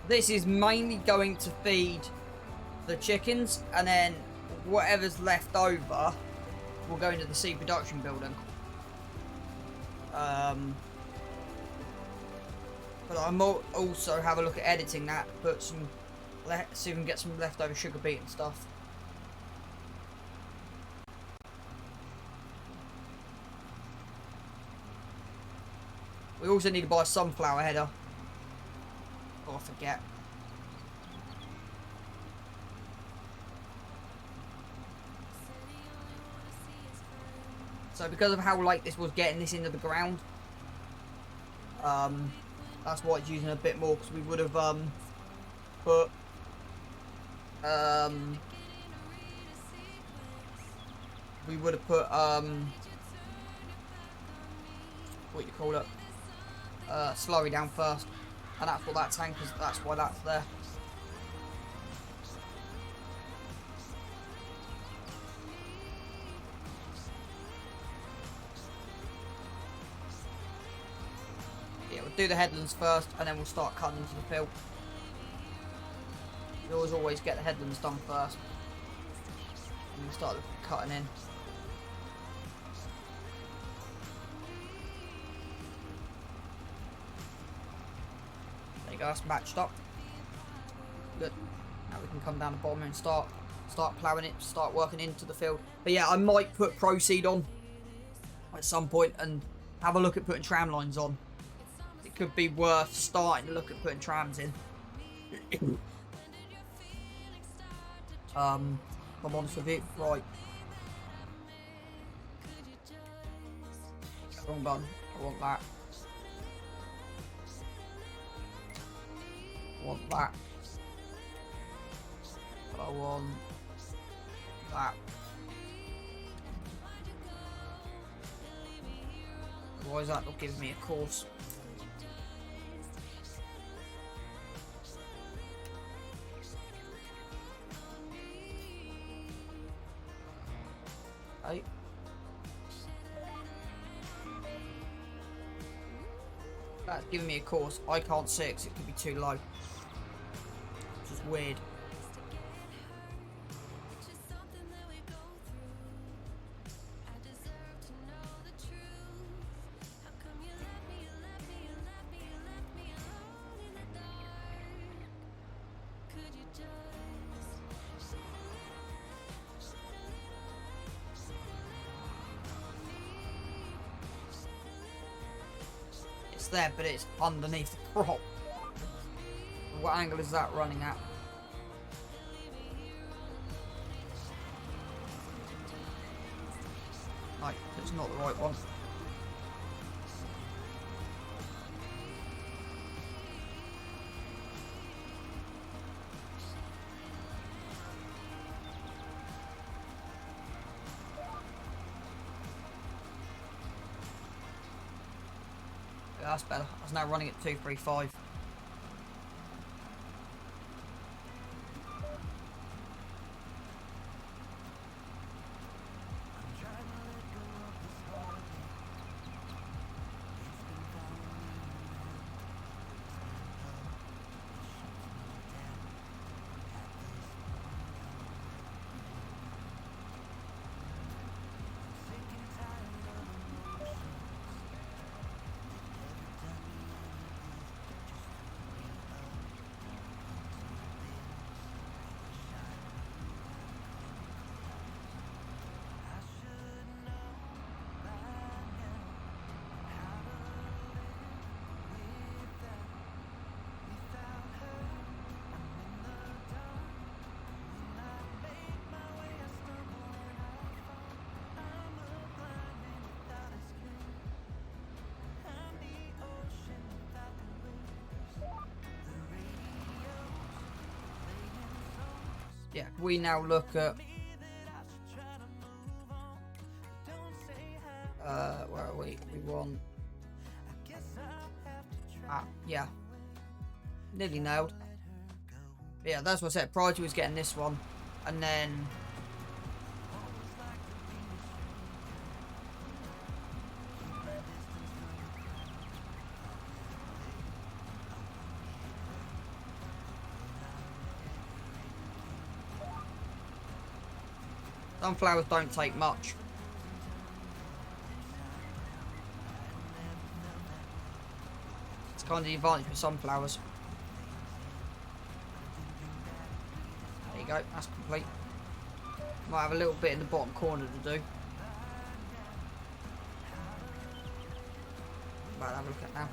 This is mainly going to feed the chickens, and then whatever's left over will go into the seed production building. But I might also have a look at editing that, put some, see if we can get some leftover sugar beet and stuff. We also need to buy a sunflower header. Oh, I forget. So because of how late this was getting this into the ground, that's why it's using a bit more, because we would have put what you call it, slurry down first. And that's what that tank is, that's why that's there. Yeah, we'll do the headlands first, and then we'll start cutting into the field. You always get the headlands done first. And we'll start cutting in. That's matched up. Good. Now we can come down the bottom and start ploughing it, start working into the field. But yeah, I might put Proceed on at some point and have a look at putting tram lines on. It could be worth starting to look at putting trams in. If I'm honest with you. Right. Wrong button. I want that. Want that, but I want that. Why is that not giving me a course? Hey. That's giving me a course. I can't see it because it could be too low. Just weird. It's there, but it's underneath the crop. What angle is that running at? No, it's not the right one. Yeah, that's better. I was now running at 235. Yeah, we now look at where are we? We want yeah. Nearly nailed. But yeah, that's what I said. Priority was getting this one. And then sunflowers don't take much. It's kind of the advantage with sunflowers. There you go, that's complete. Might have a little bit in the bottom corner to do. Might have a look at now.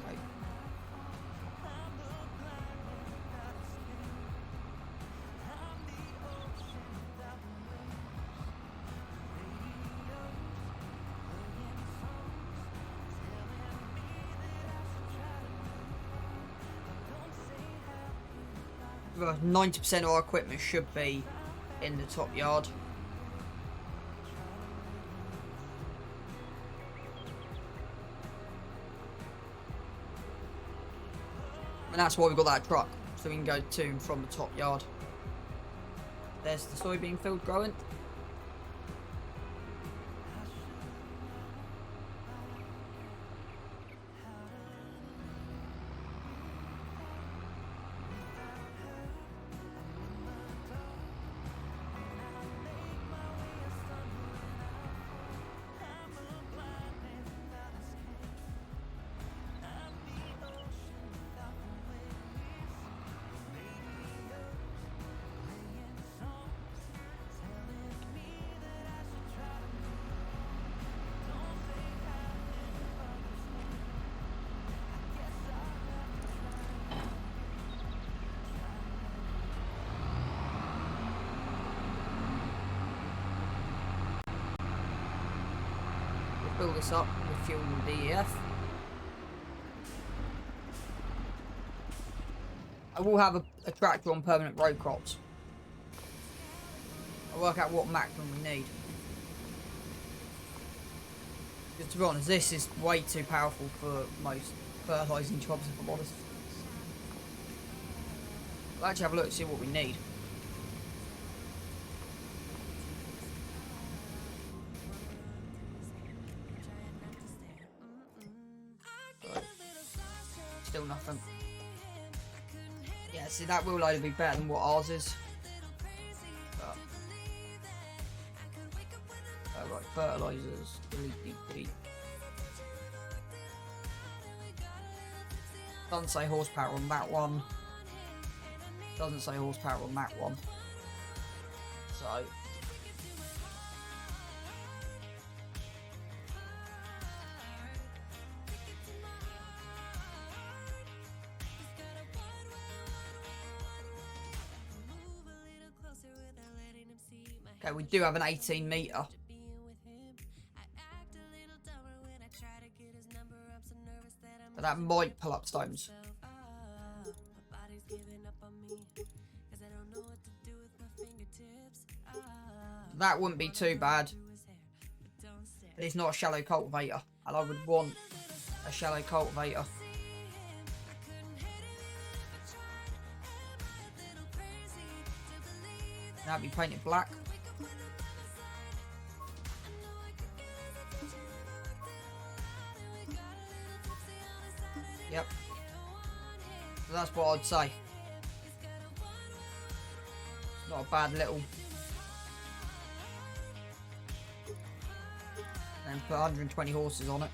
Okay. 90% of our equipment should be in the top yard. And that's why we've got that truck, so we can go to and from the top yard. There's the soybean field growing. Build this up with fuel and DEF. I will have a tractor on permanent row crops. I'll work out what maximum we need. Because to be honest, this is way too powerful for most fertilising jobs, if I'm honest. I'll actually have a look and see what we need. Still nothing. Yeah, see, that wheel loader would be better than what ours is. But, right, fertilisers. Delete. Doesn't say horsepower on that one. Doesn't say horsepower on that one. So. Okay, we do have an 18 metre. But that might pull up stones. That wouldn't be too bad. But it's not a shallow cultivator. And I would want a shallow cultivator. That'd be painted black. Yep. So that's what I'd say. It's not a bad little. And put 120 horses on it.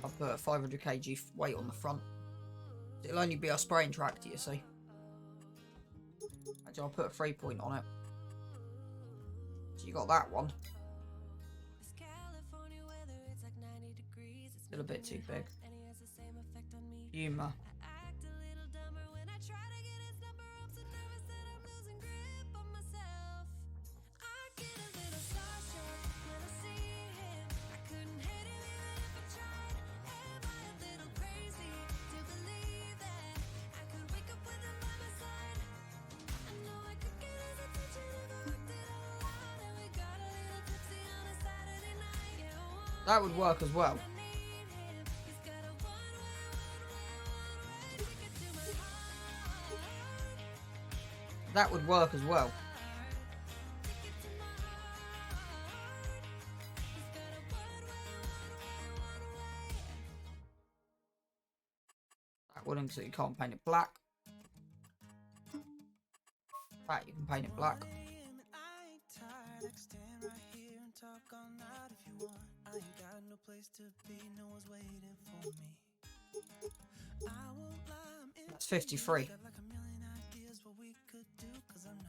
I'll put a 500 kg weight on the front. It'll only be a spraying tractor, you see. Actually, I'll put a 3-point on it. So you got that one. Still a bit too big. Puma. That would work as well. That would work as well. That wouldn't, because you can't paint it black. That you can paint it black. That's 53.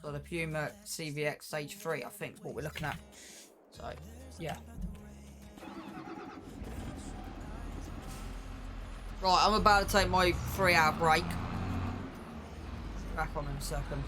So the Puma CVX Stage 3, I think, is what we're looking at. So, yeah. Right, I'm about to take my 3-hour break. Back on in a second.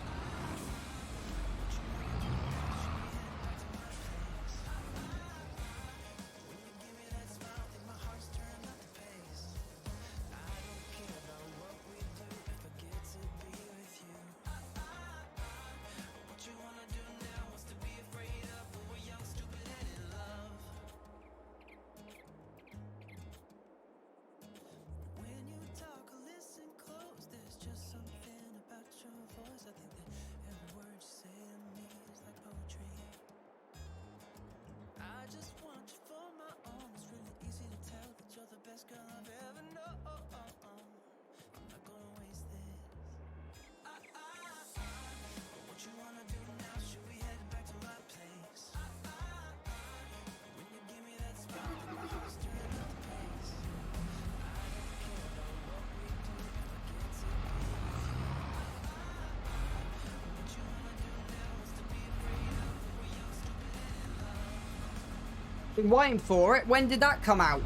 Been waiting for it. When did that come out?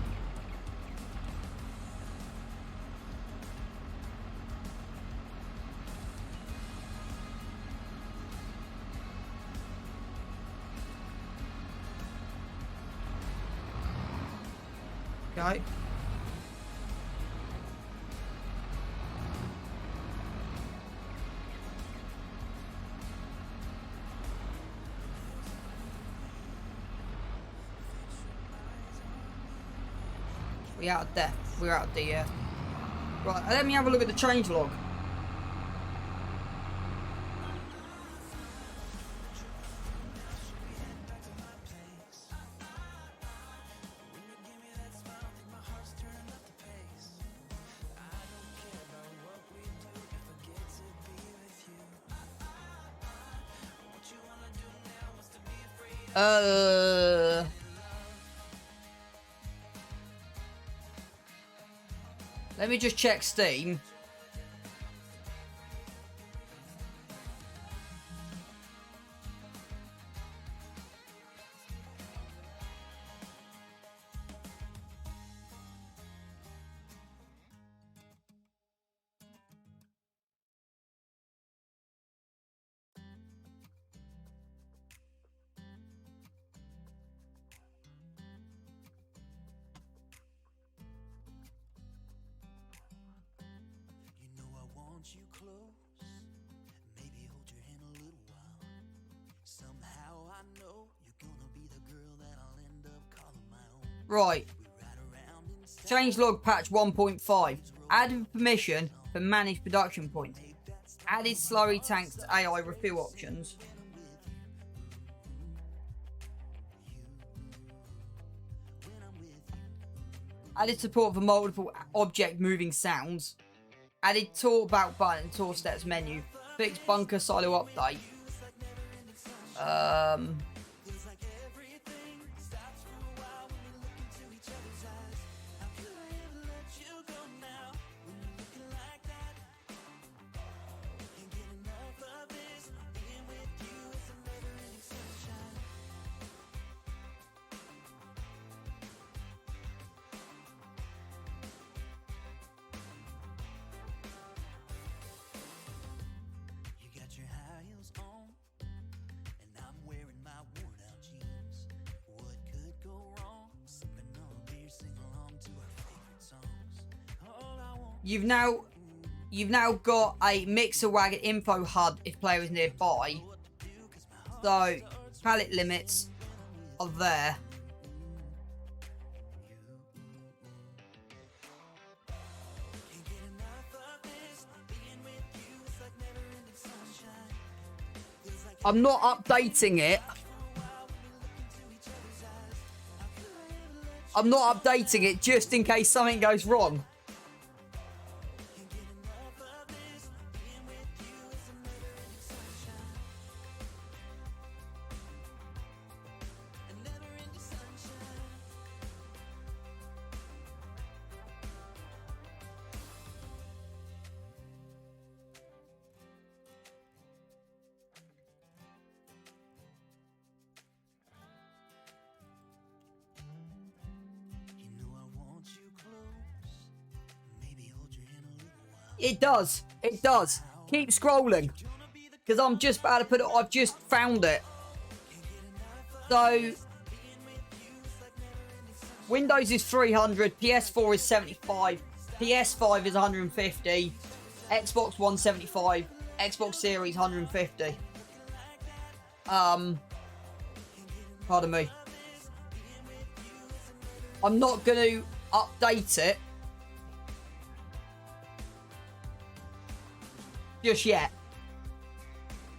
Okay. We're out of there. We're out of the Right, let me have a look at the change log. Let me just check Steam. You know I want you close. Maybe hold your hand a little while. Somehow I know you're gonna be the girl that I'll end up calling my own. Right. We ride around in style. Change log patch 1.5. Added permission for managed production point. Added slurry tanks to AI refill options. Added support for multiple object moving sounds. Added tour back button and tour steps menu. Fixed bunker silo update. You got your high heels on, and I'm wearing my worn out jeans. What could go wrong? Sipping on a beer, sing along to our favorite songs. All I want. You've now got a mixer wagon info HUD if player is nearby. So pallet limits are there. I'm not updating it. I'm not updating it just in case something goes wrong. You know I want you close. Maybe hold your hand a little while. It does. It does. Keep scrolling. Because I'm just about to put it. I've just found it. So Windows is 300. PS4 is 75. PS5 is 150. Xbox 175. Xbox Series 150. Pardon me. I'm not going to update it just yet.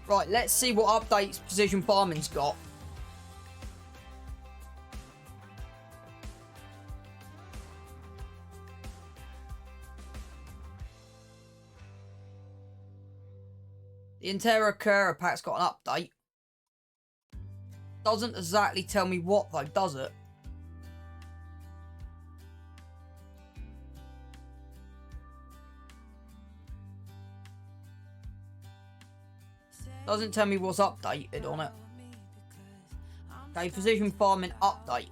Right, let's see what updates Precision Farming's got. The Interrocura pack's got an update. Doesn't exactly tell me what though, does it? Doesn't tell me what's updated on it. Okay, Precision Farming update.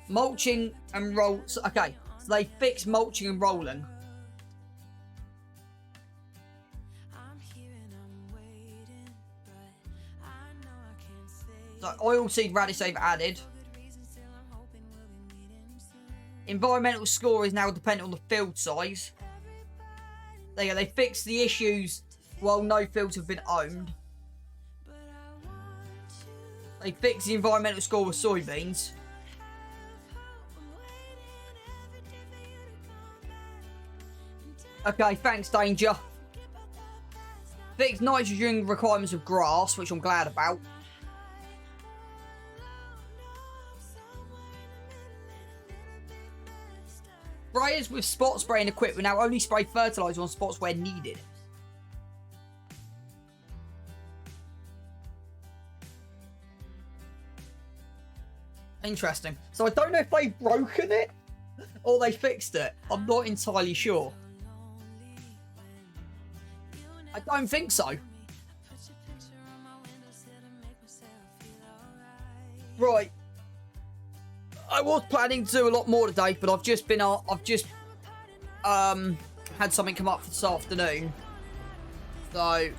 Mulching and roll. Okay, so they fixed mulching and rolling. So oilseed radish they've added. Environmental score is now dependent on the field size. There you go, they fixed the issues while no fields have been owned. They fixed the environmental score with soybeans. Okay, thanks, Danger. Fixed nitrogen requirements of grass, which I'm glad about. Sprayers with spot spraying equipment now only spray fertilizer on spots where needed. Interesting. So I don't know if they've broken it or they fixed it. I'm not entirely sure. I don't think so. Right. I was planning to do a lot more today, but I've just had something come up this afternoon. So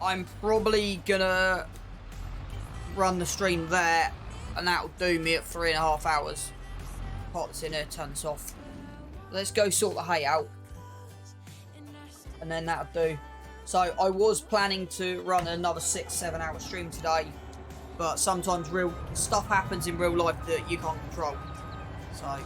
I'm probably gonna run the stream there, and that'll do me at 3.5 hours. Pot's in here, turns off. Let's go sort the hay out, and then that'll do. So I was planning to run another 6-7 hour stream today, but sometimes real stuff happens in real life that you can't control. So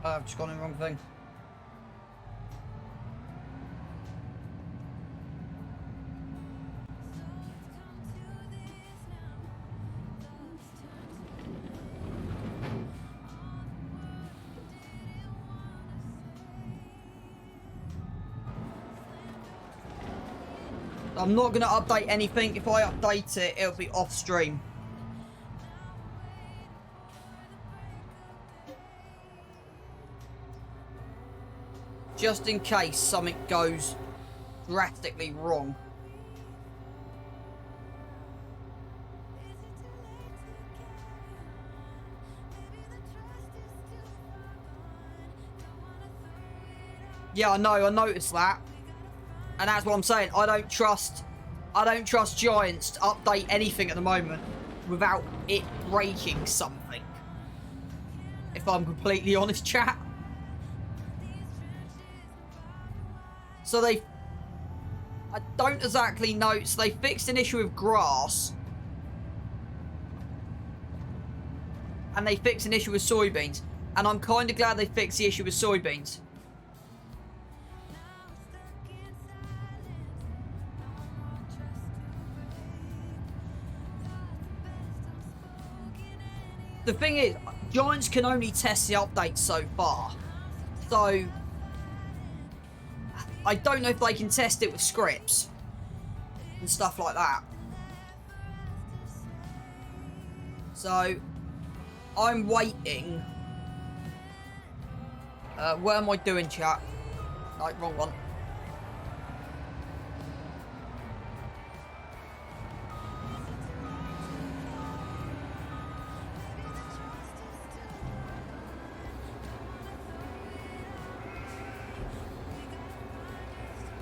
I've just gone in the wrong thing. I'm not going to update anything. If I update it, it'll be off stream. Just in case something goes drastically wrong. Yeah, I know, I noticed that. And that's what I'm saying. I don't trust Giants to update anything at the moment without it breaking something. If I'm completely honest, chat. So I don't exactly know. So they fixed an issue with grass. And they fixed an issue with soybeans. And I'm kind of glad they fixed the issue with soybeans. The thing is, Giants can only test the updates so far. So I don't know if they can test it with scripts and stuff like that. So I'm waiting. What am I doing, chat? Like, wrong one.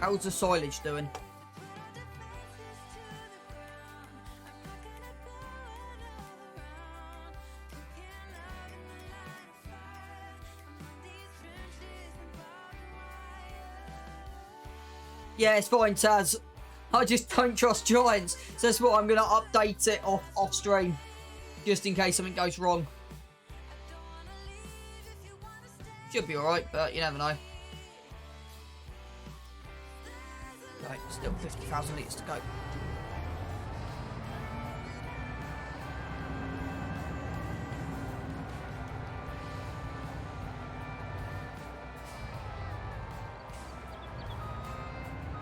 How's the silage doing? Yeah, it's fine, Taz. I just don't trust Giants. So that's what I'm going to update it off stream. Just in case something goes wrong. Should be alright, but you never know. Right, still 50,000 litres to go.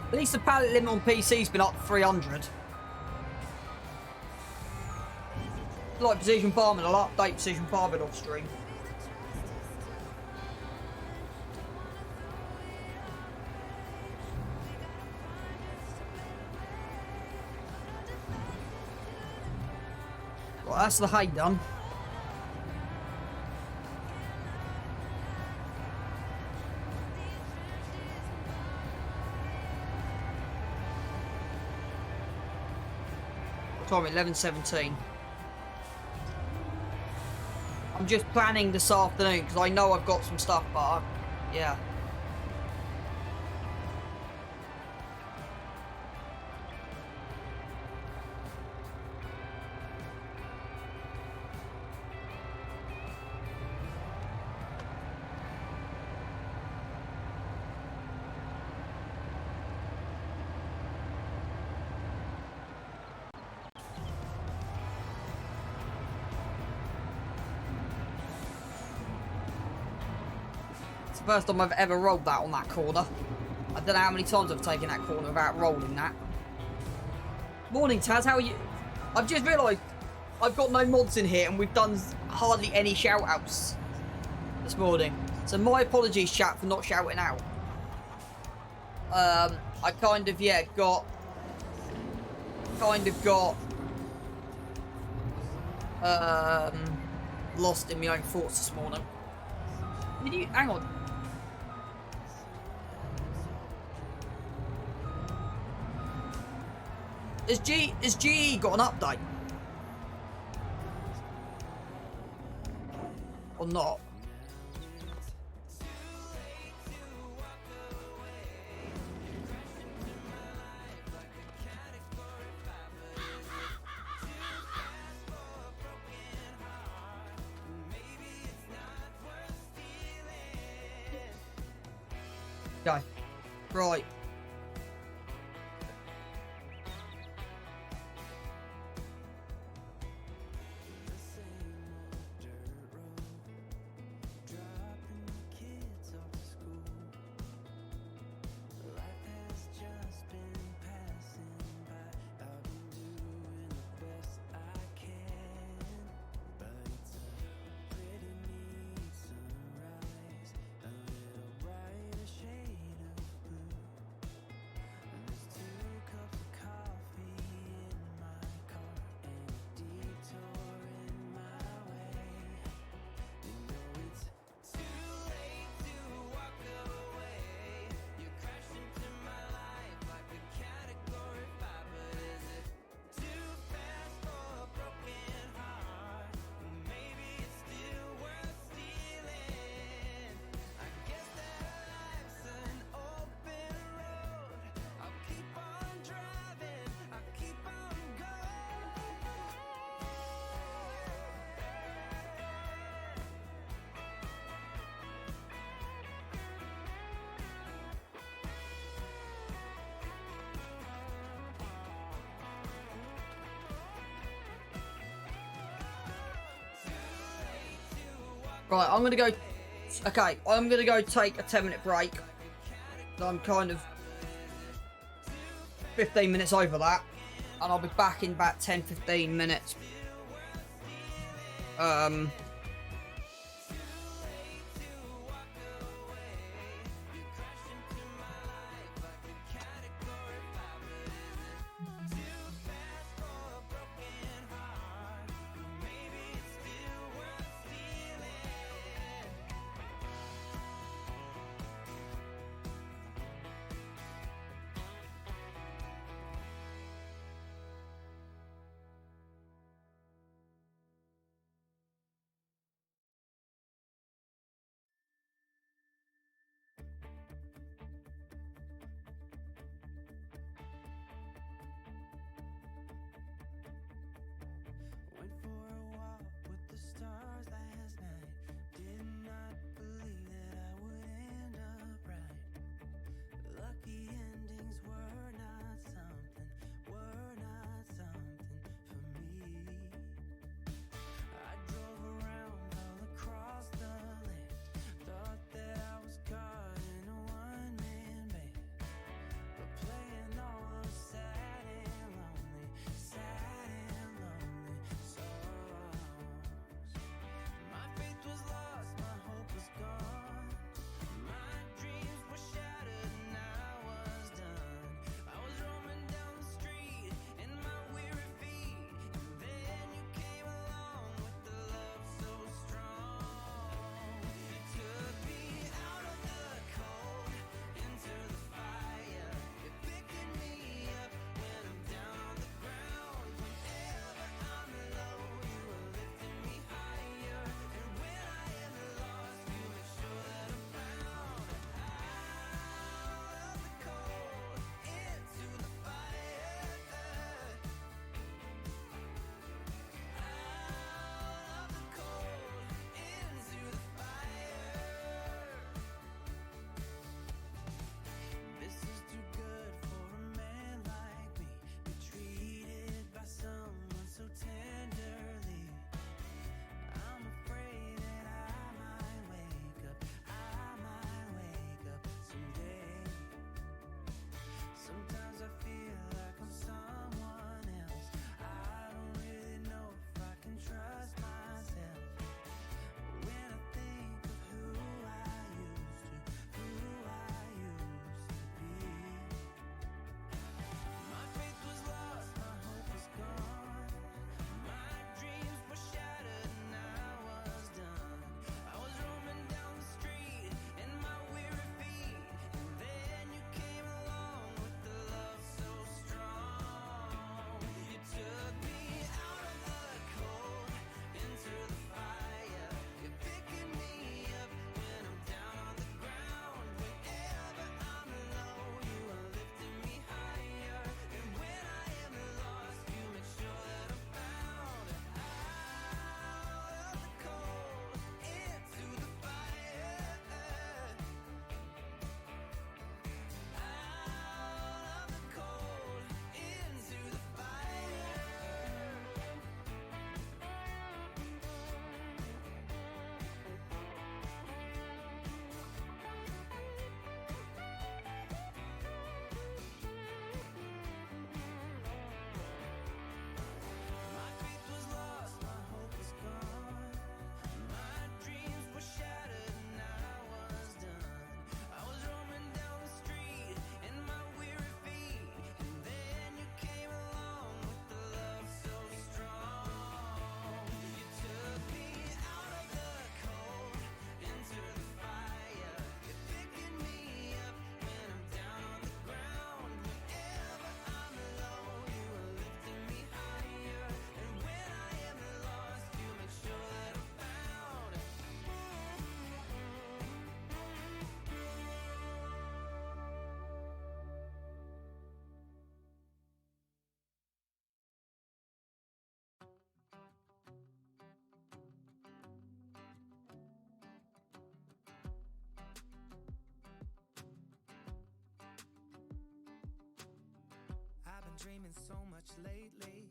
At least the pallet limit on PC's been up 300. like Precision Farming, I'll update Precision Farming off stream. Well, that's the hay done. What time? 11:17. I'm just planning this afternoon because I know I've got some stuff, but yeah. It's the first time I've ever rolled that on that corner. I don't know how many times I've taken that corner without rolling that. Morning, Taz, how are you? I've just realised I've got no mods in here and we've done hardly any shout-outs this morning. So my apologies, chat, for not shouting out. I kind of, yeah, got lost in my own thoughts this morning. Did you, hang on. Has GE got an update? Or not? Okay. Right. Right, I'm gonna go. Okay, I'm gonna go take a 10-minute break. I'm kind of 15 minutes over that, and I'll be back in about 10-15 minutes. dreaming so much lately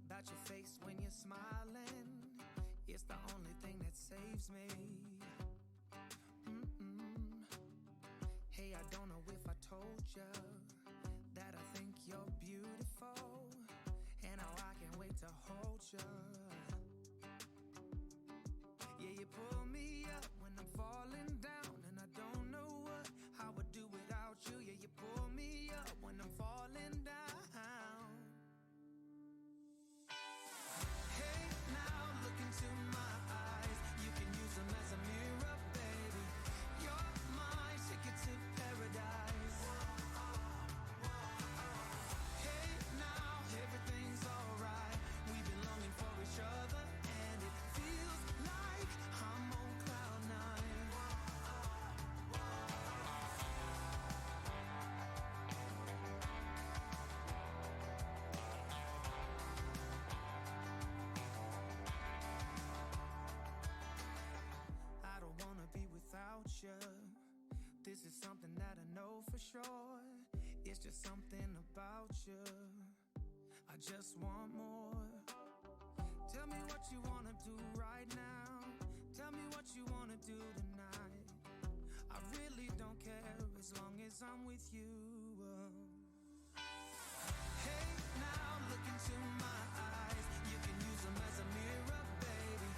about your face when you're smiling. It's the only thing that saves me. Hey, I don't know if I told you that I think you're beautiful, and how I can't wait to hold you. Yeah, you pull me up when I'm falling down, and I don't know what I would do without you. Yeah, you pull me up when I'm falling down. Hey, now look into my eyes. You can use them as a mirror, baby. You're my ticket to paradise. Hey, now everything's alright. We've been longing for each other, and it feels like I'm on cloud nine. I don't wanna be without you. This is something that I know for sure. It's just something about you. I just want more. Tell me what you wanna do right now. Tell me what you wanna do tonight. I really don't care as long as I'm with you. Hey, now look into my eyes. You can use them as a mirror, baby.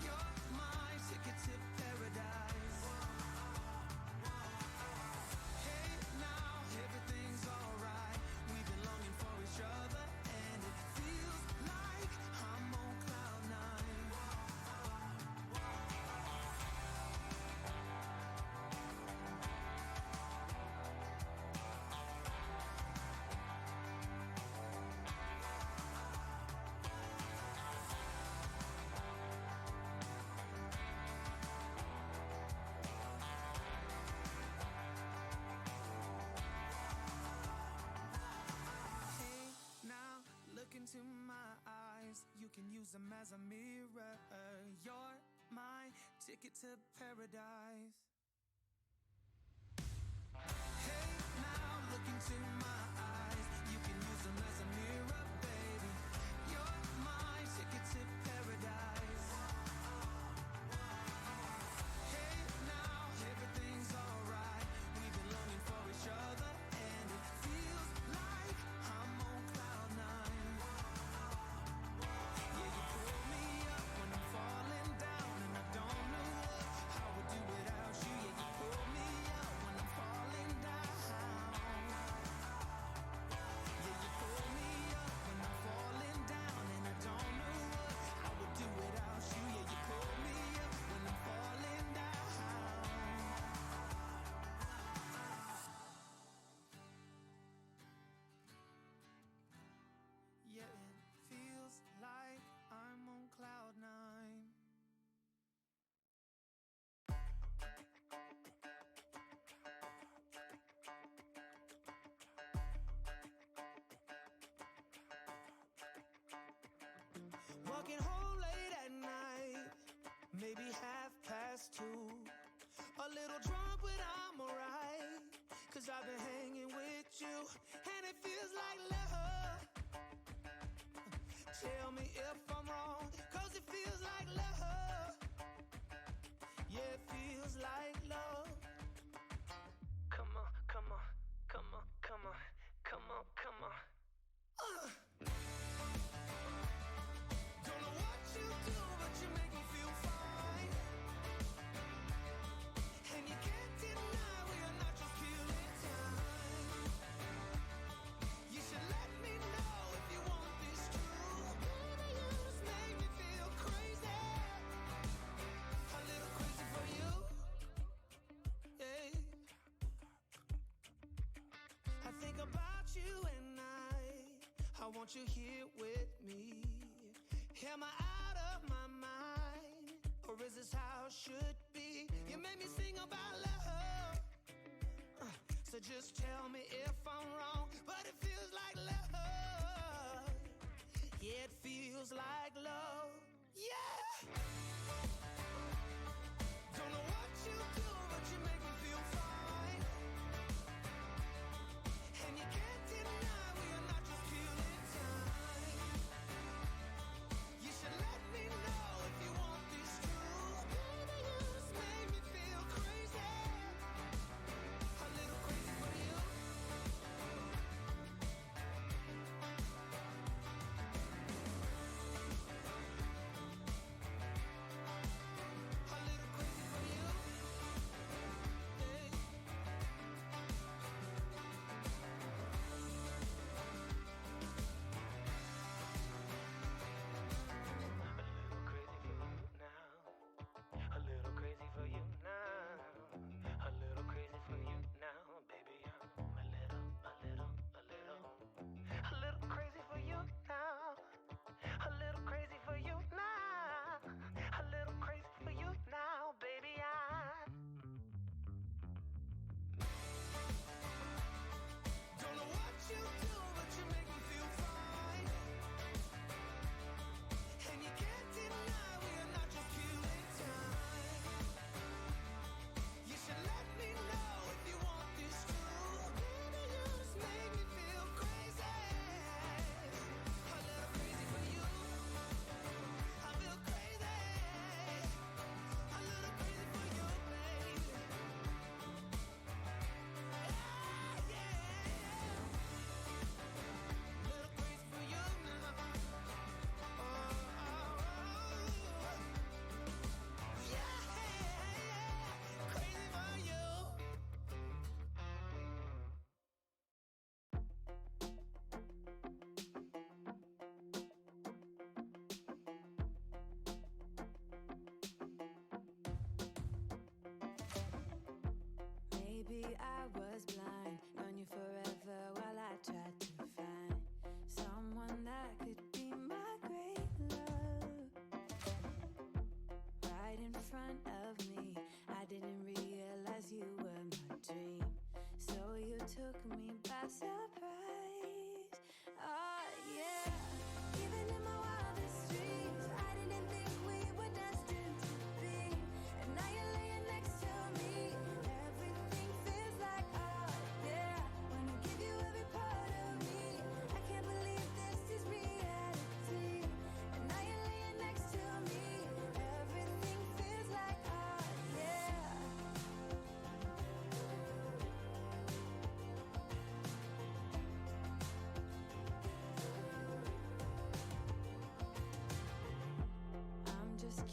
You're my ticket to paradise. Hey, now everything's alright. We've been longing for each other, and it feels like I'm on cloud nine. Hey, now look into my eyes. You can use them as a mirror. You're my ticket to paradise. Hey, now look into my eyes. You can use them as a mirror, baby. You're my ticket to paradise. Hey, now everything's alright. We've been longing for each other, and it feels like I'm on cloud nine. Yeah, you pull me up when I'm falling down, and I don't know what I would do without you. Yeah, you pull me up when I'm falling down. Yeah, you pull me up when I'm falling down, and I don't know what I would do without you. Yeah, you pull me up when I'm falling down. Yeah, it feels like I'm on cloud nine. Walking home late at night, maybe 2:30. A little drunk, but I'm alright, 'cause I've been hanging with you, and it feels like love. Tell me if I'm wrong, 'cause it feels like love. Yeah, it feels like love. Come on, come on, come on, come on, come on, come on. Don't know what you do, but you make me feel fine. And you can't deny we are not just killing time. You should let me know if you want this true. Baby, you just make me feel crazy. A little crazy for you. Hey. I think about you and I want you here with me. Am I out of my mind, or is this how it should be? You made me sing about love, so just tell me if I'm wrong, but it feels like love. Yeah, it feels like love. Yeah. Don't know what you do, but you make me feel fine. And you can't deny we are not just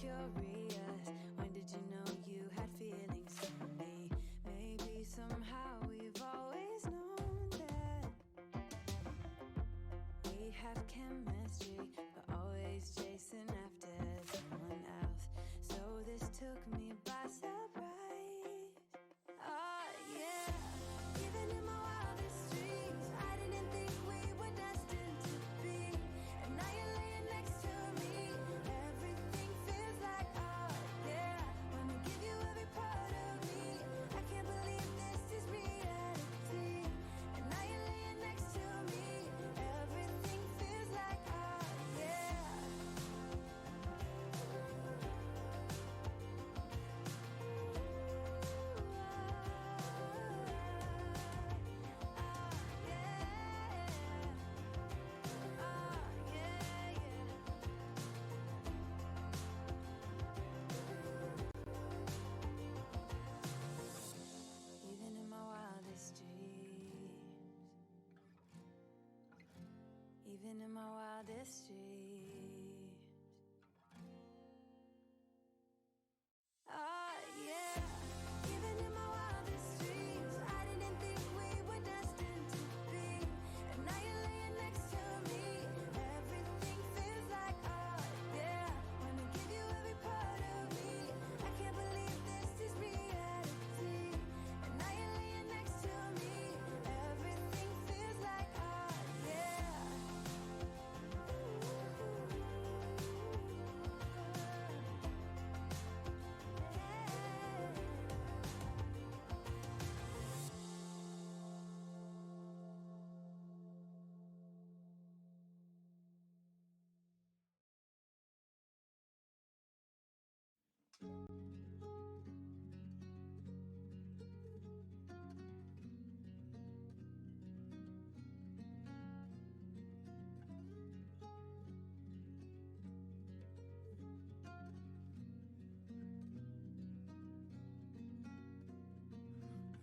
curious. When did you know you had feelings for me? Maybe somehow we've always known that we have chemistry, but always chasing after someone else. So this took me by surprise. Oh yeah, even in my wildest dreams, I didn't think we were destined to be. And now you're laying next to me. Everything feels like oh yeah. Wanna give you every part of me. I can't believe this is reality. And now you're laying next to me. Everything feels like oh yeah. Even in my wildest dreams, even in my wildest dreams. Oh yeah, even in my wildest dreams, I didn't think we were destined to be. And now you're laying next to me. Everything feels like oh yeah. Wanna give you every part of me. I can't believe this is reality. And now you're laying next to me. Everything feels like oh yeah.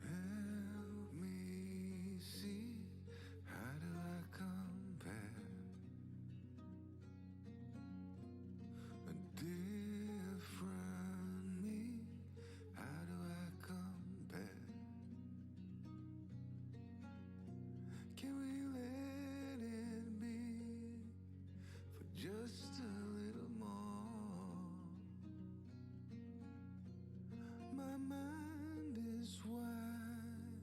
Help me see, how do I compare a different me? How do I compare? Can we let it be for just a little more? My mind is wide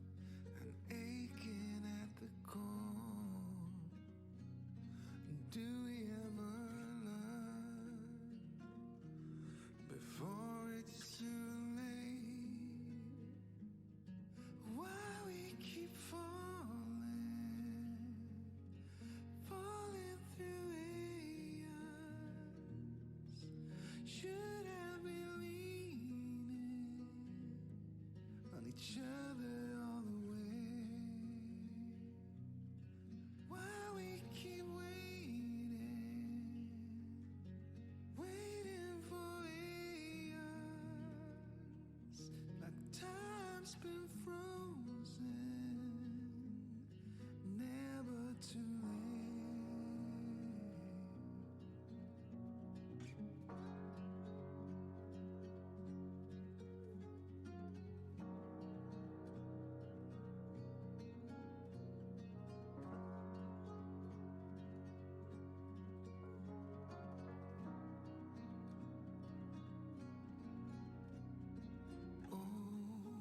and aching at the core. Do we ever learn before it's too late? Why we keep falling, falling through eons? Should I be leaning on each other all the way? Why we keep waiting, waiting for eons, like time's been frozen, never too late.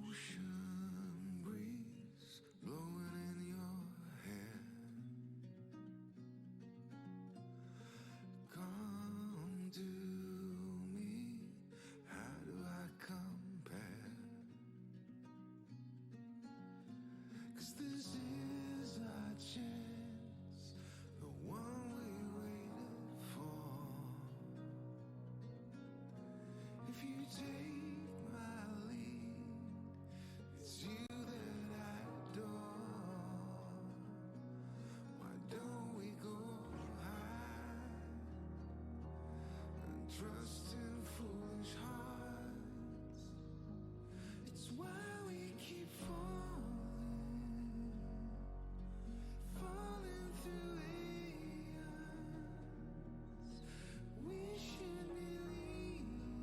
Ocean breeze blowing in your hair. Come to me, how do I compare? 'Cause this is our chance, the one we waited for. If you take my lead, it's you that I adore. Why don't we go high and trust in foolish hearts? It's why we keep falling, falling through eons. We should be leaning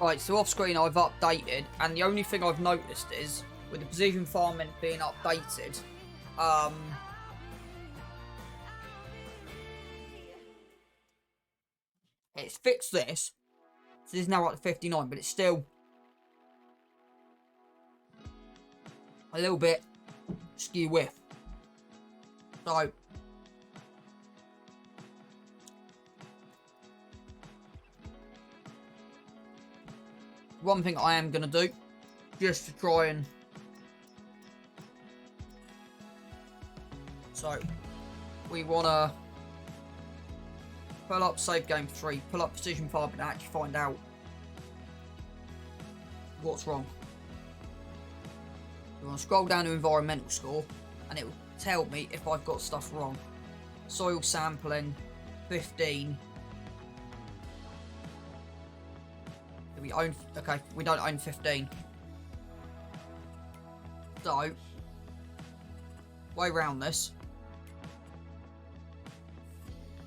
Right, so off screen I've updated, and the only thing I've noticed is, with the precision farming being updated, it's fixed this. So this is now up to 59, but it's still a little bit skew width. So one thing I am going to do, just to try and... So, we want to pull up save game 3, pull up precision farming and actually find out what's wrong. We want to scroll down to environmental score, and it will tell me if I've got stuff wrong. Soil sampling, 15. We own, okay, we don't own 15. So, way around this,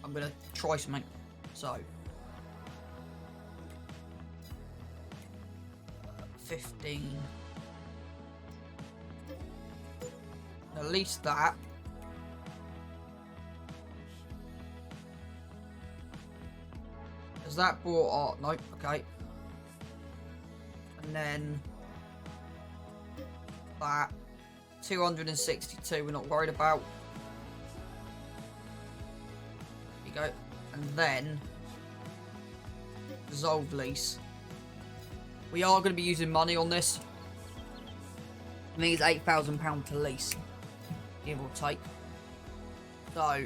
I'm going to try something. So, 15. At least that. Has that brought, nope, okay. And then that 262 we're not worried about. There you go. And then dissolve lease. We are going to be using money on this. I think it's £8,000 to lease, give or take. So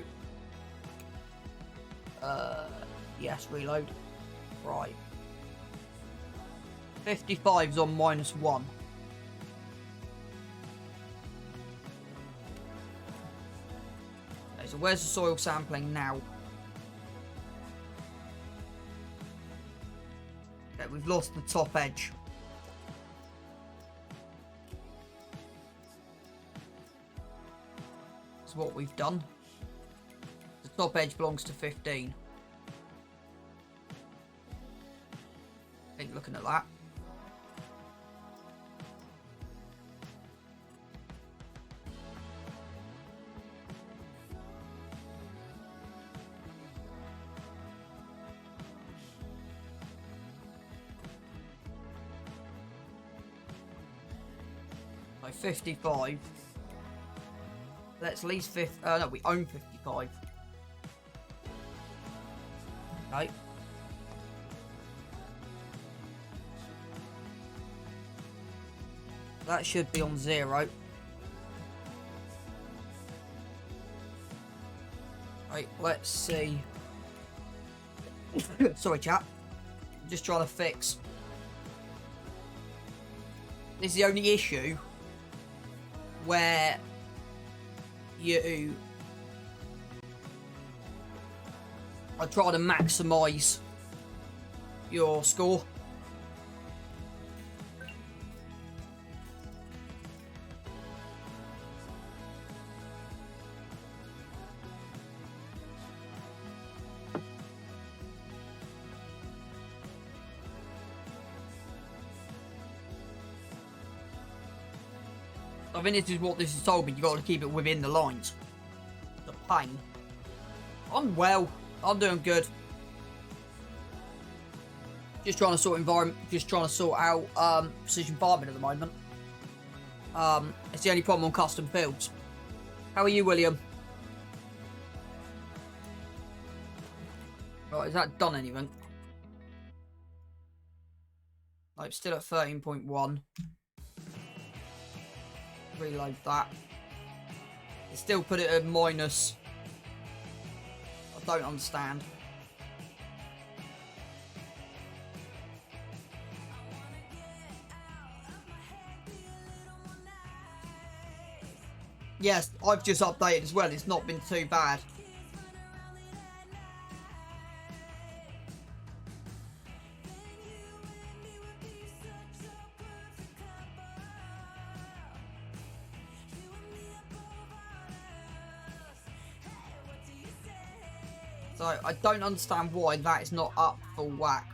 yes, reload. Right. 55's on -1. Okay, so where's the soil sampling now? Okay, we've lost the top edge. That's what we've done. The top edge belongs to 15. I think looking at that. So 55. Let's lease 50. No, we own 55. Okay. That should be on 0. Right, let's see. Sorry, chat. I'm just trying to fix. This is the only issue where you are trying to maximise your score. I think this is what this has told me. You got to keep it within the lines. The pain. I'm well. I'm doing good. Just trying to sort environment. Just trying to sort out precision farming at the moment. It's the only problem on custom fields. How are you, William? Right, has that done anything? Like, still at 13.1. Reload that. It still put it at minus. I don't understand. Yes, I've just updated as well. It's not been too bad. So I don't understand why that is not up full whack.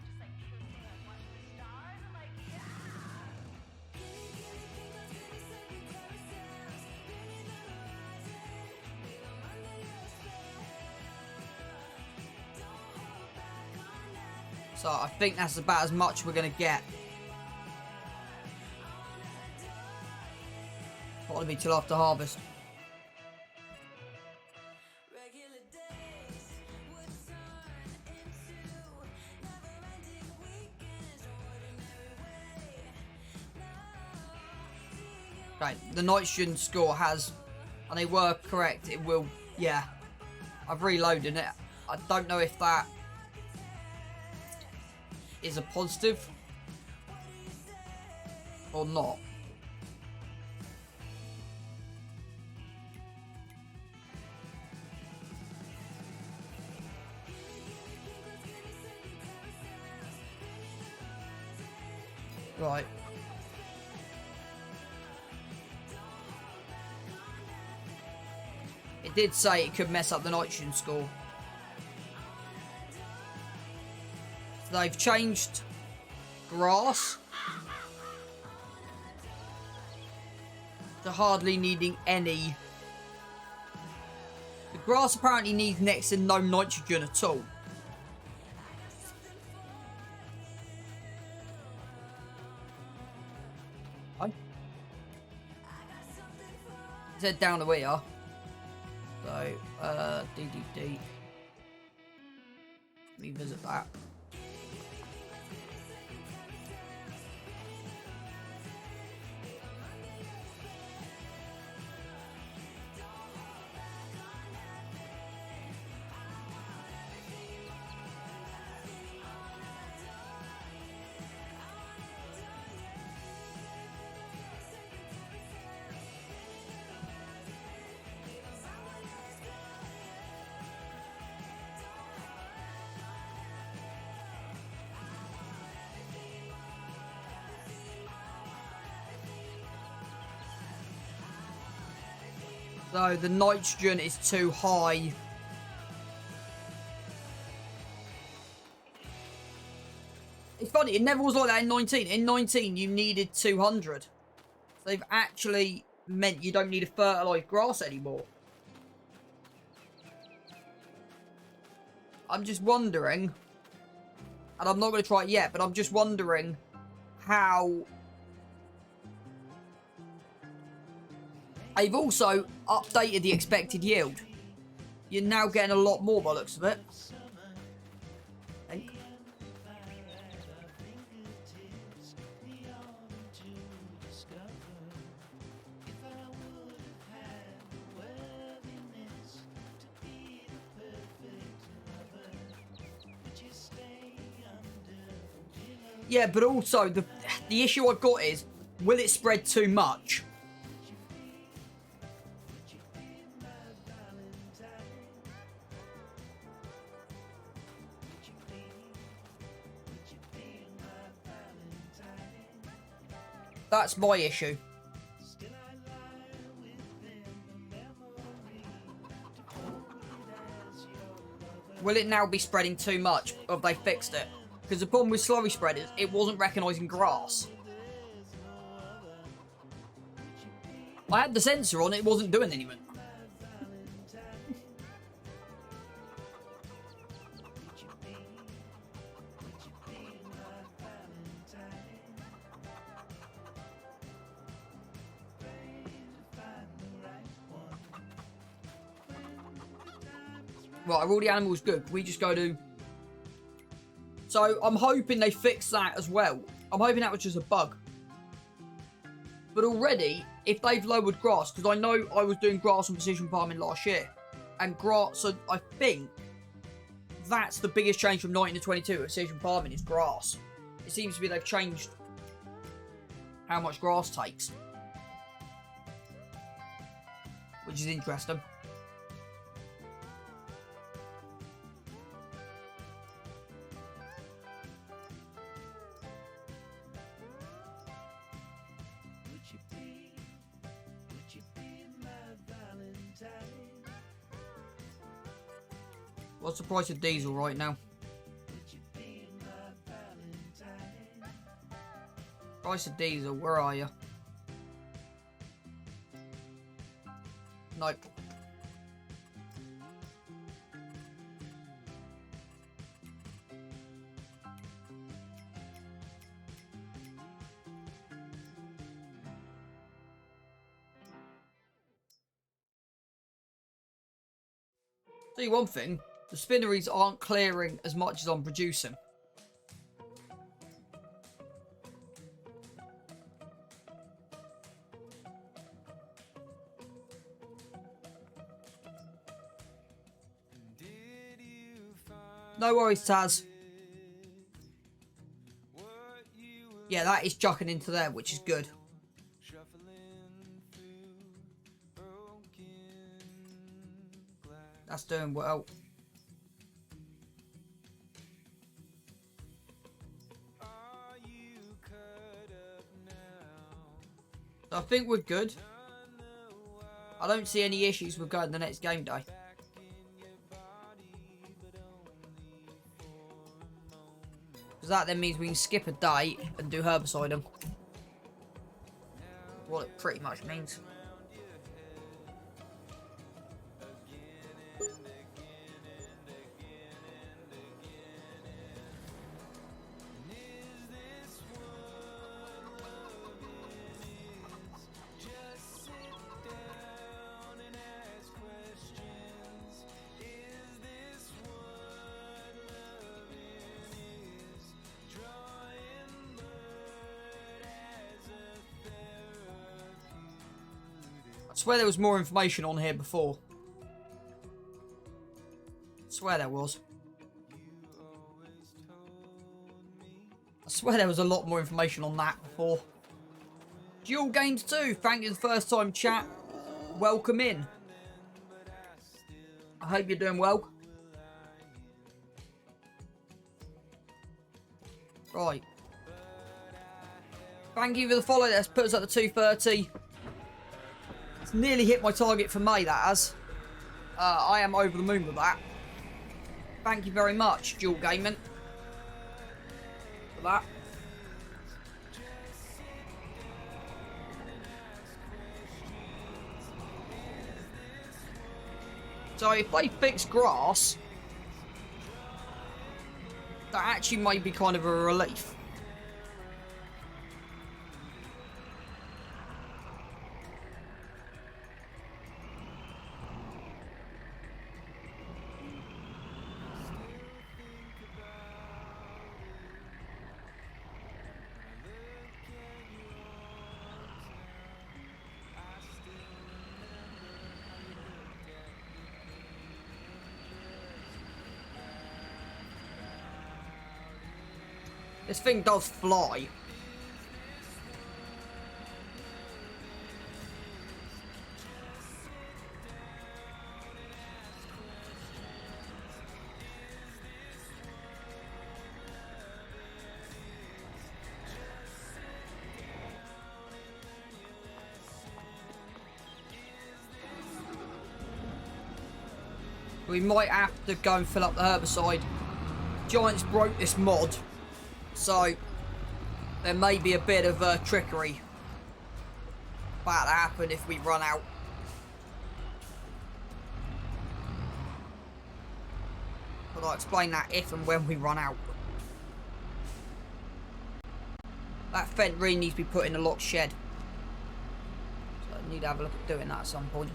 So I think that's about as much we're going to get. Probably be till after harvest. Right, the nitrogen score has, and they were correct, it will, yeah. I've reloaded it. I don't know if that is a positive or not. Right. It did say it could mess up the nitrogen score. So they've changed grass to hardly needing any. The grass apparently needs next to no nitrogen at all. Let's head down the way, yeah. So, DDD. Revisit that. So the nitrogen is too high. It's funny, it never was like that in 19. In 19, you needed 200. So they've actually meant you don't need to fertilise grass anymore. I'm just wondering, and I'm not going to try it yet, but I'm just wondering how... They've also updated the expected yield. You're now getting a lot more by the looks of it. I think. Yeah, but also the issue I've got is, will it spread too much? That's my issue. Will it now be spreading too much, or have they fixed it? Because the problem with slurry spreaders, it wasn't recognising grass. I had the sensor on, it wasn't doing anything. Right, are all the animals good? We just go to... So, I'm hoping they fix that as well. I'm hoping that was just a bug. But already, if they've lowered grass, because I know I was doing grass on precision farming last year. And grass, so I think that's the biggest change from 19 to 22 at precision farming is grass. It seems to be they've changed how much grass takes. Which is interesting. What's the price of diesel right now? Price of diesel, where are you? Nope. Tell you one thing, the spinneries aren't clearing as much as I'm producing. No worries, Taz. Yeah, that is chucking into there, which is good. That's doing well. So I think we're good. I don't see any issues with going the next game day. Because that then means we can skip a day and do herbicide them. What it pretty much means. I swear there was more information on here before. I swear there was. I swear there was a lot more information on that before. Dual Games 2, thank you for the first time chat. Welcome in. I hope you're doing well. Right. Thank you for the follow. Let's put us up to 230. It's nearly hit my target for May, that has. I am over the moon with that. Thank you very much, Dual Gaming, for that. So if they fix grass, that actually might be kind of a relief. This thing does fly. We might have to go and fill up the herbicide. Giants broke this mod. So, there may be a bit of trickery about to happen if we run out. But I'll explain that if and when we run out. That fence really needs to be put in a locked shed. So I need to have a look at doing that at some point.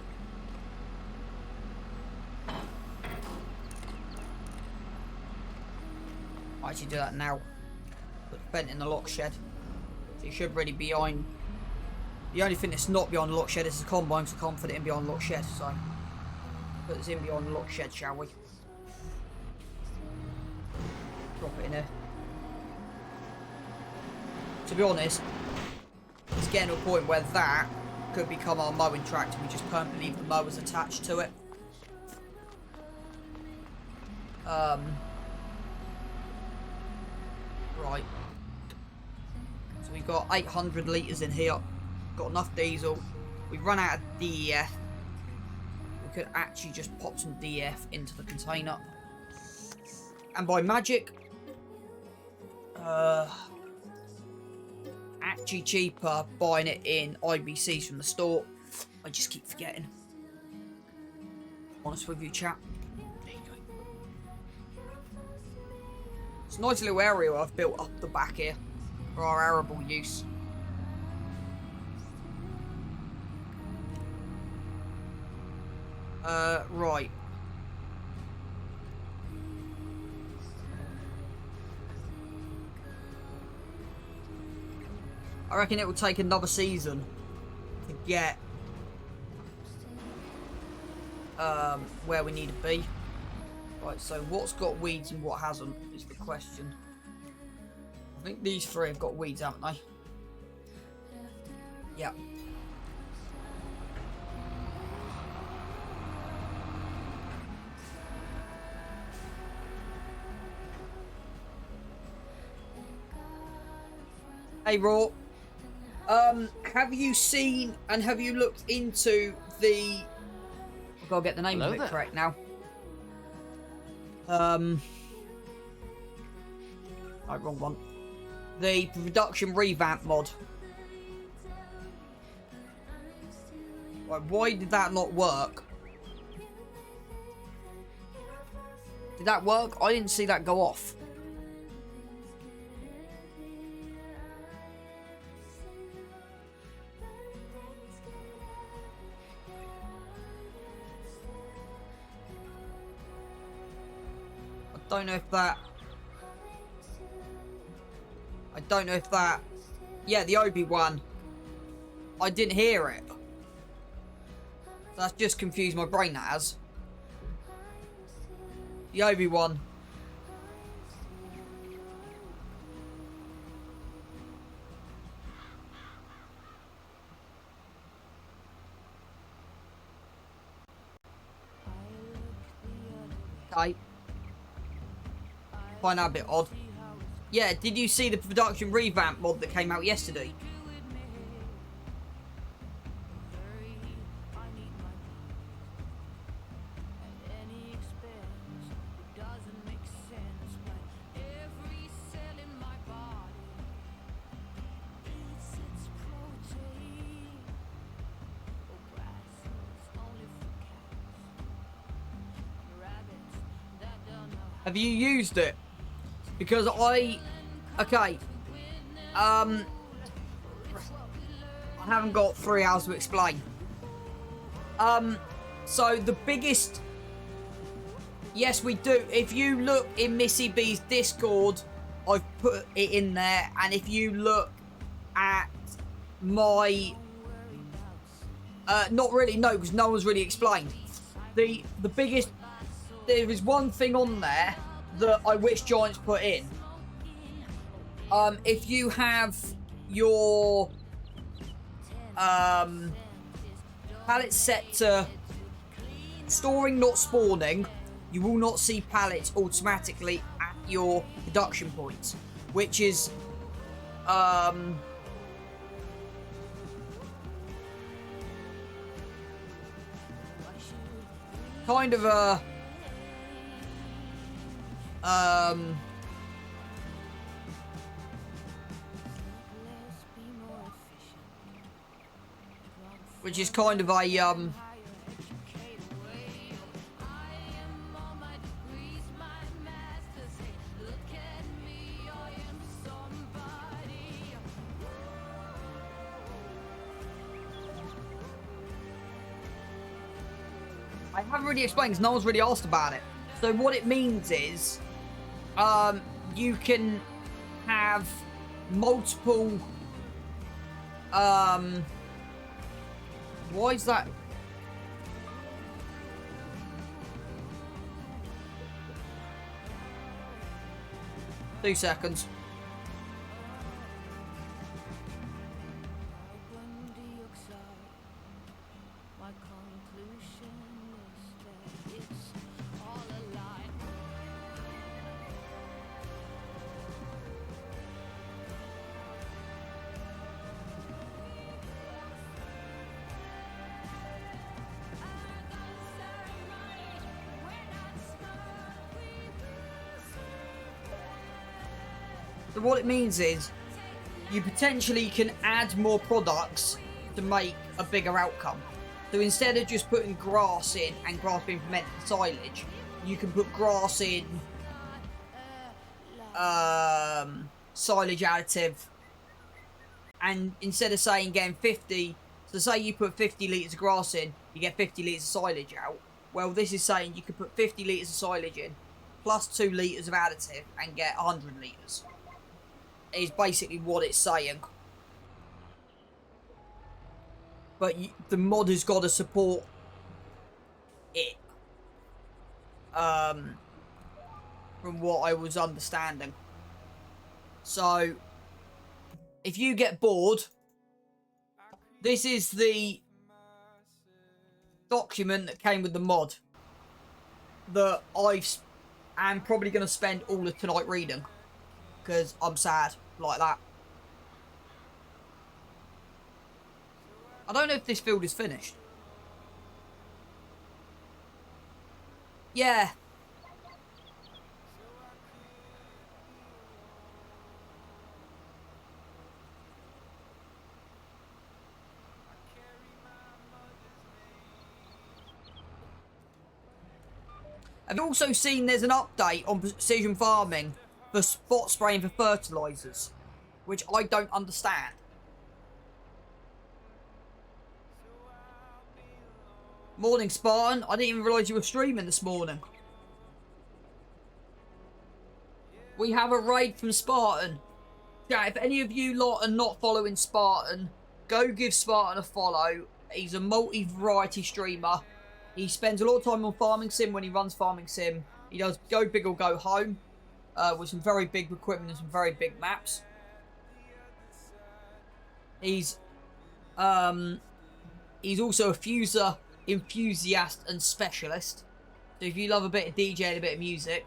I'll actually do that now. Put the vent in the lock shed. So you should really be behind. The only thing that's not beyond the lock shed is the combine, so I can't put it in beyond the lock shed. So put this in beyond the lock shed, shall we? Drop it in there. To be honest, it's getting to a point where that could become our mowing tractor. We just permanently leave the mowers attached to it. Right. So we've got 800 litres in here. Got enough diesel. We've run out of DEF. We could actually just pop some DEF into the container. And by magic, actually cheaper buying it in IBCs from the store. I just keep forgetting. Honest with you, chat. There you go. It's a nice little area I've built up the back here for our arable use. Right. I reckon it will take another season to get where we need to be. Right, so what's got weeds and what hasn't is the question. I think these three have got weeds, haven't they? Yeah. Hey, Raw. Have you seen and have you looked into the... I've got to get the name of it correct now. Right, wrong one. The production revamp mod. Right, why did that not work? Did that work? I didn't see that go off. I don't know if that... Yeah, the Obi-Wan. I didn't hear it. That's just confused my brain, that has. The Obi-Wan. Okay. Find that a bit odd. Yeah, did you see the production revamp mod that came out yesterday? Have you used it? Because I haven't got 3 hours to explain. So the biggest, yes we do. If you look in Missy B's Discord, I've put it in there, and if you look at my, not really, no, because no one's really explained. The biggest, there is one thing on there that I wish Giants put in. If you have your pallets set to storing, not spawning, you will not see pallets automatically at your production points, which is kind of a which is kind of a I haven't really explained because no one's really asked about it. So what it means is you can have multiple why is that? Two seconds. So what it means is you potentially can add more products to make a bigger outcome. So instead of just putting grass in and grass being fermented silage, you can put grass in, silage additive, and instead of saying getting 50, so say you put 50 litres of grass in, you get 50 litres of silage out. Well, this is saying you could put 50 litres of silage in, plus 2 litres of additive, and get 100 litres. Is basically what it's saying. but the mod has got to support it. From what I was understanding. So, if you get bored, this is the document that came with the mod that I'm probably going to spend all of tonight reading, because I'm sad like that. I don't know if this field is finished. Yeah. Have you also seen there's an update on precision farming for spot spraying for fertilisers, which I don't understand. Morning, Spartan. I didn't even realise you were streaming this morning. We have a raid from Spartan. Yeah, if any of you lot are not following Spartan, go give Spartan a follow. He's a multi-variety streamer. He spends a lot of time on Farming Sim when he runs Farming Sim. He does Go Big or Go Home with some very big equipment and some very big maps. He's also a fuser enthusiast and specialist. So if you love a bit of DJ and a bit of music,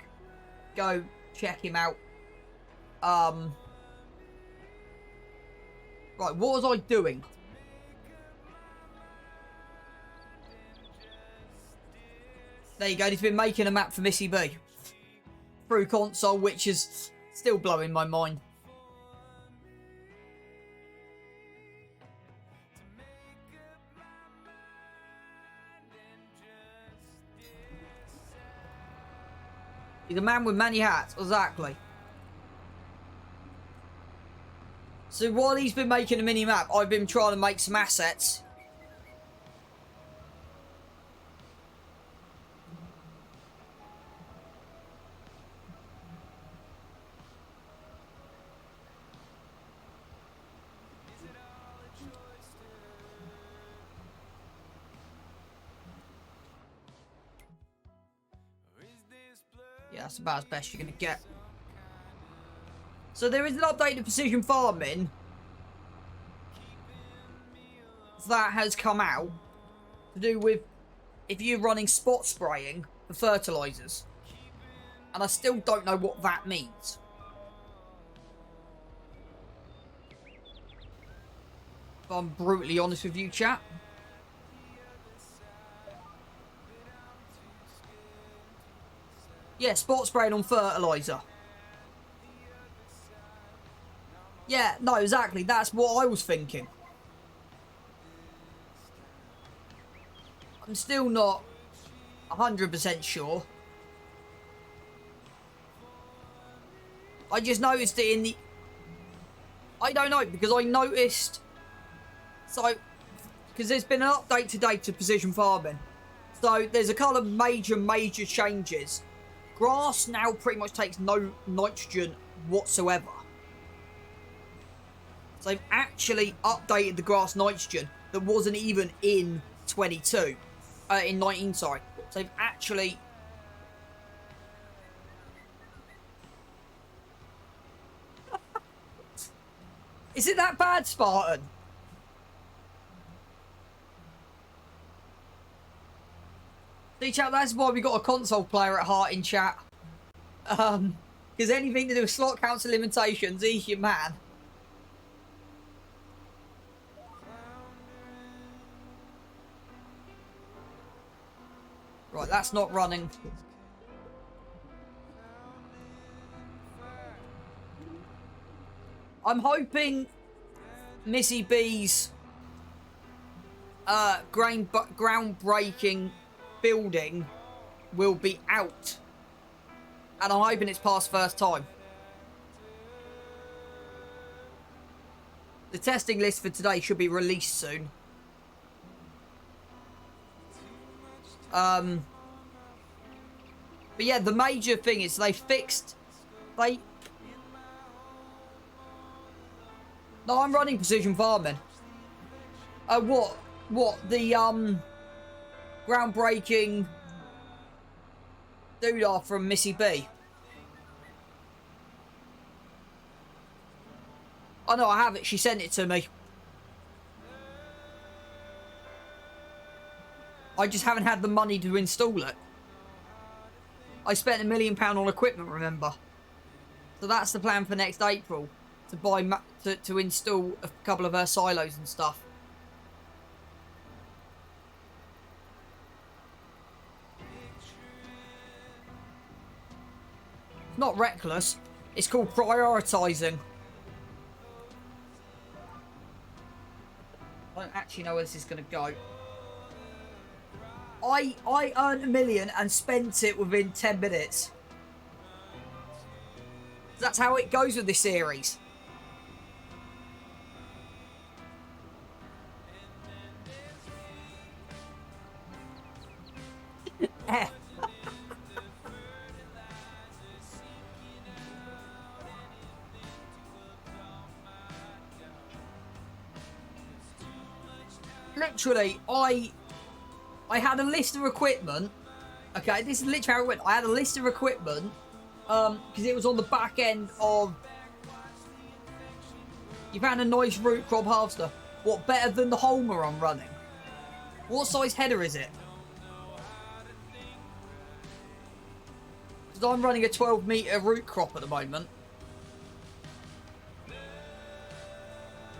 go check him out. Right, what was I doing? There you go, he's been making a map for Missy B through console, which is still blowing my mind. He's a man with many hats, exactly. So while he's been making a mini map, I've been trying to make some assets. Yeah, that's about as best you're going to get. So there is an update to precision farming that has come out to do with if you're running spot spraying for fertilisers. And I still don't know what that means. If I'm brutally honest with you, chat. Yeah, spot spraying on fertiliser. Yeah, no, exactly. That's what I was thinking. I'm still not 100% sure. I just noticed it in the... I don't know, because I noticed... So, because there's been an update today to precision farming. So, there's a couple of major changes. Grass now pretty much takes no nitrogen whatsoever. So they've actually updated the grass nitrogen that wasn't even in 22. In 19, sorry. So they've actually... Is it that bad, Spartan? See, chat, that's why we got a console player at heart in chat. Because anything to do with slot counts and limitations, he's your man. Right, that's not running. I'm hoping Missy B's groundbreaking building will be out, and I'm hoping it's past first time. The testing list for today should be released soon. But yeah, the major thing is they fixed... No, I'm running precision farming. What? What, the groundbreaking doodah from Missy B? Oh no, I have it. She sent it to me. I just haven't had the money to install it. I spent £1 million on equipment, remember? So that's the plan for next April. To buy, to install a couple of her silos and stuff. It's not reckless. It's called prioritising. I don't actually know where this is going to go. I earned $1 million and spent it within 10 minutes. That's how it goes with this series. Literally, I had a list of equipment. Okay, this is literally how it went. I had a list of equipment because it was on the back end of. You found a nice root crop harvester. What, better than the Homer I'm running? What size header is it? Because I'm running a 12-metre root crop at the moment.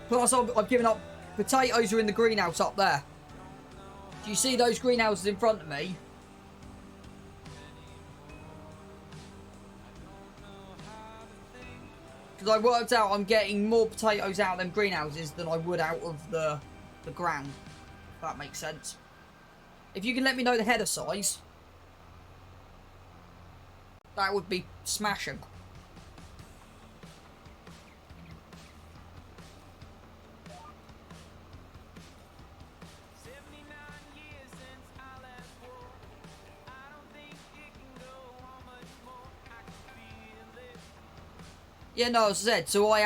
Plus, I've given up. Potatoes are in the greenhouse up there. Do you see those greenhouses in front of me? Because I worked out I'm getting more potatoes out of them greenhouses than I would out of the ground. If that makes sense. If you can let me know the header size, that would be smashing. Yeah, no, as I said, so I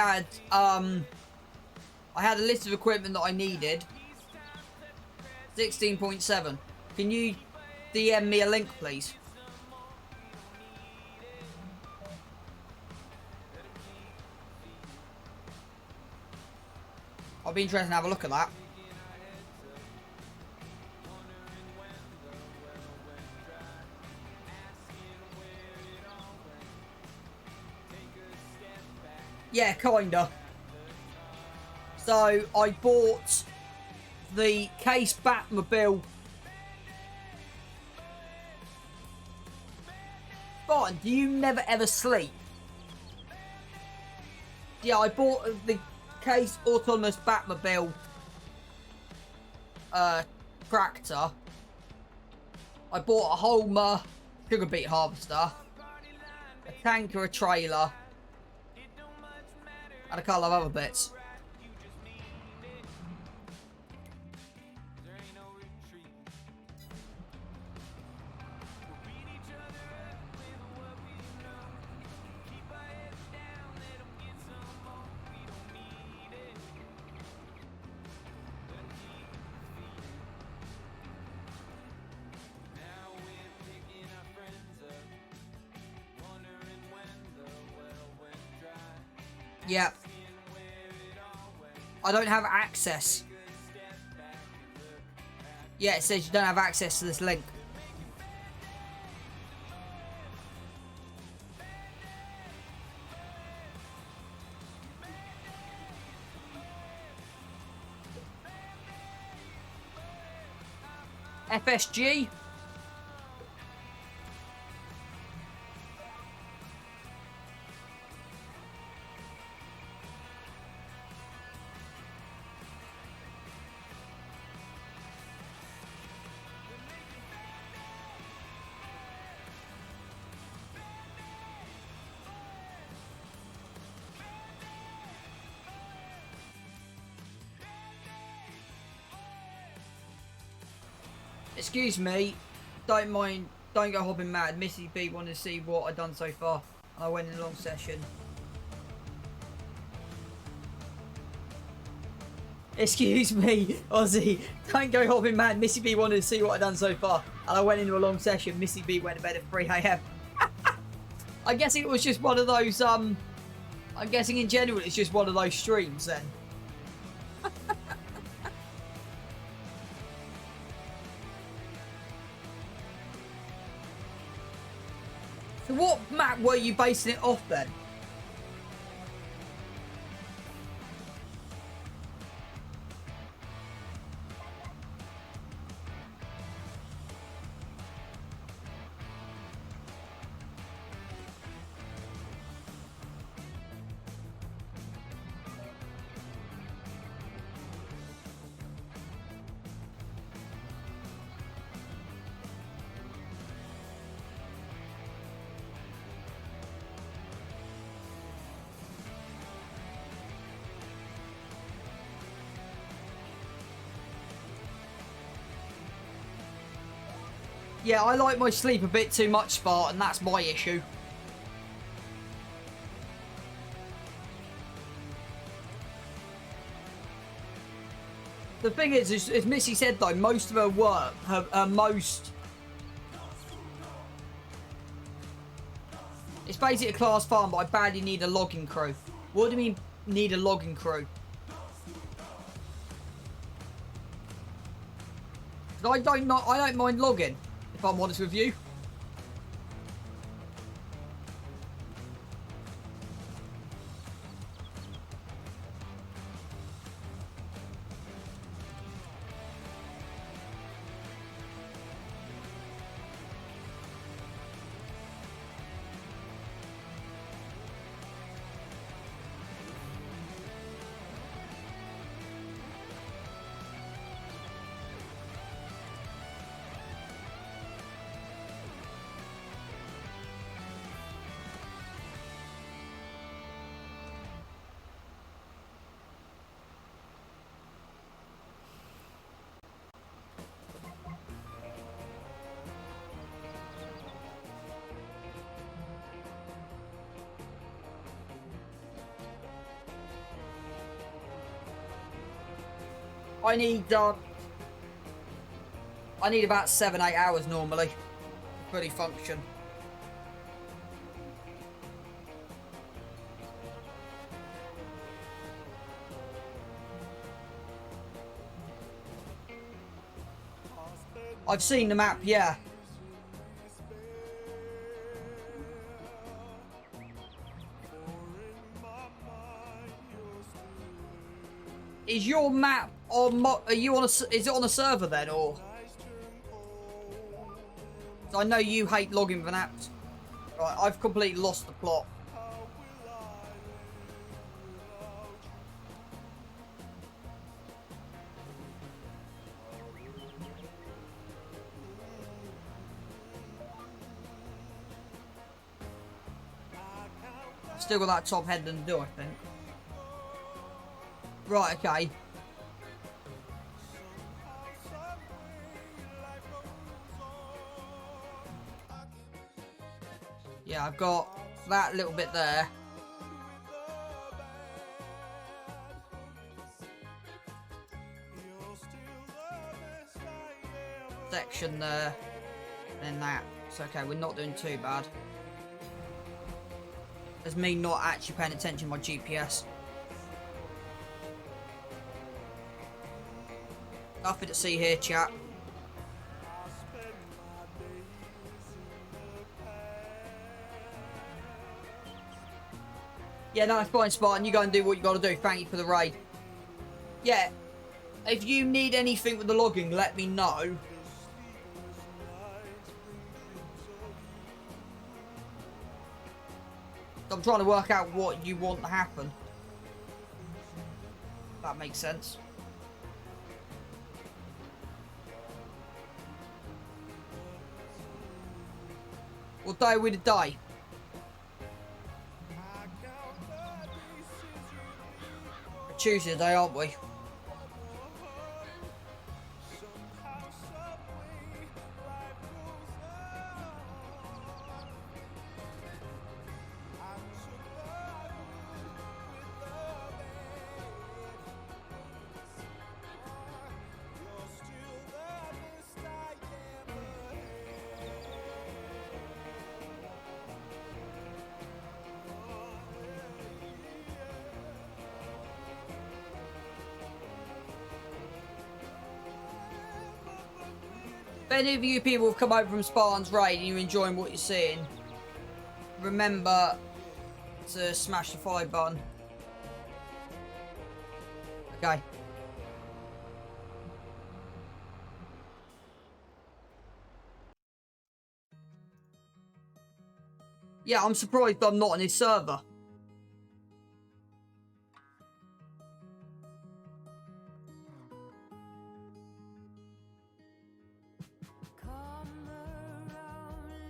had a list of equipment that I needed. 16.7. Can you DM me a link, please? I'll be interested to have a look at that. Yeah, kinda. So, I bought the Case Batmobile. Fine, do you never ever sleep? Yeah, I bought the Case Autonomous Batmobile tractor. I bought a Homer sugar beet harvester, a tanker, a trailer, and a couple of other bits. Yeah. I don't have access. Yeah, it says you don't have access to this link. FSG. Excuse me, don't mind, don't go hopping mad. Missy B wanted to see what I've done so far, and I went in a long session. Excuse me, Ozzy. Don't go hopping mad. Missy B wanted to see what I've done so far. And I went into a long session. Missy B went to bed at 3 a.m. I'm guessing it was just one of those, I'm guessing in general it's just one of those streams then. So what map were you basing it off then? Yeah, I like my sleep a bit too much, Spartan. That's my issue. The thing is, as Missy said though, most of her work, her most... It's basically a class farm, but I badly need a logging crew. What do you mean, need a logging crew? I don't mind logging, if I'm honest with you. I need about 7-8 hours normally to fully function. I've seen the map, yeah. Is your map on? Are you on a? Is it on a server then, or? I know you hate logging with an app. Right, I've completely lost the plot. I've still got that top head to do, I think. Right, okay. Yeah, I've got that little bit there. Section there. And then that. It's okay, we're not doing too bad. There's me not actually paying attention to my GPS. Nothing to see here, chat. Yeah, no, it's fine, Spartan. You go and do what you gotta do. Thank you for the raid. Yeah, if you need anything with the logging, let me know. I'm trying to work out what you want to happen. That makes sense. What day are we today? Tuesday today, aren't we? If any of you people have come over from Spartan's Raid and you're enjoying what you're seeing, remember to smash the follow button. Okay. Yeah, I'm surprised I'm not on his server. Come around,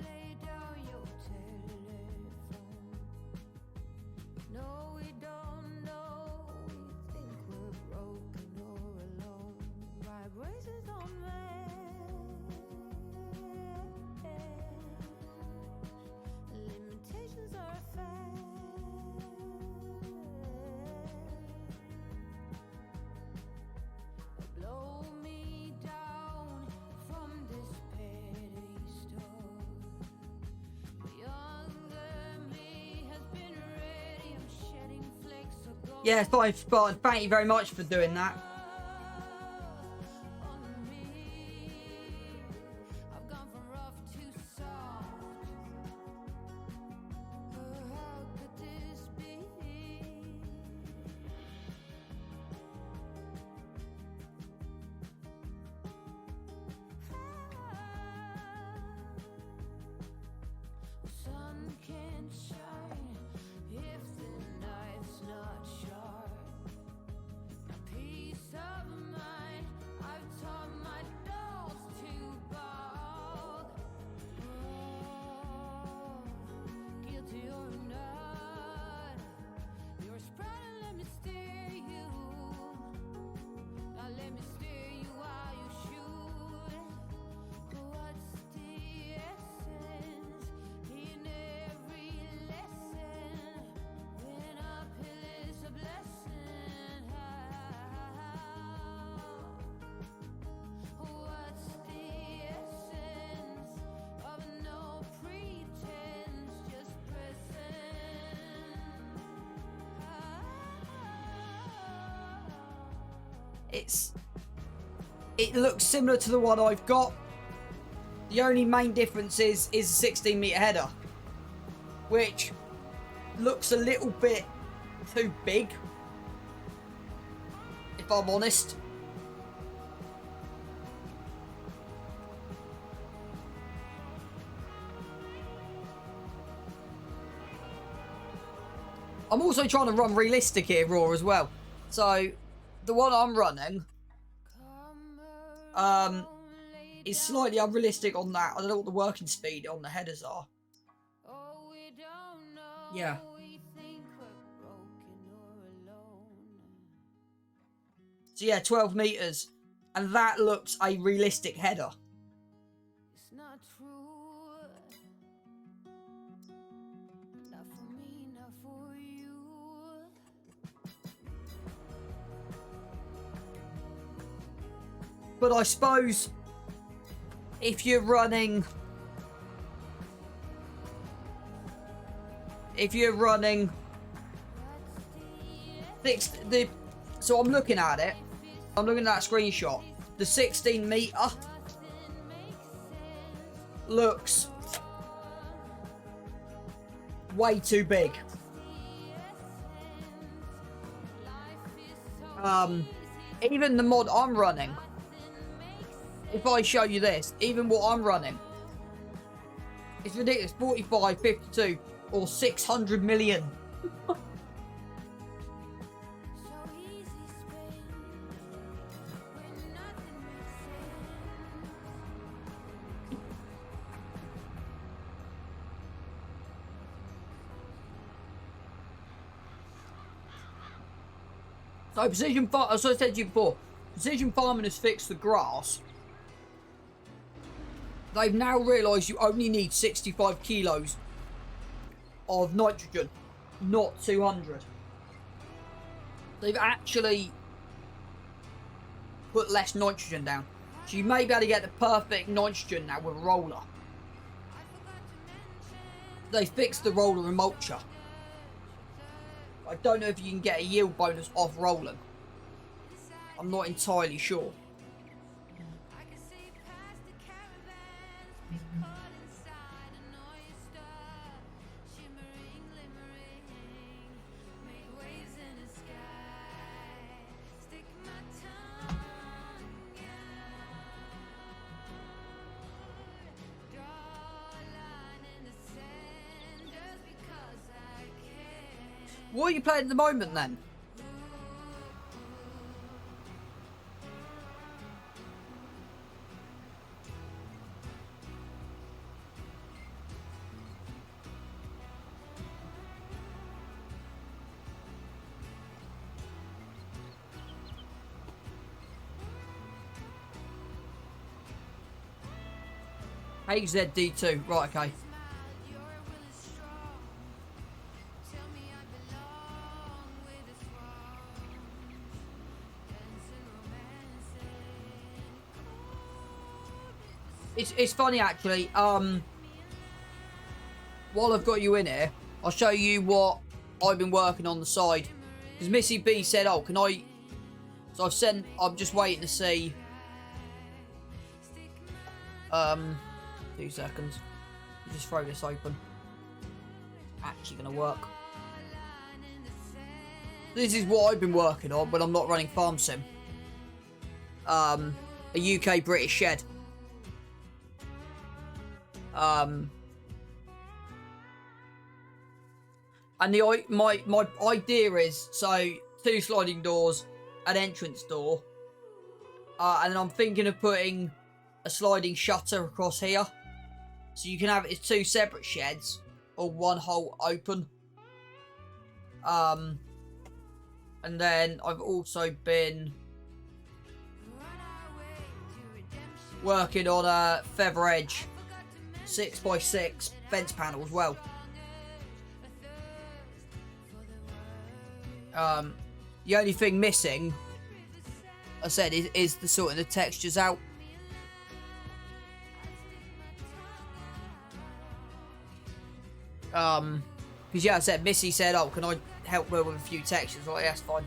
lay down your telephone. No, we don't know. We think we're broken or alone. Vibrations don't match. Limitations are a fact. Blow me down from this pedestal. The younger me has been ready. I'm shedding flakes of gold Yeah, fine, Spartan. Thank you very much for doing that. on me. I've gone from rough to soft. How could this be? Sun can't shine if the night's not sharp. A peace of mind I've taught my dolls to bog. Oh, guilty or not, you're spreading, let me steer you. Now let me steer you while you shoot. What's the essence in every lesson? When uphill is a blessing. What's the essence of no pretense, just present? It looks similar to the one I've got. The only main difference is a 16-meter header, which looks a little bit too big, if I'm honest. I'm also trying to run realistic here, Raw, as well. So, the one I'm running is slightly unrealistic on that. I don't know what the working speed on the headers are. Oh, we don't know. Yeah. We think we're broken or alone. So yeah, 12 meters. And that looks a realistic header. It's not true. Not for me, not for you. But I suppose if you're running so I'm looking at it. I'm looking at that screenshot. The 16 meter looks way too big. Even the mod I'm running, if I show you this, even what I'm running, it's ridiculous. 45, 52, or 600 million. So easy spin when nothing makes So precision farm, as I said to you before, precision farming has fixed the grass. They've now realised you only need 65 kilos of nitrogen, not 200. They've actually put less nitrogen down. So you may be able to get the perfect nitrogen now with a roller. They fixed the roller and mulcher. I don't know if you can get a yield bonus off rolling. I'm not entirely sure. I can see past the What are you playing at the moment then? HZD2, right, okay. It's funny actually, while I've got you in here, I'll show you what I've been working on the side. Because Missy B said, oh, can I... So I'm just waiting to see... 2 seconds. Just throw this open. Actually gonna work. This is what I've been working on when I'm not running Farm Sim. A UK British shed. And my idea is, so 2 sliding doors, an entrance door, and then I'm thinking of putting a sliding shutter across here, so you can have it as 2 separate sheds or 1 whole open. And then I've also been working on a feather edge 6x6 fence panel as well. The only thing missing, I said, is the sorting the textures out. Because yeah, I said, Missy said, oh, can I help her with a few textures? I'm like, yeah, that's fine.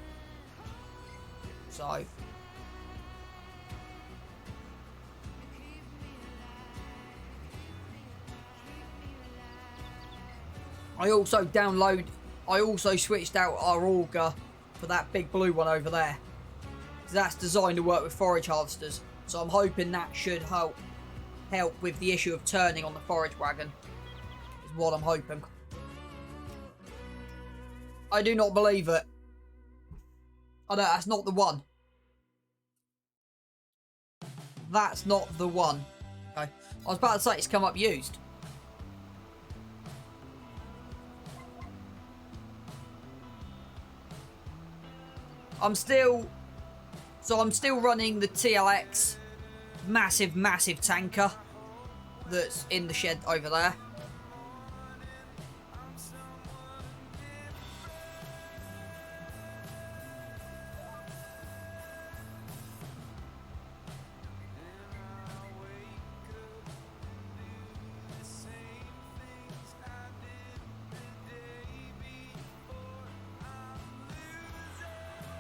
So I also switched out our auger for that big blue one over there. That's designed to work with forage harvesters. So I'm hoping that should help with the issue of turning on the forage wagon. Is what I'm hoping. I do not believe it. Oh no, that's not the one. That's not the one. Okay. I was about to say it's come up used. I'm still running the TLX massive tanker that's in the shed over there.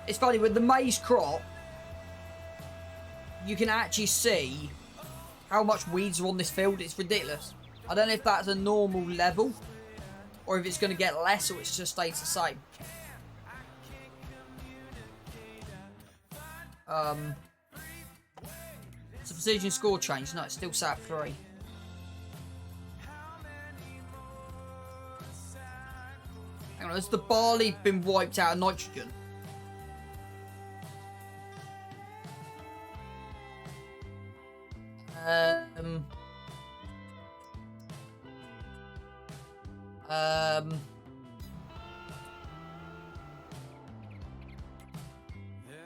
It's funny, with the maize crop, you can actually see how much weeds are on this field. It's ridiculous. I don't know if that's a normal level, or if it's going to get less, or it just stays the same. It's a precision score change. No, it's still sat at 3. Hang on, has the barley been wiped out of nitrogen?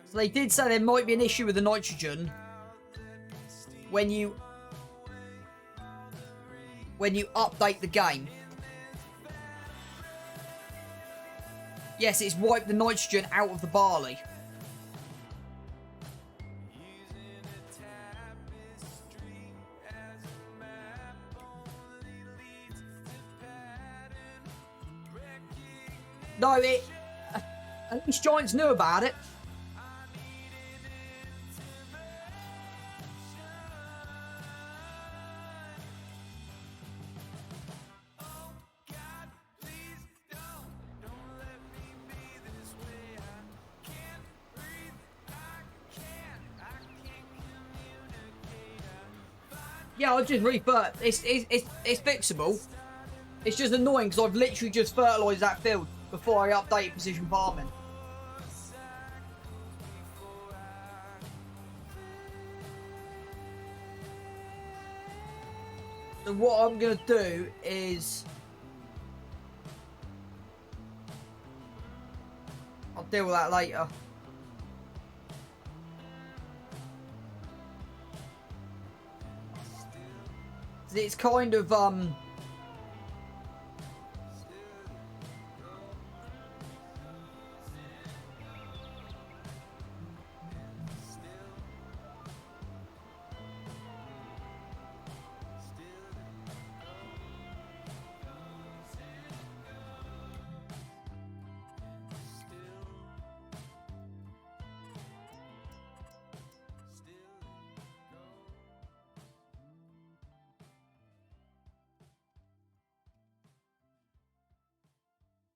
So they did say there might be an issue with the nitrogen when you update the game. Yes, it's wiped the nitrogen out of the barley. No, at least Giants knew about it. Yeah, I'll just revert. It's fixable. It's just annoying because I've literally just fertilised that field before I updated precision farming. So what I'm going to do is... I'll deal with that later. It's kind of,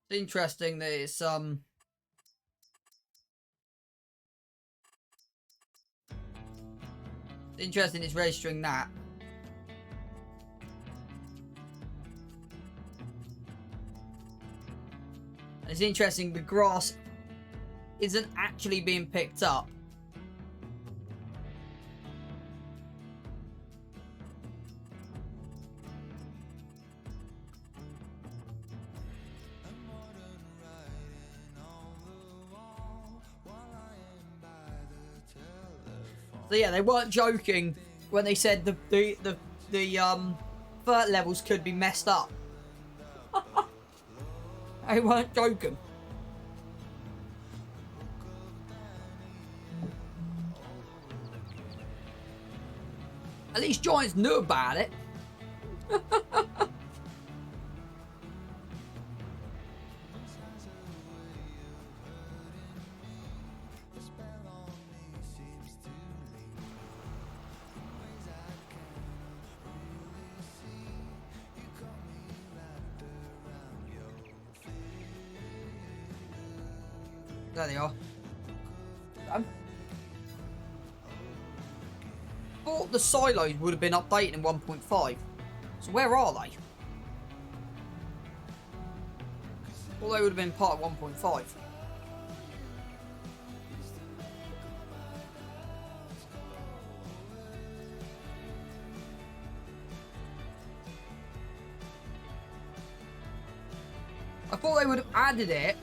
it's interesting that it's, interesting it's registering that. And it's interesting the grass isn't actually being picked up. So yeah, they weren't joking when they said the fert levels could be messed up. They weren't joking. At least Giants knew about it. There they are. Thought the silos would have been updated in 1.5. So where are they? Thought they would have been part of 1.5. I thought they would have added it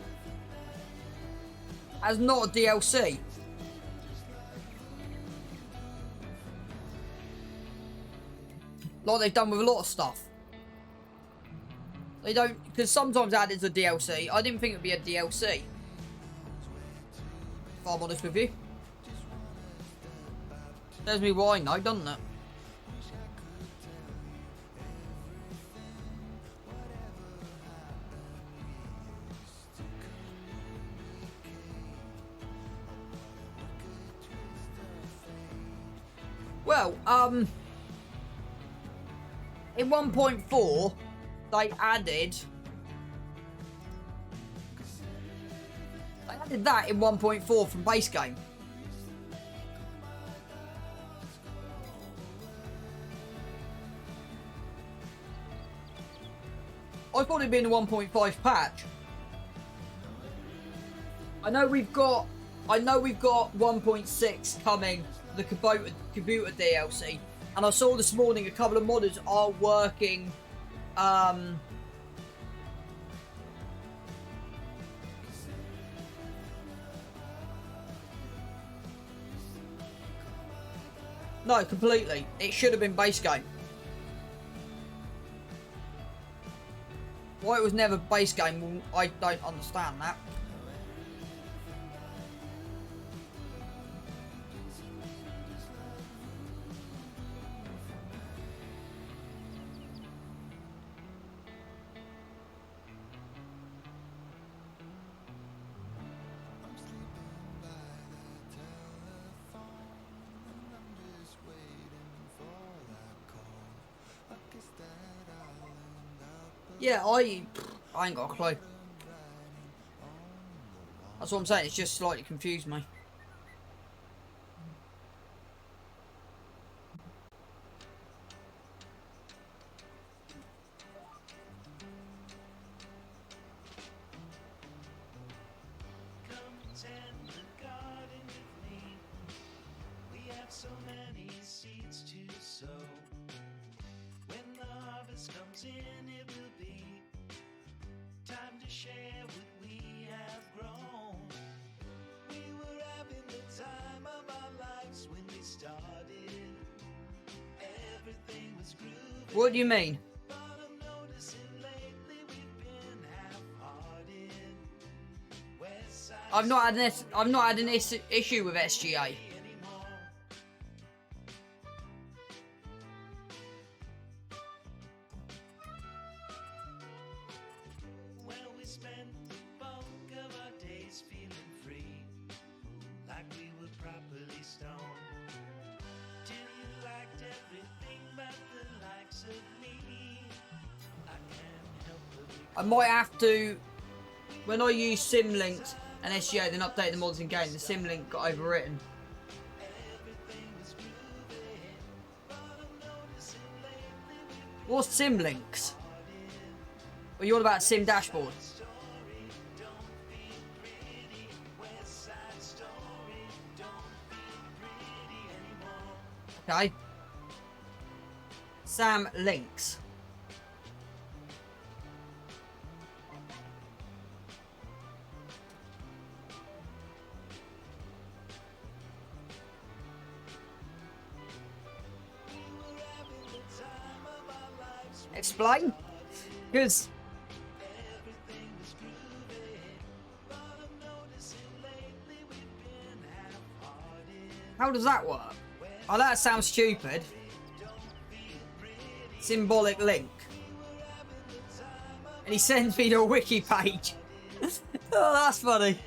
as not a DLC. Like they've done with a lot of stuff. They don't, because sometimes added as a DLC. I didn't think it'd be a DLC. If I'm honest with you. Tells me why no, doesn't it? Well, in 1.4, they added that in 1.4 from base game. I thought it'd be in the 1.5 patch. I know we've got 1.6 coming, the computer DLC, and I saw this morning a couple of modders are working no, completely. It should have been base game. Why it was never base game, well, I don't understand that. Yeah, I ain't got a clue. That's what I'm saying, it's just slightly confused me. soon it will be time to share what we have grown. We were having the time of our lives when we started. Everything was groovy. What do you mean? But I'm noticing lately we've been half-hearted. West side I've not had an issue with SGA. anymore. Well, we spent the bulk of our days feeling free, like we were properly stoned. Till you liked everything but the likes of me. I can't help but be I might have to, when I use Simlinks and SGA, then update the mods in game. The Simlink got overwritten. What's Simlinks? Are you on about Sim Dashboard? Okay. Sam Links. Explain? Because how does that work? Oh, that sounds stupid. Symbolic link. And he sends me to a wiki page. Oh, that's funny.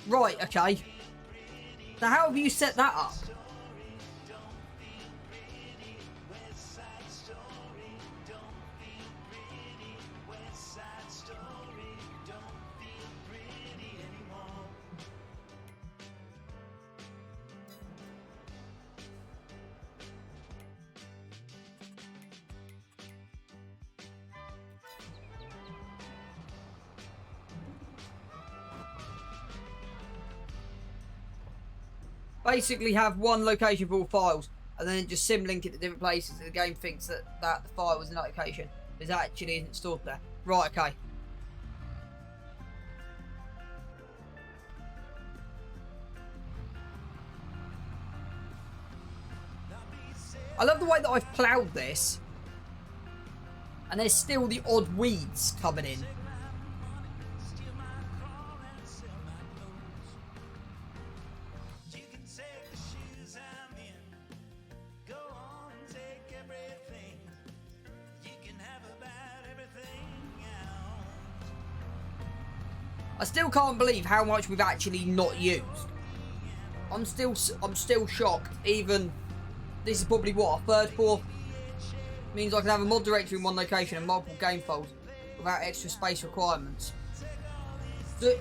Right, okay. So how have you set that up? Basically have one location for all files and then just symlink it to different places and the game thinks that the file was in that location. It actually isn't stored there. Right, okay. I love the way that I've ploughed this and there's still the odd weeds coming in. I still can't believe how much we've actually not used. I'm still shocked. Even this is probably what, a third, fourth. Means I can have a mod directory in one location and multiple game files without extra space requirements. So,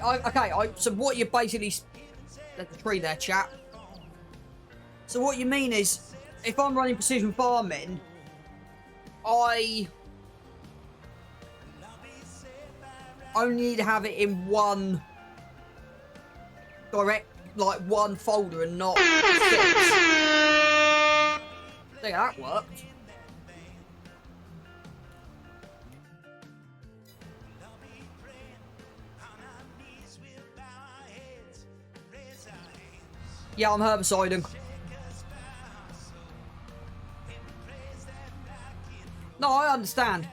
so what you basically, there's the tree there, chap. So what you mean is, if I'm running precision farming, I only need to have it in one one folder and not six. I think that worked. Yeah, I'm herbiciding. No, I understand.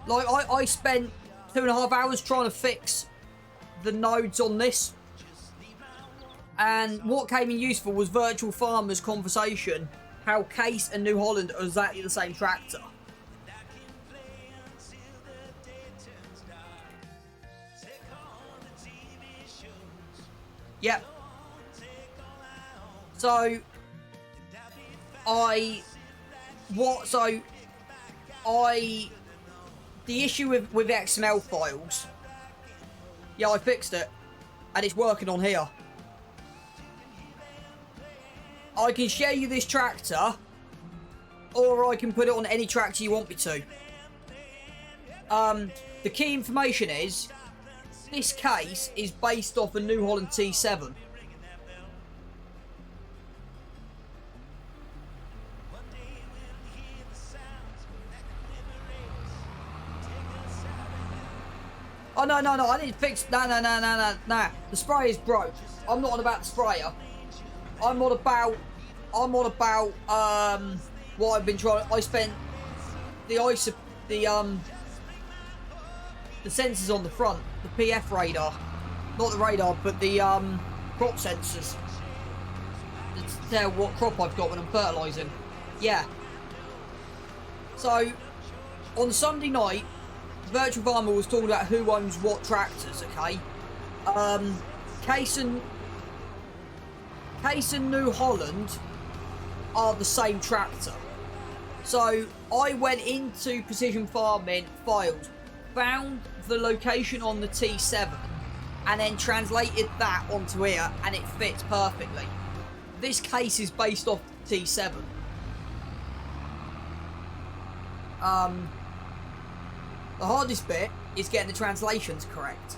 Like, I spent 2.5 hours trying to fix the nodes on this. And what came in useful was Virtual Farmer's conversation. How Case and New Holland are exactly the same tractor. Yep. So, the issue with XML files, yeah, I fixed it, and it's working on here. I can share you this tractor, or I can put it on any tractor you want me to. The key information is, this case is based off a New Holland T7. Oh, no, no, no, I didn't fix... No. The spray is broke. I'm not on about the sprayer. I'm on about... what I've been trying... I spent the sensors on the front, the PF radar. Not the radar, but the crop sensors. To tell what crop I've got when I'm fertilising. Yeah. So, on Sunday night, Virtual Farmer was talking about who owns what tractors, okay? Case and New Holland are the same tractor. So I went into Precision Farming files, found the location on the T7, and then translated that onto here, and it fits perfectly. This case is based off the T7. The hardest bit is getting the translations correct.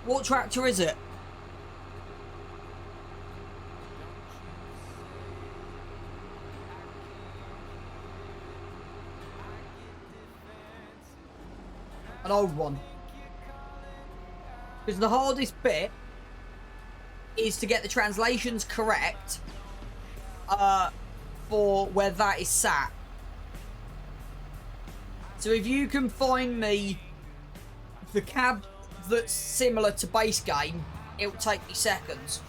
What tractor is it? An old one. Because the hardest bit is to get the translations correct for where that is sat. So if you can find me the cab that's similar to base game, it'll take me seconds.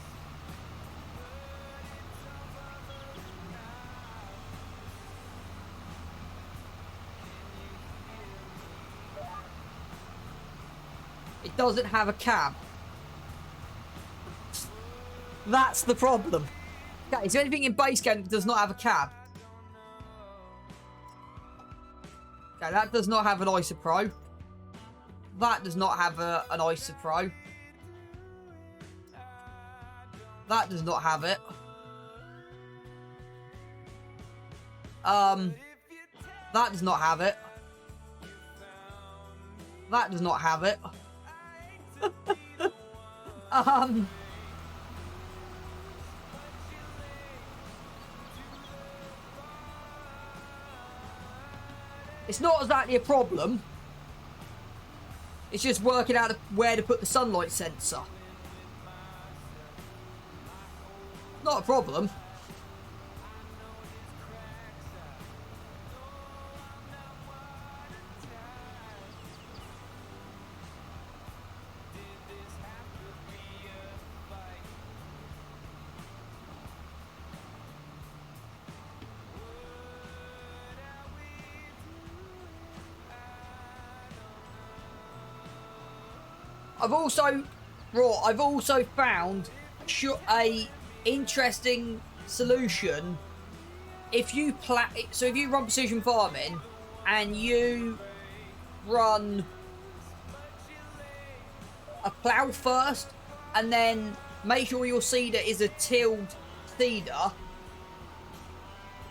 It doesn't have a cab. That's the problem. Okay, is there anything in base game that does not have a cab? Okay, that does not have an Isopro. That does not have an Isopro. That does not have it. That does not have it. That does not have it. It's not exactly a problem. It's just working out where to put the sunlight sensor. Not a problem. I've also found a interesting solution. If you run Precision Farming and you run a plough first, and then make sure your seeder is a tilled seeder,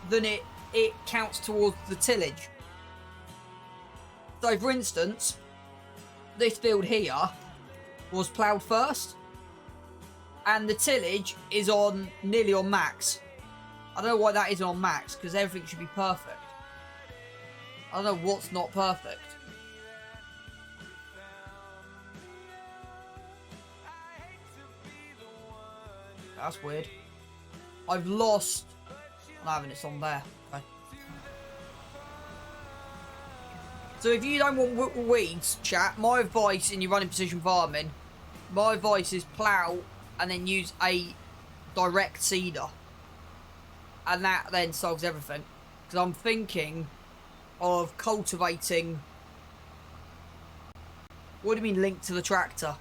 then it counts towards the tillage. So for instance, this field here was ploughed first, and the tillage is nearly on max. I don't know why that isn't on max, because everything should be perfect. I don't know what's not perfect. That's weird. I've lost... I'm having it on there. Okay. So if you don't want weeds, chat, my advice in your running Precision Farming, my advice is plough and then use a direct seeder. And that then solves everything. Because I'm thinking of cultivating... What do you mean linked to the tractor?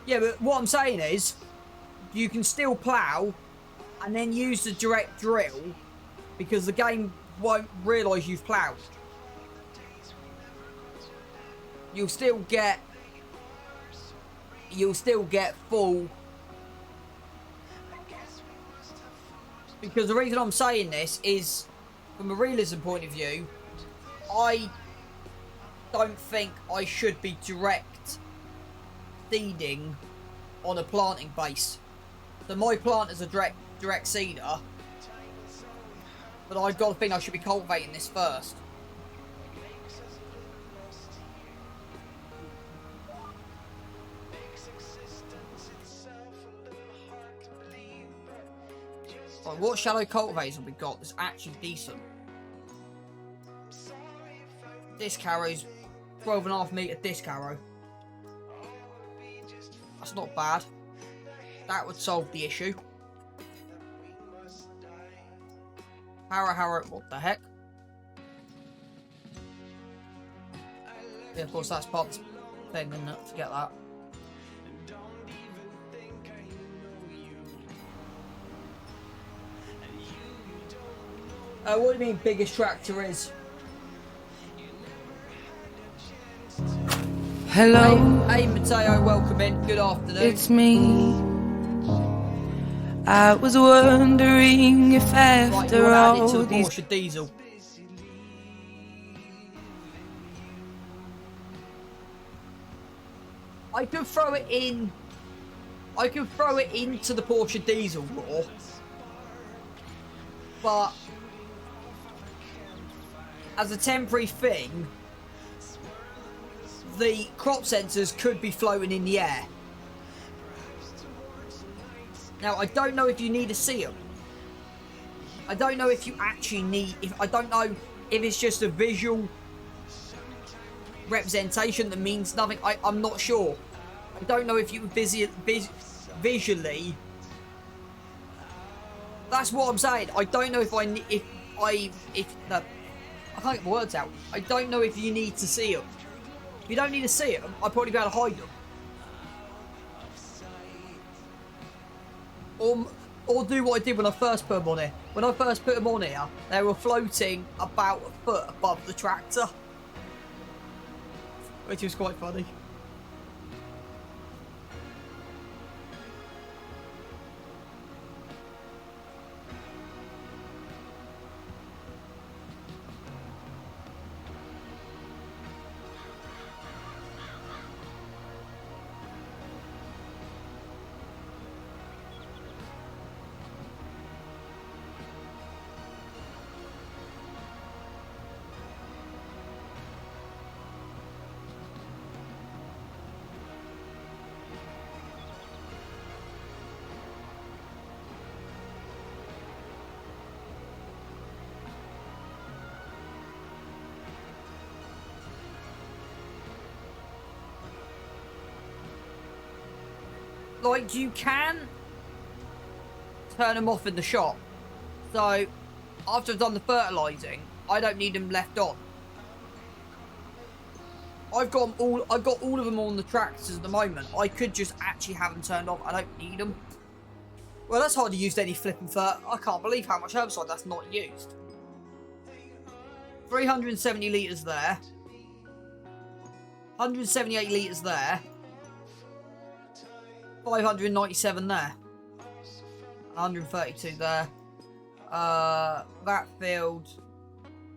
Yeah, but what I'm saying is, you can still plough and then use the direct drill, because the game won't realise you've ploughed. You'll still get full Because the reason I'm saying this is, from a realism point of view, I don't think I should be direct seeding on a planting base. So my plant is a direct seeder, but I've got to think I should be cultivating this first. Right, what shallow cultivators have we got that's actually decent? Disc harrows, 12.5 metre disc harrow. That's not bad. That would solve the issue. Harrow, what the heck? Yeah, of course that's part of the thing, isn't it? Forget that. What do you mean biggest tractor is? Hello, Hey Mateo, welcome in. Good afternoon. it's me. I was wondering if Right, you after want to add it to all the these Porsche diesel. I could throw it in. I could throw it into the Porsche diesel raw, but as a temporary thing, the crop sensors could be floating in the air. Now, I don't know if you need to see them. I don't know if you actually need... I don't know if it's just a visual representation that means nothing. I'm not sure. I don't know if you visually... That's what I'm saying. I don't know if I can't get my words out. I don't know if you need to see them. If you don't need to see them, I'd probably be able to hide them. Or do what I did when I first put them on here. When I first put them on here, they were floating about a foot above the tractor. Which was quite funny. Like, you can turn them off in the shop. So, after I've done the fertilising, I don't need them left on. I've got all of them on the tractors at the moment. I could just actually have them turned off. I don't need them. Well, that's hardly used any flipping fert. I can't believe how much herbicide that's not used. 370 litres there. 178 litres there. 597 there. 132 there. That field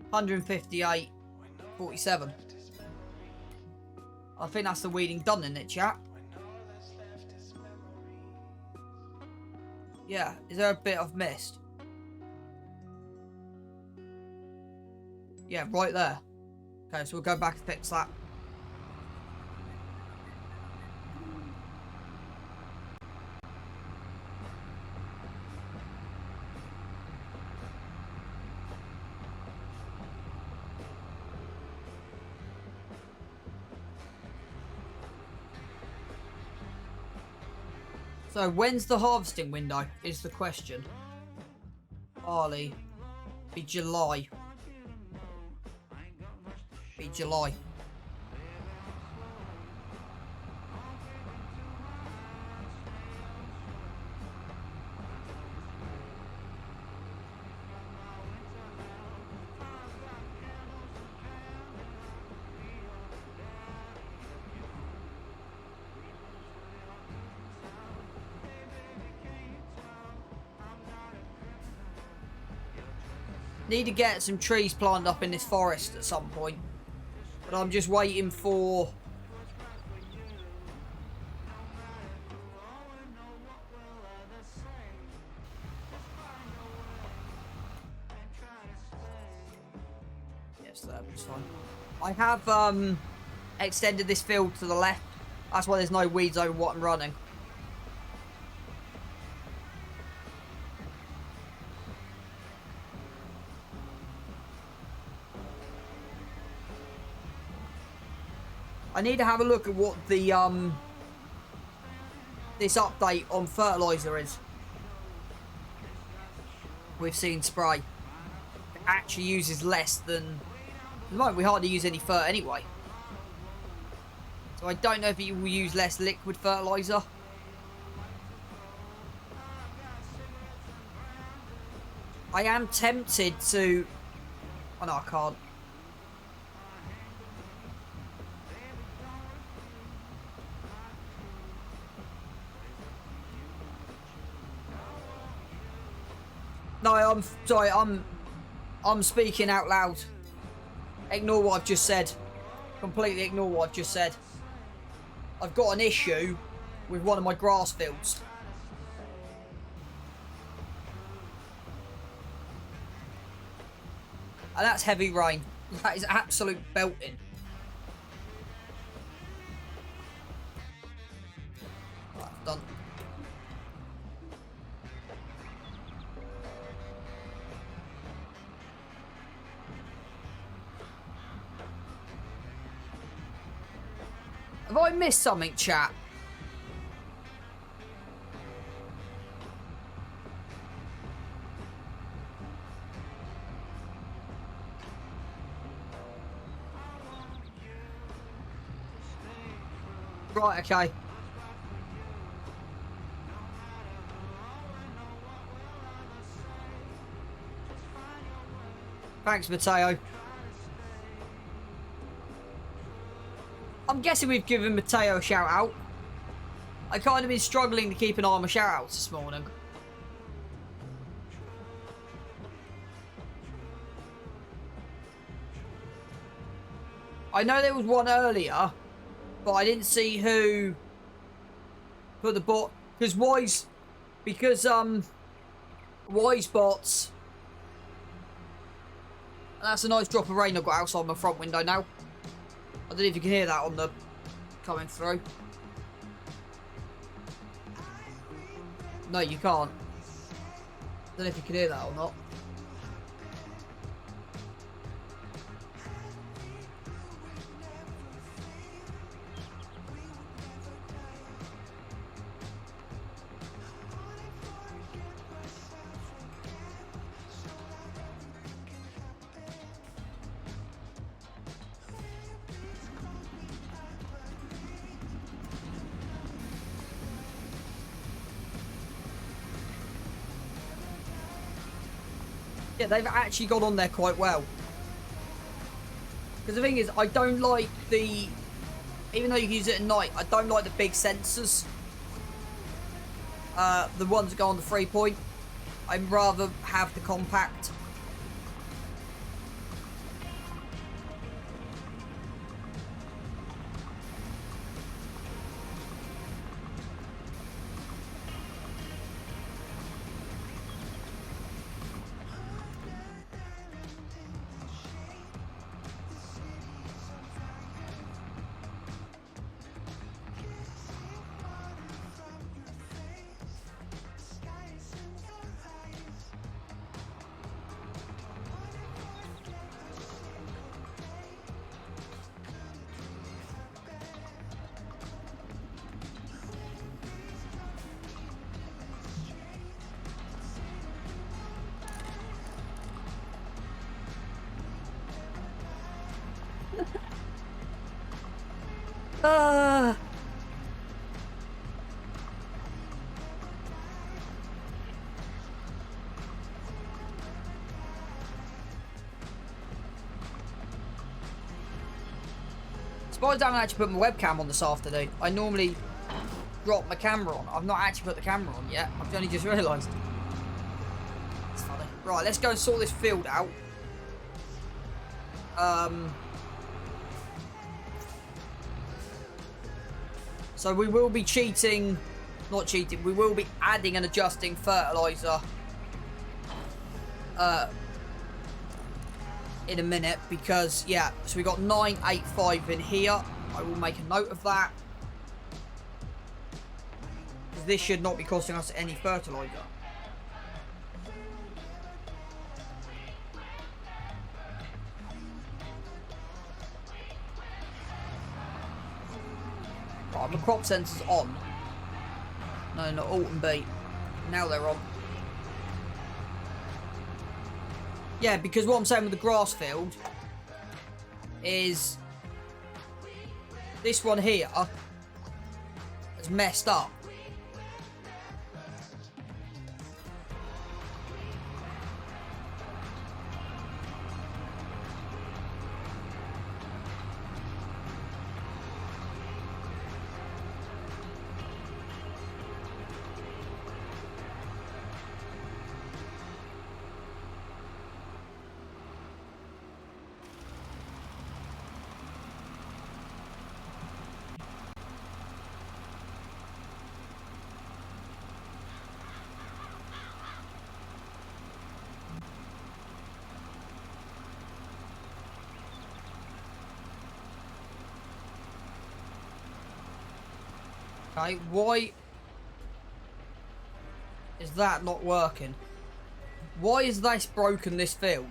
158, 47. I think that's the weeding done, isn't it, chat? Yeah, is there a bit I've missed? Yeah, right there. Okay, so we'll go back and fix that. So, when's the harvesting window, is the question. Barley. Be July. Be July. Need to get some trees planted up in this forest at some point. But I'm just waiting for... Yes, that's fine. I have extended this field to the left. That's why there's no weeds over what I'm running. I need to have a look at what the this update on fertilizer is. We've seen spray. It actually uses less than... At the moment we hardly use any fert anyway. So I don't know if it will use less liquid fertilizer. I am tempted to... Oh no, I can't. No, I'm sorry, I'm speaking out loud. Ignore what I've just said. Completely ignore what I've just said. I've got an issue with one of my grass fields. And that's heavy rain. That is absolute belting. Right, done. Have I missed something, chat? Right, okay. Thanks, Matteo. I'm guessing we've given Matteo a shout out. I kind of been struggling to keep an eye on my shout outs this morning. I know there was one earlier, but I didn't see who put the bot because Wise bots. That's a nice drop of rain I've got outside my front window now. I don't know if you can hear that on the coming through. No, you can't. I don't know if you can hear that or not. Yeah, they've actually got on there quite well. Because the thing is, I don't like the... Even though you can use it at night, I don't like the big sensors. The ones that go on the 3-point. I'd rather have the compact. Surprised I haven't actually put my webcam on this afternoon. I normally drop my camera on. I've not actually put the camera on yet. I've only just realised. It's funny. Right, let's go and sort this field out. So we will be cheating, not cheating, we will be adding and adjusting fertiliser in a minute because, yeah, so we got 985 in here. I will make a note of that. This should not be costing us any fertiliser. Right, the crop sensors on. No, not Alt and B. Now they're on. Yeah, because what I'm saying with the grass field is this one here has messed up. Okay, why is that not working? Why is this broken, this field?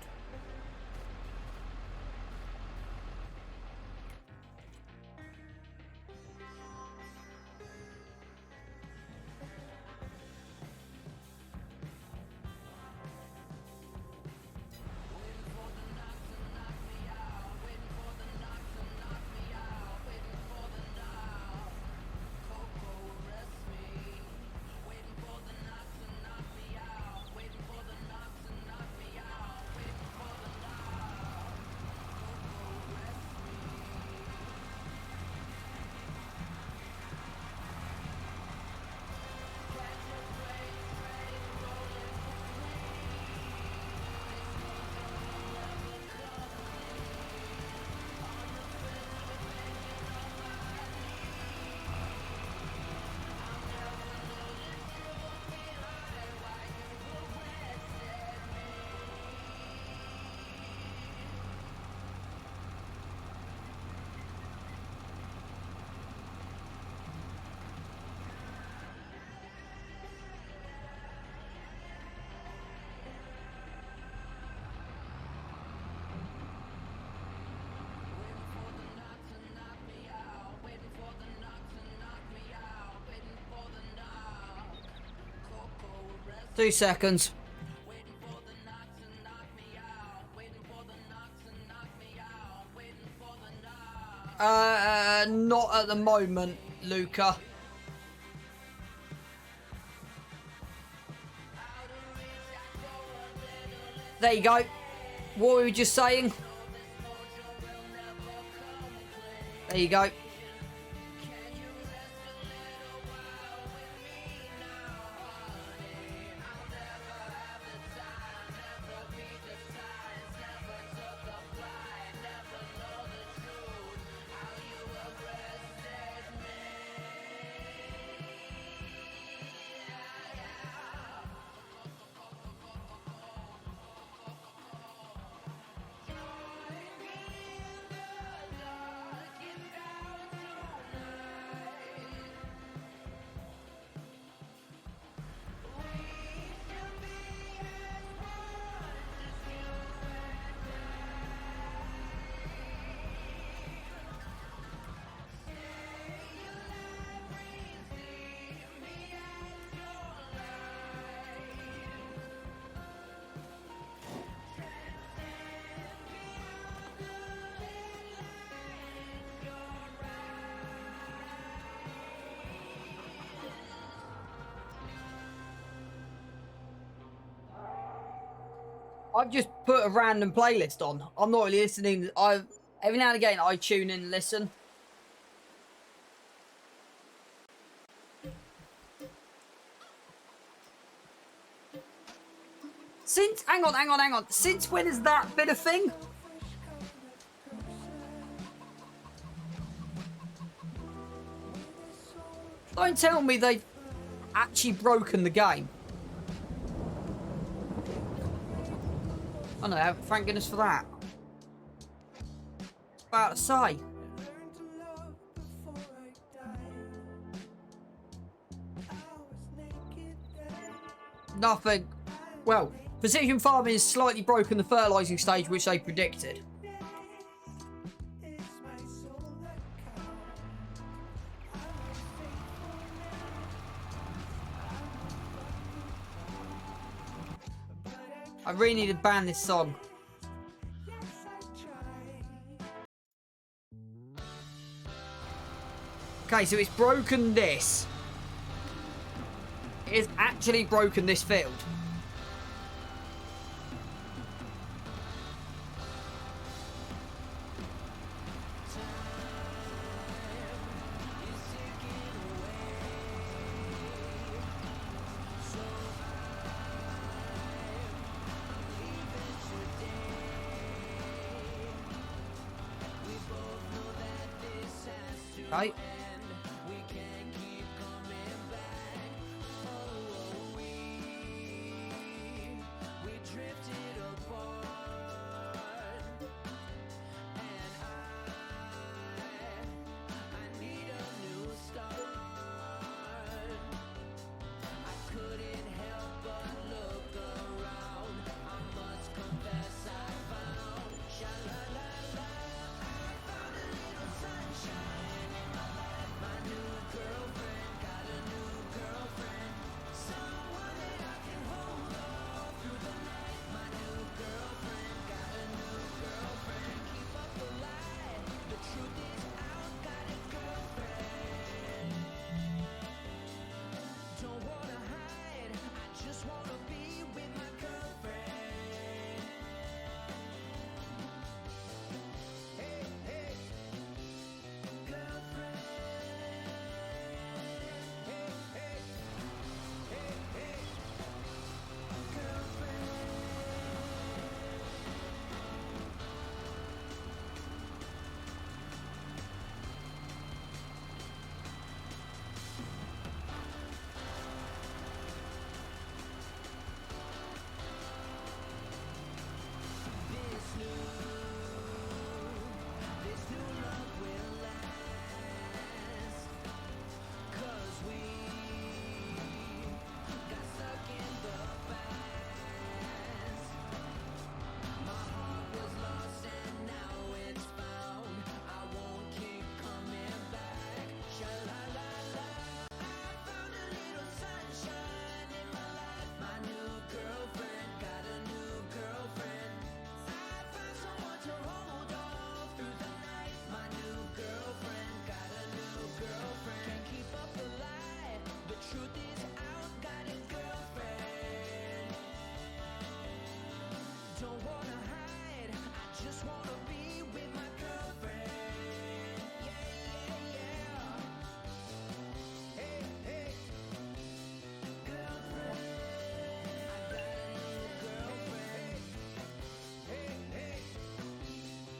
Two seconds. Not at the moment, Luca. There you go. What were we just saying? There you go. I've just put a random playlist on. I'm not really listening. Every now and again I tune in and listen. Since hang on. Since when has that been a thing? Don't tell me they've actually broken the game. Oh no, thank goodness for that. About to say. Nothing. Well, precision farming has slightly broken the fertilising stage which they predicted. I really need to ban this song. Okay, so it's broken this. It has actually broken this field. Okay.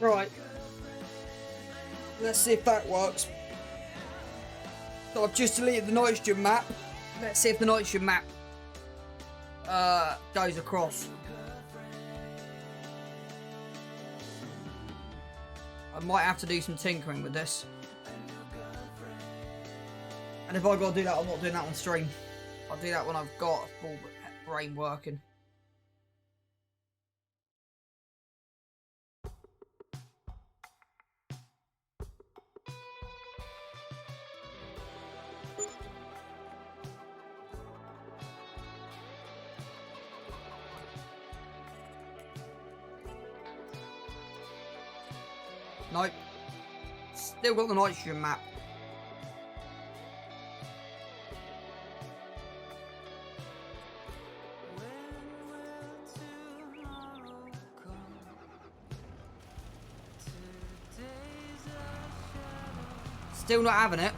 Right. Let's see if that works. So I've just deleted the nitrogen map. Let's see if the nitrogen map goes across. I might have to do some tinkering with this. And if I gotta do that, I'm not doing that on stream. I'll do that when I've got a full brain working. Nope. Still got the nitrogen map. Still not having it.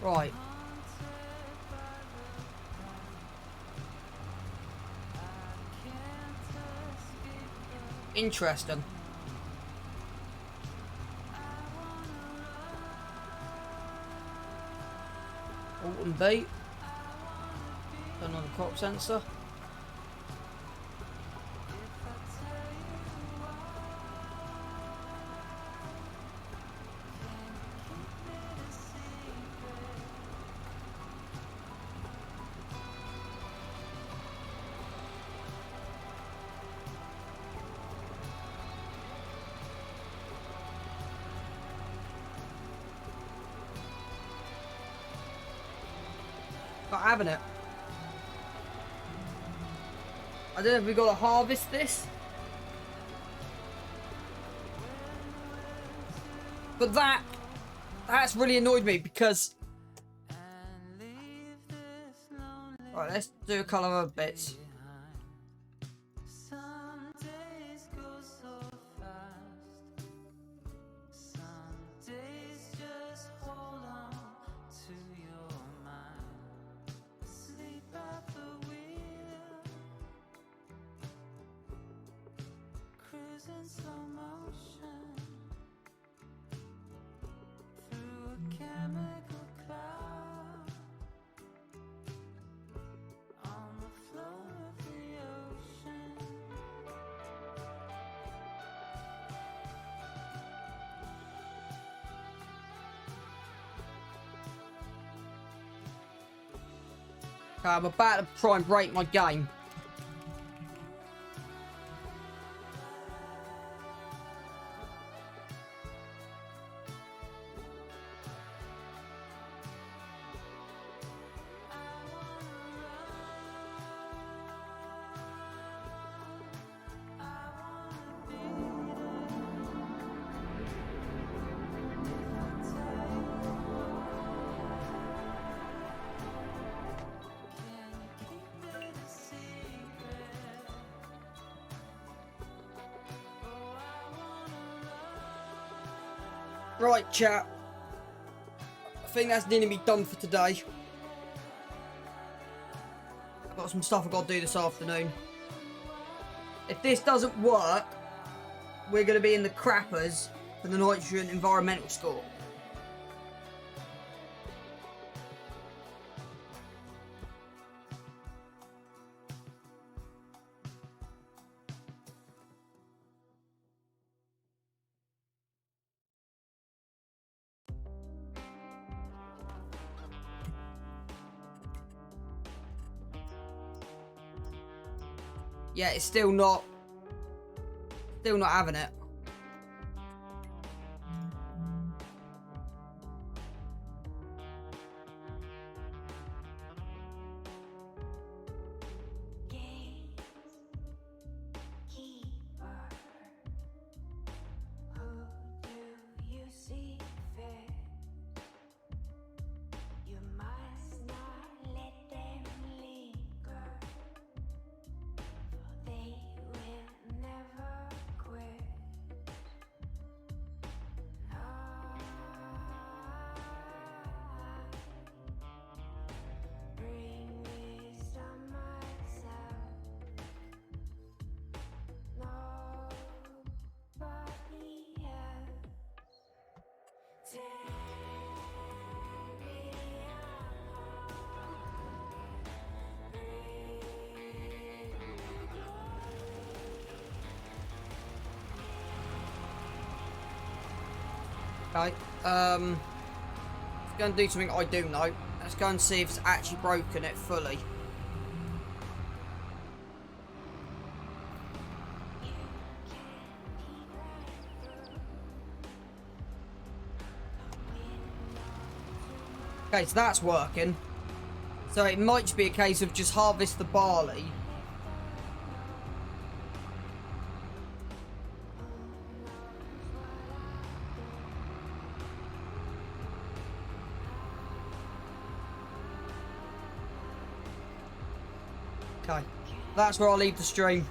Right. Interesting. Alt and B. Turn on the crop sensor. Not having it. I don't know if we got to harvest this. But that's really annoyed me because... Right, let's do a couple of bits. Some days go so fast. Some days just hold on to your mind. Sleep at the wheel, cruising slow motion through a chemical cloud on the floor of the ocean. Okay, I'm about to try and break my game. Right, chat. I think that's nearly me done for today. I've got some stuff I've got to do this afternoon. If this doesn't work, we're going to be in the crappers for the nitrogen environmental score. Yeah, it's still not having it. Okay, let's go and do something I do know. Let's go and see if it's actually broken it fully. Okay, so that's working. So it might just be a case of just harvest the barley. Okay, that's where I'll leave the stream.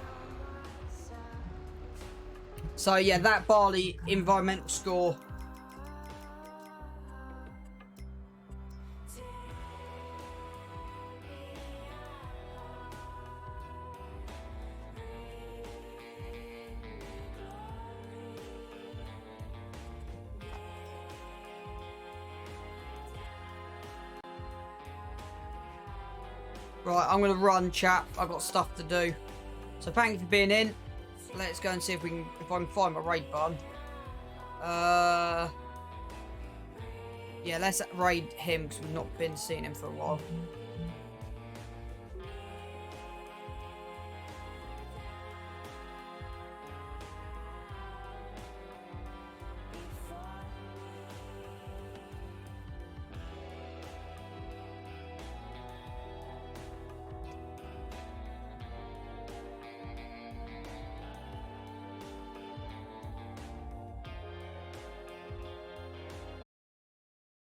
So yeah, that barley environmental score. Right, I'm gonna run, chap. I've got stuff to do. So thank you for being in. Let's go and see if I can find my raid button. Yeah, let's raid him because we've not been seeing him for a while.